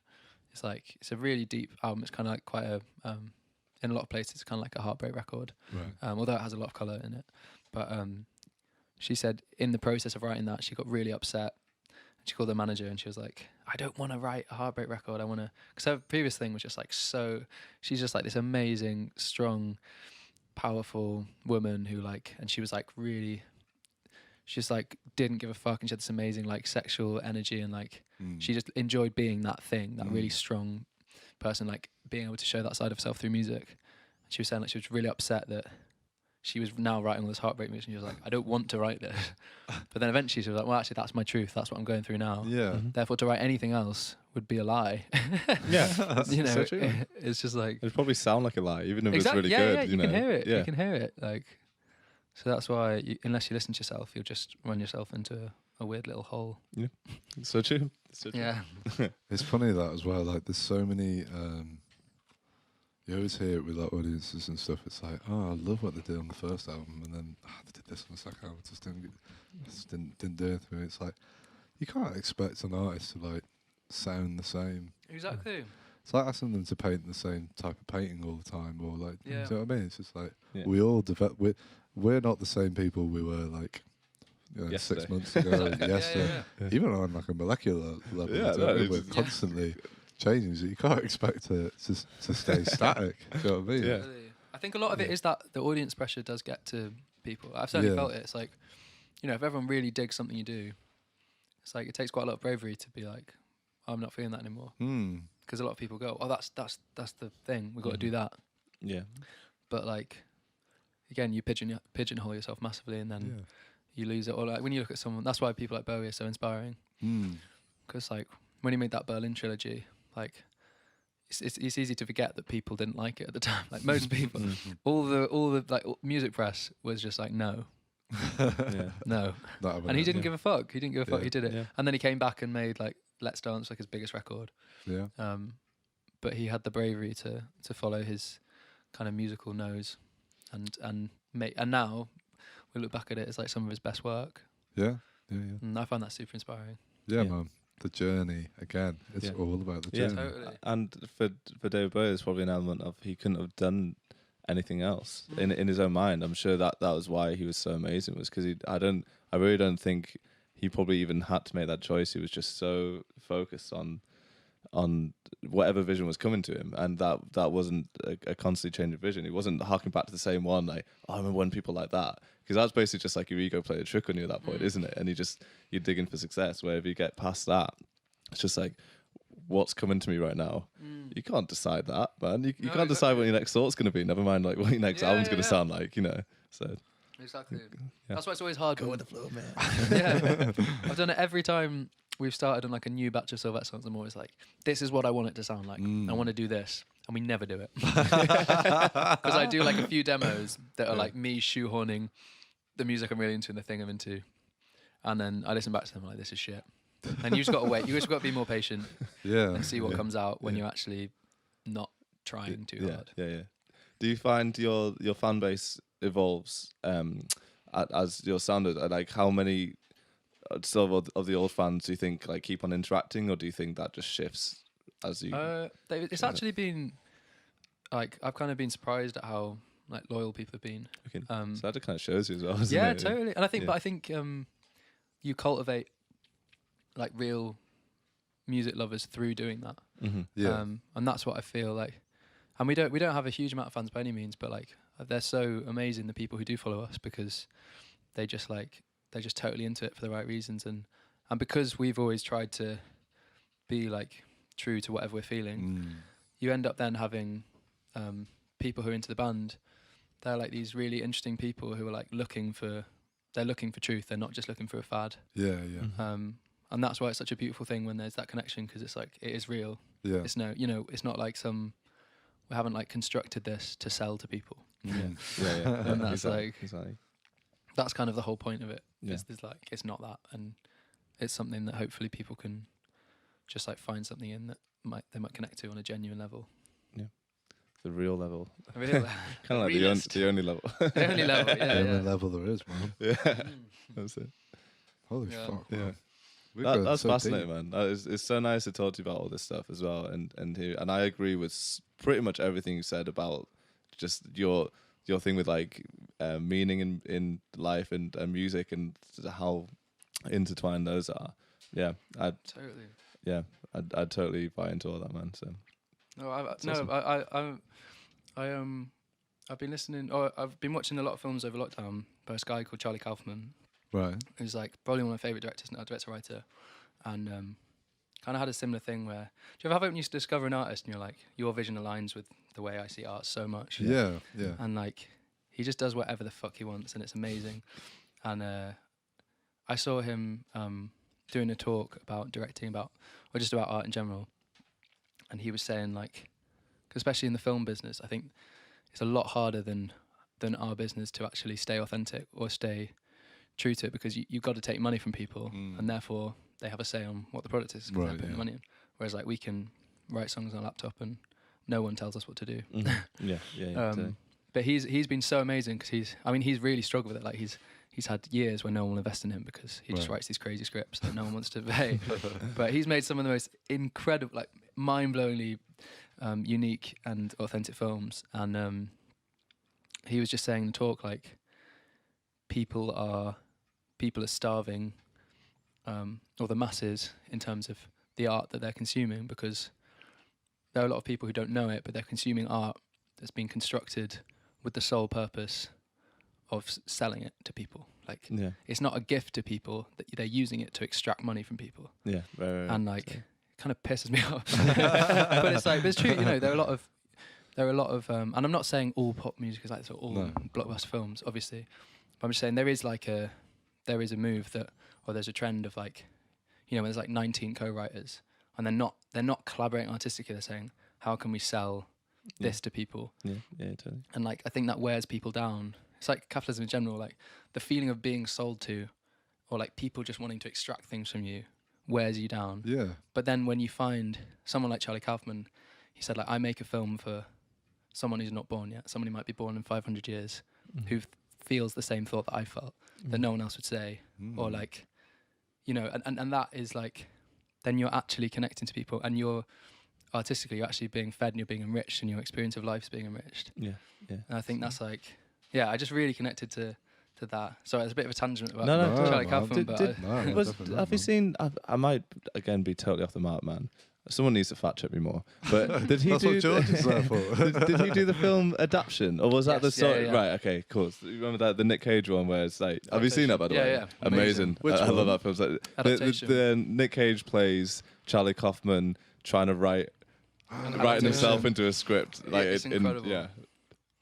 it's a really deep album. It's kind of like quite a in a lot of places, it's kind of like a heartbreak record, right. Although it has a lot of colour in it. But she said in the process of writing that, she got really upset. She called the manager and she was like, I don't want to write a heartbreak record. I want to, because her previous thing was just like she's just like this amazing, strong, powerful woman who like, and she was like really, she just like didn't give a fuck, and she had this amazing like sexual energy, and like she just enjoyed being that thing, that really strong person, like being able to show that side of herself through music. And she was saying like she was really upset that she was now writing all this heartbreak music, and she was like, I don't want to write this. But then eventually she was like, well, actually, that's my truth. That's what I'm going through now. Yeah. Therefore, to write anything else would be a lie. Yeah, you know, so true. it's just like... It'd probably sound like a lie, even if exactly, it's really yeah, good. Yeah, you know? can hear it. Yeah. You can hear it. Like, so that's why, unless you listen to yourself, you'll just run yourself into a weird little hole. Yeah, so true. So true. Yeah. It's funny that as well. Like, there's so many... you always hear it with like audiences and stuff. It's like, oh, I love what they did on the first album, and then they did this on the second album. Just didn't do anything. It's like you can't expect an artist to like sound the same. Exactly. It's like asking them to paint the same type of painting all the time, or like, you know what I mean? It's just like we all develop. We're not the same people we were like 6 months ago. Yesterday, even on like a molecular level. Yeah, we're constantly changing, so you can't expect it to stay static. Do you know what I mean? Yeah. I think a lot of it is that the audience pressure does get to people. I've certainly felt it. It's like, you know, if everyone really digs something you do, it's like it takes quite a lot of bravery to be like, I'm not feeling that anymore. Because a lot of people go, oh, that's the thing. We've got to do that. Yeah. But like, again, you pigeonhole yourself massively, and then you lose it. Or like when you look at someone, that's why people like Bowie are so inspiring. Because like when he made that Berlin trilogy, like it's easy to forget that people didn't like it at the time. Like most people, all the like music press was just like no, no, and he didn't give a fuck. He didn't give a fuck. He did it, and then he came back and made like Let's Dance, like his biggest record. Yeah. But he had the bravery to follow his kind of musical nose, and now we look back at it as like some of his best work. Yeah. And I find that super inspiring. Yeah, man. The journey again. It's all about the journey. Totally. And for David Bowie, there's probably an element of he couldn't have done anything else in his own mind. I'm sure that was why he was so amazing, was because I really don't think he probably even had to make that choice. He was just so focused on whatever vision was coming to him, and that wasn't a constantly changing vision. He wasn't harking back to the same one, like, oh, I remember when people like that, because that's basically just like your ego played a trick on you at that point, isn't it? And you're digging for success, where if you get past that, it's just like, what's coming to me right now? You can't decide that, man. You can't decide what your next thought's going to be, never mind like what your next album's going to sound like, you know. So exactly. That's why it's always hard. Go with the flow, man. Yeah. I've done it every time we've started on like a new batch of Sylvette songs. I'm always like, this is what I want it to sound like. I want to do this. And we never do it. Because I do like a few demos that are like me shoehorning the music I'm really into and the thing I'm into. And then I listen back to them like, this is shit. And you just got to wait. You just got to be more patient and see what comes out when you're actually not trying too hard. Yeah. Do you find your fan base evolves as your sound? Like, how many still of the old fans do you think like keep on interacting, or do you think that just shifts as you? It's actually been like, I've kind of been surprised at how like loyal people have been. Okay. So that kind of shows you as well, doesn't yeah, it? Totally. And I think, but I think you cultivate like real music lovers through doing that. Yeah. And that's what I feel like. And we don't have a huge amount of fans by any means, but like they're so amazing, the people who do follow us, because they're just totally into it for the right reasons, and because we've always tried to be like true to whatever we're feeling. You end up then having people who are into the band. They're like these really interesting people who are like looking for truth. They're not just looking for a fad. Yeah. And that's why it's such a beautiful thing when there's that connection, because it's like, it is real. Yeah. It's it's not like we haven't like constructed this to sell to people. Yeah. And that's exactly. That's kind of the whole point of it. Yeah. It's like, it's not that, and it's something that hopefully people can just like find something in that they might connect to on a genuine level. Yeah, the real level. Kind of like the only level. The only level, yeah. The only level there is, man. Yeah, that's it. Holy fuck, man. Yeah. That's so fascinating, deep. Man. It's so nice to talk to you about all this stuff as well, and I agree with pretty much everything you said about just your thing with like meaning in life and music and how intertwined those are. Yeah, I'd totally buy into all that, man. So I've been listening. I've been watching a lot of films over lockdown by this guy called Charlie Kaufman. Right. Who's like probably one of my favorite directors now, director-writer, and kind of had a similar thing where. Do you ever have when you discover an artist and you're like, your vision aligns with the way I see art so much? Yeah. And like, he just does whatever the fuck he wants, and it's amazing. And I saw him doing a talk about directing, or just about art in general, and he was saying like, 'cause especially in the film business, I think it's a lot harder than our business to actually stay authentic or stay true to it, because you've got to take money from people, and therefore they have a say on what the product is, because they're putting the money in. Whereas like we can write songs on a laptop and no one tells us what to do. But he's been so amazing, because he's really struggled with it. Like he's had years where no one will invest in him because he just writes these crazy scripts that no one wants to pay. But he's made some of the most incredible, like mind-blowingly unique and authentic films. And he was just saying in the talk, like, people are starving, or the masses, in terms of the art that they're consuming, because there are a lot of people who don't know it, but they're consuming art that's been constructed with the sole purpose of selling it to people. Like, it's not a gift to people, that they're using it to extract money from people. Yeah, very, and like, it kind of pisses me off. But it's like, but it's true. You know, there are a lot of, and I'm not saying all pop music is like this, or all blockbuster films, obviously. But I'm just saying there is a move that, or there's a trend of like, you know, when there's like 19 co-writers, and they're not collaborating artistically. They're saying, how can we sell this to people? Yeah, totally. And like, I think that wears people down. It's like capitalism in general, like the feeling of being sold to, or like people just wanting to extract things from you, wears you down. Yeah. But then when you find someone like Charlie Kaufman, he said, like, I make a film for someone who's not born yet, someone who might be born in 500 years, who feels the same thought that I felt, that no one else would say, or like, you know, and that is like, then you're actually connecting to people, and you're artistically, you're actually being fed, and you're being enriched, and your experience of life is being enriched. Yeah. And I think that's like, I just really connected to that. Sorry, it's a bit of a tangent about Charlie Kaufman, have you seen? I might again be totally off the mark, man. Someone needs to fact check me more. But did he That's do? What George is there for. Did he do the film adaptation, or was that the story? Yeah. Right. Okay. Cool. So you remember that the Nick Cage one where it's like? Have you seen that, by the way? Yeah. Amazing. I love that film. It's like the Nick Cage plays Charlie Kaufman trying to writing himself into a script. Like it's incredible.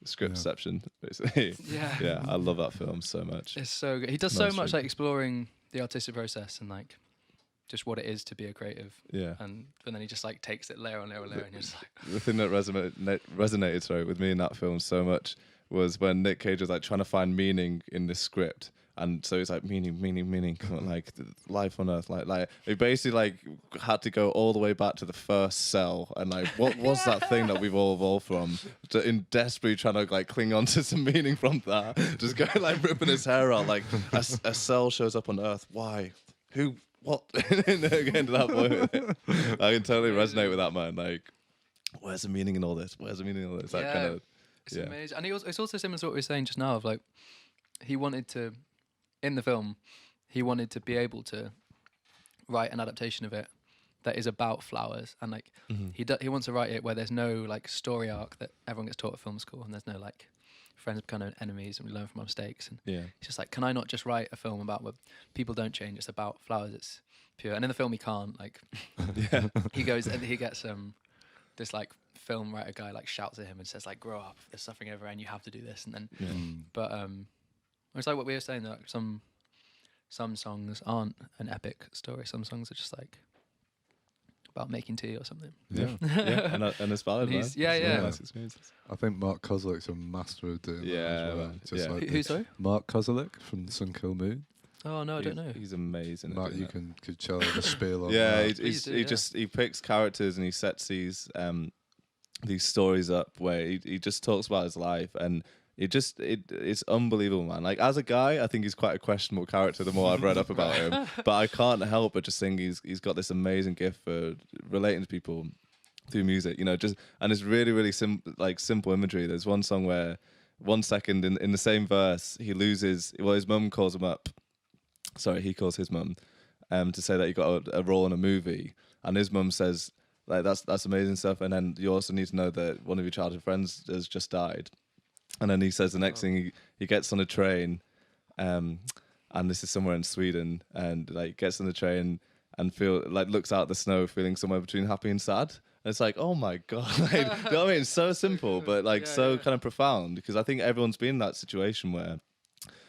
Scriptception, basically. Yeah, I love that film so much. It's so good. He does so much like exploring the artistic process and like just what it is to be a creative. Yeah. And then he just like takes it layer on layer on layer, and you're just like. The thing that resonated with me in that film so much was when Nick Cage was like trying to find meaning in this script. And so it's like meaning, like life on Earth, like he basically like had to go all the way back to the first cell, and like what was that thing that we've all evolved from? In desperately trying to like cling on to some meaning from that, just going like ripping his hair out, like a cell shows up on Earth. Why? Who? What? And again to that point, I can totally resonate with that, man. Like, where's the meaning in all this? Where's the meaning in all this? That kind of. It's amazing, and it's also similar to what we were saying just now of like he wanted to. In the film, he wanted to be able to write an adaptation of it that is about flowers, and like he wants to write it where there's no like story arc that everyone gets taught at film school, and there's no like friends become enemies and we learn from our mistakes. And it's just like, can I not just write a film about where people don't change? It's about flowers. It's pure. And in the film, he can't like. He goes and he gets this like film writer guy like shouts at him and says like, grow up. There's suffering everywhere, and you have to do this. And then, but it's like what we were saying, that like some songs aren't an epic story. Some songs are just like about making tea or something. And it's valid, man. Nice experiences. I think Mark Kozelek's a master of doing that as well. Just like who, sorry? Mark Kozelek from Sun Kill Moon. Oh no, I don't know. He's amazing. Mark, you could show the spiel on that. He picks characters and he sets these stories up where he just talks about his life, and it's unbelievable, man. Like, as a guy, I think he's quite a questionable character the more I've read up about him. But I can't help but just think he's got this amazing gift for relating to people through music, you know, and it's really, really simple imagery. There's one song where 1 second in the same verse, he loses. Well, his mum calls him up. Sorry, he calls his mum to say that he got a role in a movie, and his mum says, like, that's amazing stuff. And then you also need to know that one of your childhood friends has just died. And then he says the next thing, he gets on a train, and this is somewhere in Sweden, and like gets on the train and looks out the snow, feeling somewhere between happy and sad. And it's like, oh my God, like, you know what I mean? It's so simple, but like kind of profound, because I think everyone's been in that situation where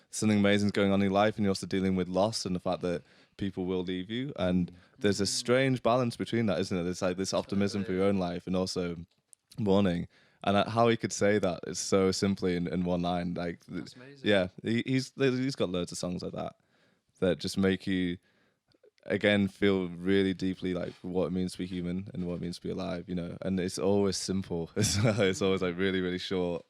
something amazing's going on in your life, and you're also dealing with loss and the fact that people will leave you. And there's a strange balance between that, isn't it? There's like this optimism for your own life and also mourning. And how he could say that is so simply in one line. Like, that's amazing. Yeah, he's got loads of songs like that just make you, again, feel really deeply like what it means to be human and what it means to be alive, you know. And it's always simple. It's always like really, really short.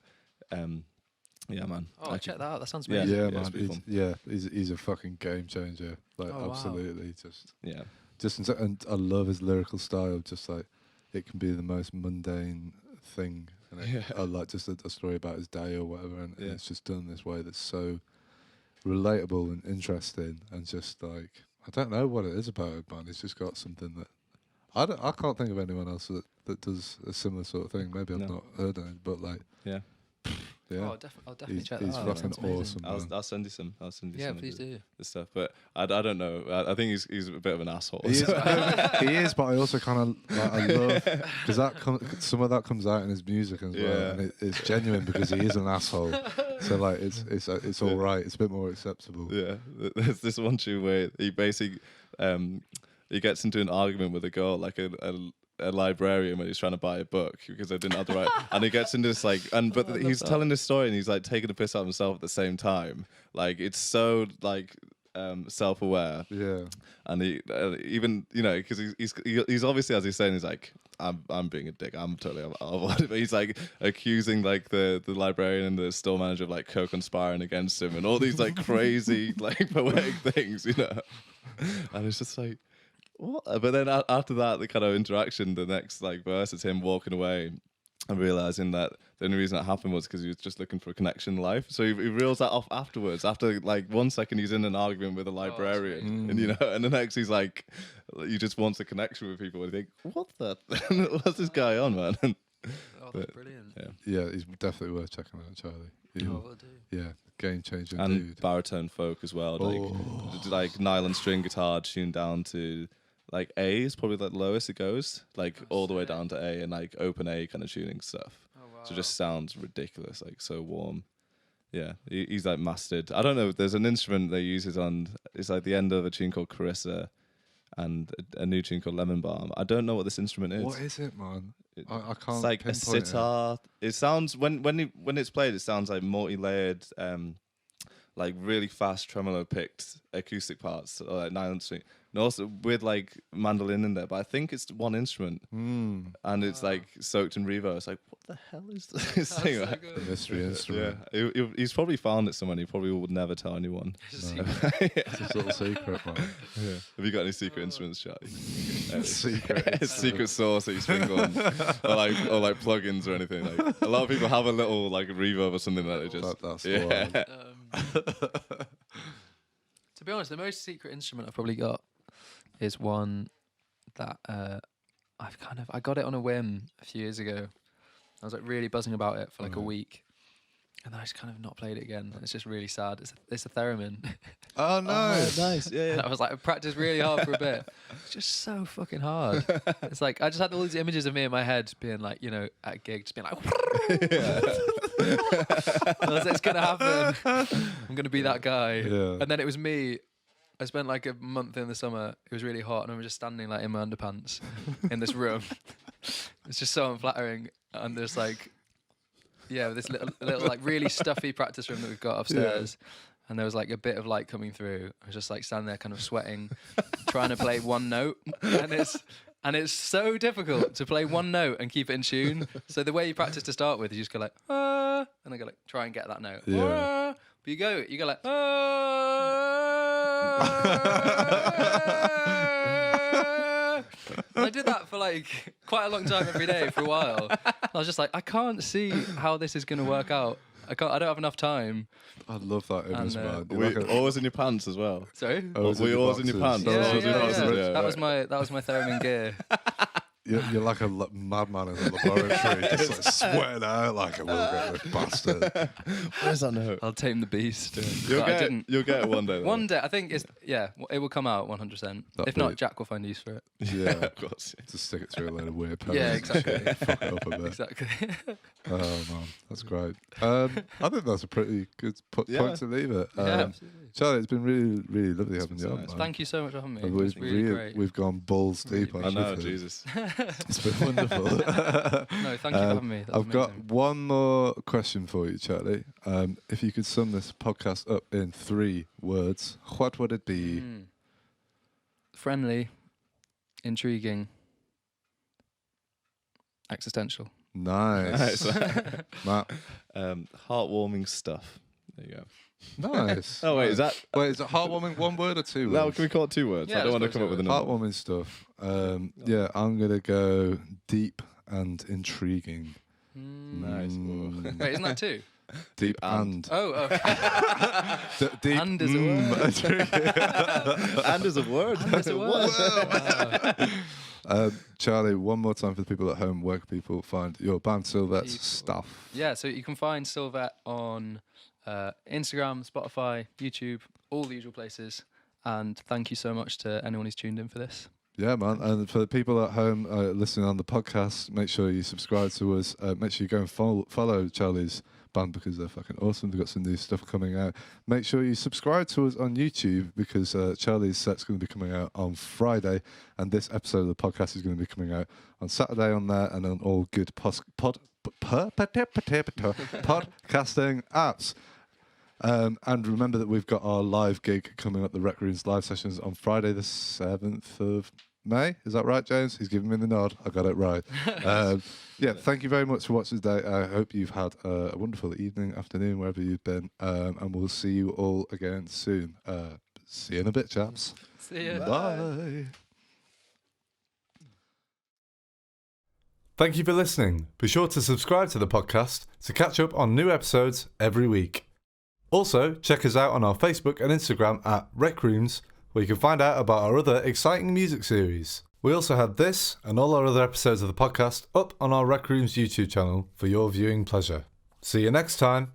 Yeah, man. Oh, check that out. That sounds amazing. Yeah, man. He's a fucking game changer. Like, absolutely. Wow. And I love his lyrical style. Just like, it can be the most mundane thing. Or like just a story about his day or whatever, and it's just done this way that's so relatable and interesting, and just like, I don't know what it is about it, man. It's just got something that I can't think of anyone else that does a similar sort of thing. Maybe I've not heard of it, but like, yeah. Oh, I'll definitely check that out. He's fucking awesome. I'll send you some. Yeah, please do. This stuff, but I don't know. I think he's a bit of an asshole. He is, but I also kind of like, I love, because some of that comes out in his music as well, and it's genuine because he is an asshole. So like, it's all right. It's a bit more acceptable. Yeah, there's this one tune where he basically he gets into an argument with a girl, like a librarian, when he's trying to buy a book because they didn't have the right, and he gets into this like, but he's telling this story and he's like taking a piss out of himself at the same time. Like, it's so like self-aware. Yeah, and he even, you know, because he's obviously, as he's saying, he's like, I'm being a dick. I'm totally out of it. But he's like accusing like the librarian and the store manager of like co-conspiring against him and all these like crazy like poetic things, you know. And it's just like, what? But then after that, the kind of interaction, the next like verse is him walking away and realizing that the only reason that happened was because he was just looking for a connection in life. So he reels that off afterwards. After like 1 second, he's in an argument with a librarian, and you know, and the next he's like, he just wants a connection with people. And you think, what the? What's this guy on, man? That's brilliant. Yeah, he's definitely worth checking out, Charlie. Will do. Yeah, game changer and dude. Baritone folk as well, like nylon string guitar tuned down to like A is probably the lowest it goes, like all the way down to A, and like open A kind of tuning stuff. Oh, wow. So it just sounds ridiculous, like so warm. Yeah, he's like mastered. I don't know. There's an instrument they uses on. It's like the end of a tune called Carissa, and a new tune called Lemon Balm. I don't know what this instrument is. What is it, man? I can't. It's like a sitar. It sounds when it's played, it sounds like multi-layered, like really fast tremolo picked acoustic parts, or like nylon string, and also with like mandolin in there. But I think it's one instrument, and it's like soaked in reverb. It's like, what the hell is this thing? So like, the mystery instrument. Yeah, he's probably found it somewhere. He probably would never tell anyone. It's a little secret, man. Yeah. Have you got any secret instruments, Charlie? Secret sauce that you sprinkle on, or like plugins or anything. Like, a lot of people have a little like reverb or something that they just. That's to be honest, the most secret instrument I've probably got is one that I got it on a whim a few years ago. I was like really buzzing about it for like a week, and then I just kind of not played it again. It's just really sad. It's a theremin. Oh no! Oh, nice. Yeah. And I was like, I practiced really hard for a bit. It's just so fucking hard. It's like I just had all these images of me in my head being like, you know, at a gig, just being like, it's gonna happen. I'm gonna be that guy. Yeah. And then it was me. I spent like a month in the summer. It was really hot, and I was just standing like in my underpants in this room. It's just so unflattering, and there's like, this little like really stuffy practice room that we've got upstairs. Yeah. And there was like a bit of light coming through. I was just like standing there kind of sweating, trying to play one note. And it's so difficult to play one note and keep it in tune. So the way you practice to start with, you just go like, ah, and then go like, try and get that note. Yeah. Ah. But you go like, ah. And I did that for like quite a long time every day for a while. And I was just like, I can't see how this is going to work out. I don't have enough time. I love that image, man. Were you always in your pants as well? Sorry? Were you always in your pants? That was my theremin gear. You're like a madman in the laboratory, just like sweating out like a little bit bastard. Where's that note? I'll tame the beast. You'll get it one day. Though. One day, I think it will come out 100%. If not, Jack will find use for it. Yeah, of course. Just stick it through a load of weird pens. Yeah, exactly. Fuck it up a bit. Exactly. Oh man, that's great. I think that's a pretty good point to leave it. Absolutely. Charlie, it's been really, really lovely having you on. nice. Man. Thank you so much for having me. And It was really great. We've gone balls deep on I know, shit. Jesus. It's been wonderful. No, thank you for having me. That was I've got amazing. one more question for you, Charlie. If you could sum this podcast up in 3 words, what would it be? Friendly, intriguing, existential. Nice. Matt. Heartwarming stuff. There you go. Nice. Oh, wait, is it heartwarming 1 word or 2 words? No, can we call it 2 words? Yeah, I don't want to let's come up go with a number. Heartwarming stuff. Yeah, I'm going to go deep and intriguing. Nice. Wait, isn't that 2? Deep and. Oh, okay. Deep And is a word. And is a word. And is a word. Charlie, one more time for the people at home. Where can people find your band Sylvette's stuff? Yeah, so you can find Sylvette on Instagram, Spotify, YouTube, all the usual places. And thank you so much to anyone who's tuned in for this. Yeah, man. And for the people at home listening on the podcast, make sure you subscribe to us. Make sure you go and follow Charlie's band because they're fucking awesome. They've got some new stuff coming out. Make sure you subscribe to us on YouTube because Charlie's set's going to be coming out on Friday, and this episode of the podcast is going to be coming out on Saturday on there and on all good podcasting apps. And remember that we've got our live gig coming up, the Rec Rooms live sessions on Friday the 7th of May. Is that right, James? He's giving me the nod. I got it right. Yeah, thank you very much for watching today. I hope you've had a wonderful evening, afternoon, wherever you've been. And we'll see you all again soon. See you in a bit, chaps. See ya. Bye. Thank you for listening. Be sure to subscribe to the podcast to catch up on new episodes every week. Also, check us out on our Facebook and Instagram at Rec Rooms, where you can find out about our other exciting music series. We also have this and all our other episodes of the podcast up on our Rec Rooms YouTube channel for your viewing pleasure. See you next time.